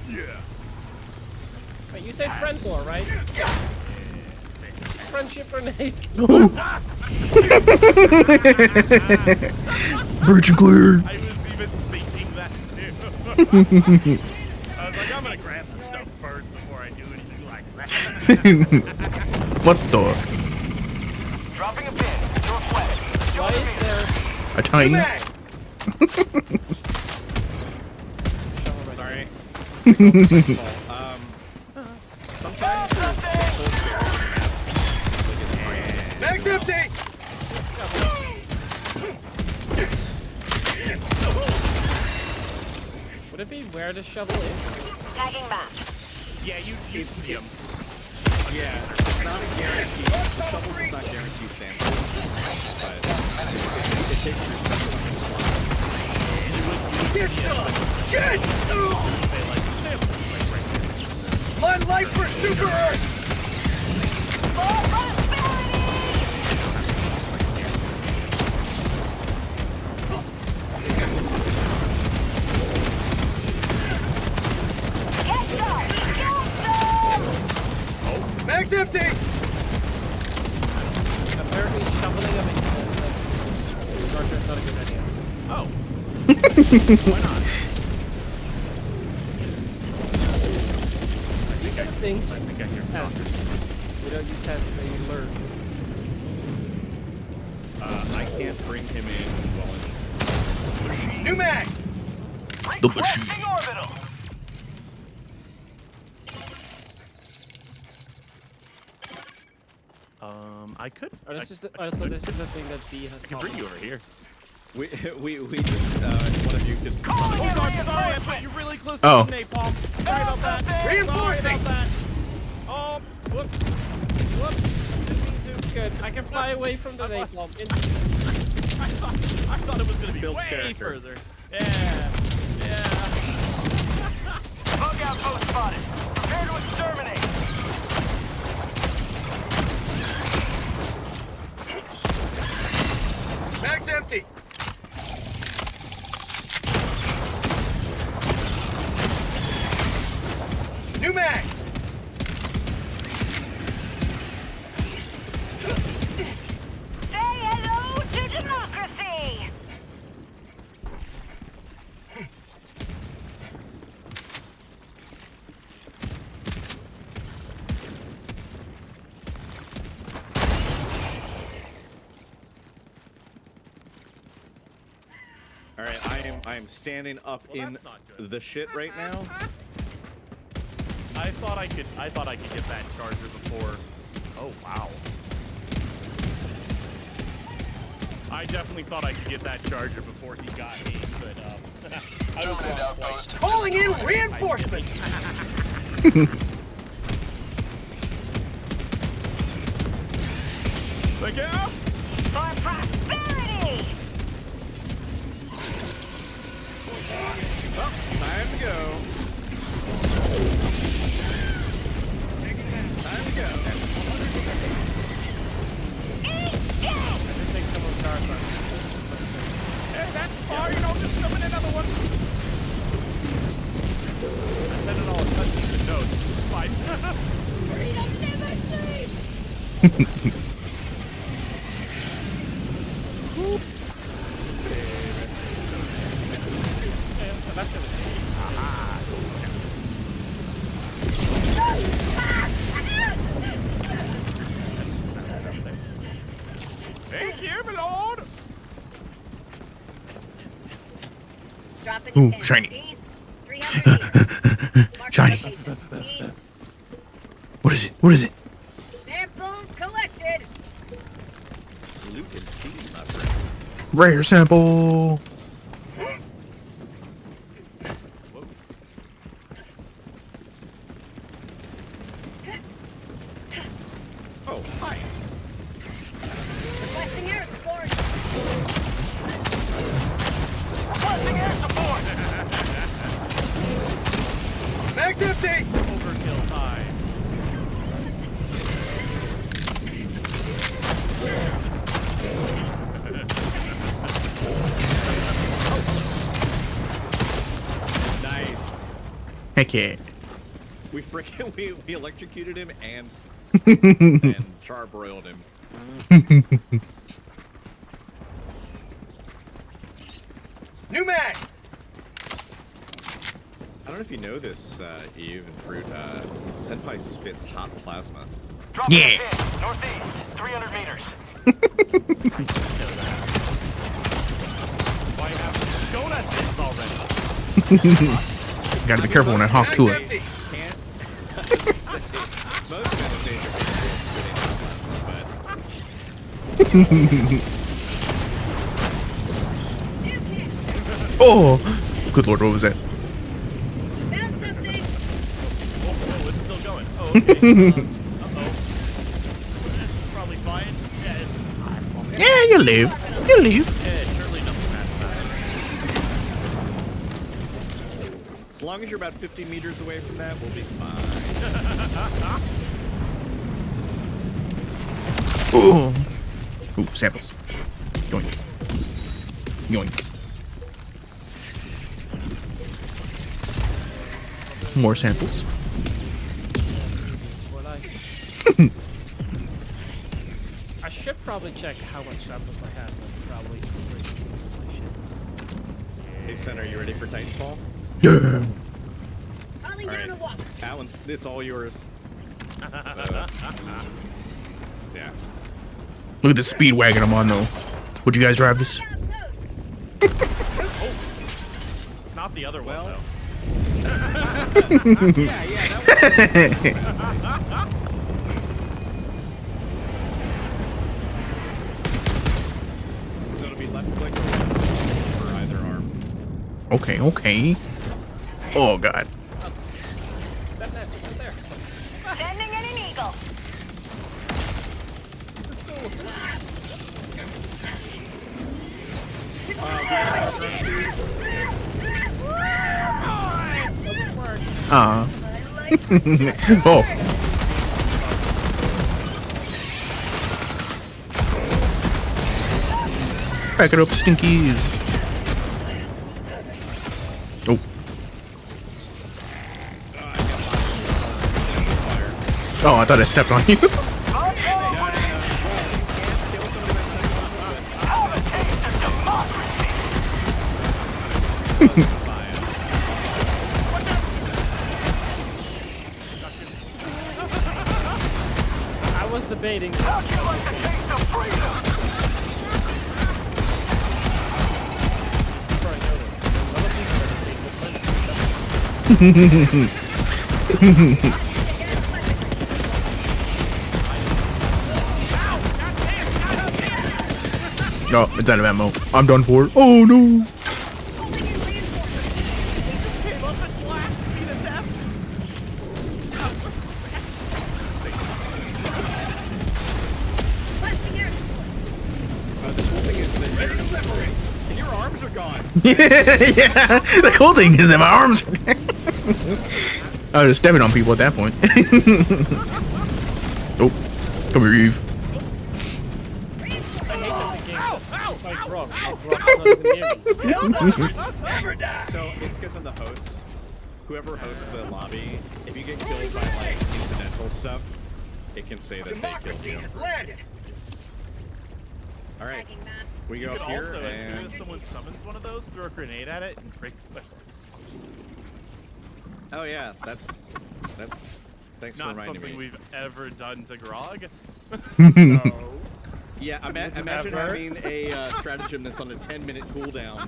Yeah. Wait, you said friend door, right? Friendship grenade. Bridge and clear. I was even thinking that too. I was like, I'm gonna grab the stuff first before I do anything like that. What the? Dropping a pin. Northwest. Why is there A tiny. Sorry. Sometimes Next update? Would it be where to shovel in? Tagging map. Yeah, you see them. Yeah, it's not a guarantee. The shovel does not guarantee samples, but it takes your special Get some! Get! My life for Super Earth! Mag's empty! Apparently shoveling a big charger is not a good idea. Oh. Why not? These are the things I think I hear test. soccer. You know, you test and you learn. I can't bring him in well. New mag! The machine. I could. This is the thing that B has. I can bring you over here. We just one of you could. Oh God, sorry, I put you really close to Oh. the napalm. Sorry about that. Reinforcing. Sorry about that. Oh, whoops. Didn't mean to. Good. I can fly away from the napalm. I thought it was gonna be Builds way character. further. Yeah. Bug outpost spotted. Prepare to exterminate. Mag's empty. New mag. Say hello to democracy! All right, I am standing up in the shit right now. I thought I could get that charger before. Oh wow. I definitely thought I could get that charger before he got me, but I was wrong. Calling in reinforcements. Thank you. For prosperity! Time to go. Time to go. Hey, that's far, you know, just summon another one. I sent it all a cutscene to notes. It's fine. Freedom never sleeps. Thank you, my lord. Drop it Ooh, to 10. shiny. East, 300 meters. Mark Shiny. location. East. What is it? What is it? Samples collected. Salute and see, my friend. Rare sample. Oh, hi. Requesting air support. Requesting air support. Mag's empty. Overkill time. Nice. Heck yeah. We freaking we electrocuted him and charbroiled him. New mag. I don't know if you know this, Eve and Fruit. Senpai spits hot plasma. Drop Yeah. northeast, 300 meters. Why haven't you shown us this already? Gotta be careful when I hawk to it. Can't. Most meditations are spitting hot plasma, Oh, good lord, what was that? That's empty. Oh, it's Probably fine. Yeah, you live. You live. Yeah, surely nothing matters. As long as you're about 50 meters away from that, we'll be fine. Ooh. Ooh, samples. Yoink. Yoink. More samples. I should probably check how much samples I have. Probably. Hey, Center, you ready for Titanfall? Yeah. Calling All down a walk. Alan's, it's all yours. Yeah. Look at the speed wagon I'm on though. Would you guys drive this? Not the other one, though. So it'll be left click or right click for either arm. Okay, okay. Oh god. Sending in an eagle. Oh. Back it up, stinkies. Oh. Oh, I thought I stepped on you. I was debating. No, it's out of ammo. I'm done for. Oh no. Your arms are gone. Yeah, the cool thing is that my arms. I was stepping on people at that point. Oh, come here, Eve. So it's because of the host. Whoever hosts the lobby, if you get killed by like incidental stuff, it can say that they killed you. All right, we You go could up here also, as soon and as someone summons one of those, throw a grenade at it and break the weapons. oh yeah, that's thanks for Not reminding something me. we've ever done to Grog. Yeah, imagine Ever? having a stratagem that's on a 10-minute cooldown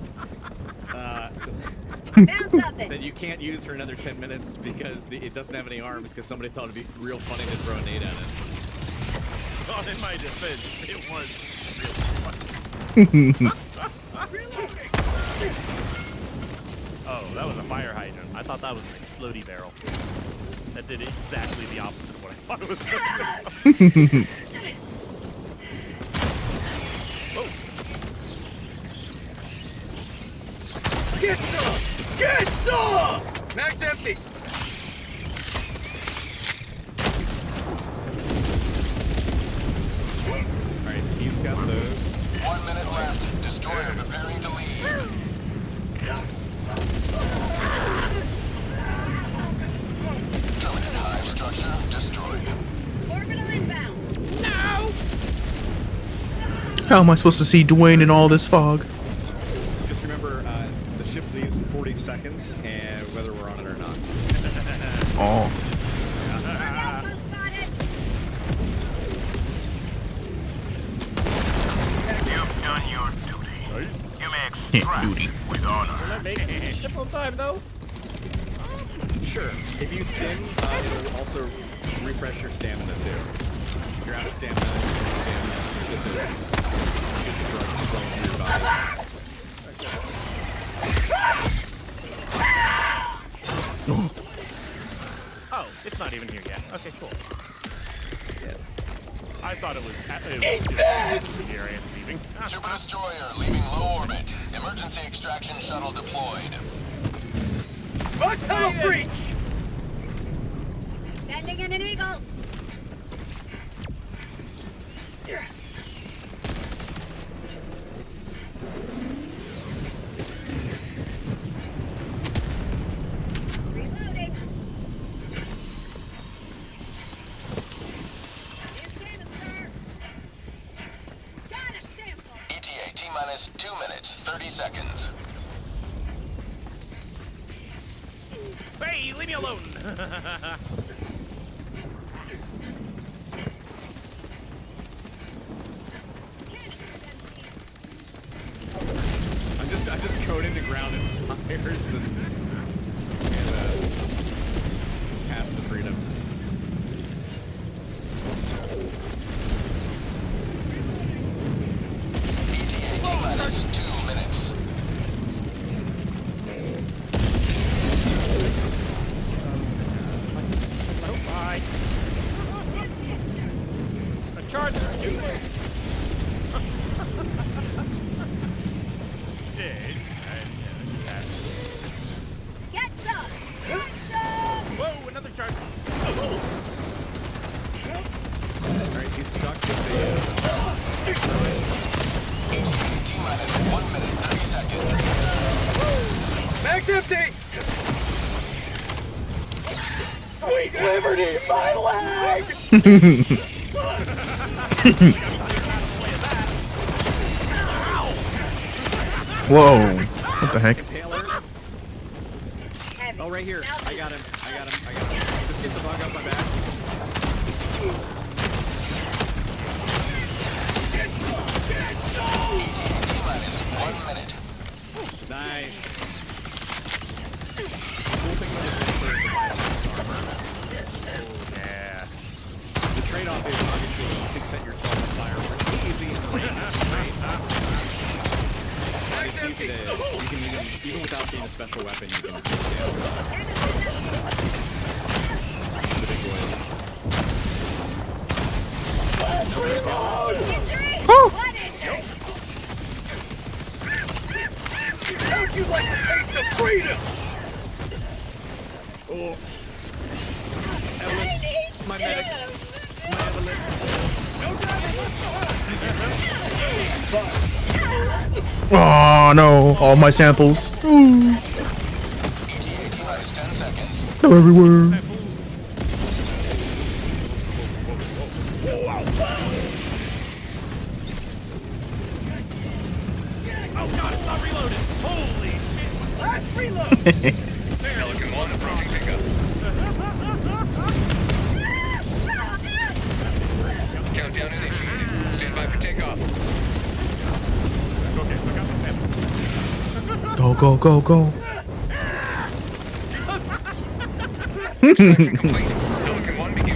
that you can't use for another 10 minutes because it doesn't have any arms because somebody thought it'd be real funny to throw a nade at it. Well, in my defense, it was really funny. Oh, that was a fire hydrant. I thought that was an explodey barrel. That did exactly the opposite of what I thought it was going to do. Get some! Get some! Mag's empty! Alright, he's got those. 1 minute left. Destroyer preparing to leave. Dominant hive structure destroyed. Orbital inbound! No! How am I supposed to see Dwayne in all this fog? Just remember, the ship leaves in 40 seconds, and whether we're on it or not. Oh. You've done your duty. You may extract duty. with honor. Will that make it ship on time though? Sure. If you stim, it'll also refresh your stamina too. If you're out of stamina, you can stamina. Get the drugs flowing through your body. Oh, Oh, it's not even here yet. Okay, cool. Yeah. I thought it was the area leaving. Super Destroyer leaving low orbit. Emergency extraction shuttle deployed. Tunnel breach! Sending in an eagle. Reloading. ETA T-minus 2 minutes, 30 seconds. Hey, leave me alone! I'm just coating the ground in fires and half the freedom. ETA T-minus 2 minutes. Oh, bye. A charger! Get some! Get some! Whoa, another charger! Alright, he's stuck with T-minus 1 minute, 30 seconds. Mag's empty! Sweet liberty, my leg! Whoa. What the heck? Oh, right here. I got him. Just get the bug up my back. T-minus 1 minute. Nice. The cool thing about this is the yeah. The trade-off is obviously you can set yourself on fire pretty easy in the range, right? You can even without being a special weapon, you can take down the big boys. How'd you like the taste of freedom? Oh. Evelyn, my medic. My Evelyn. Oh no, all my samples. Ooh. They're everywhere. Oh god, it's not reloaded! Holy shit! Last reload! Pelican 1 approaching pickup. Countdown initiated. Stand by for takeoff. Okay, I got my Go, go, go, go. Extraction complete.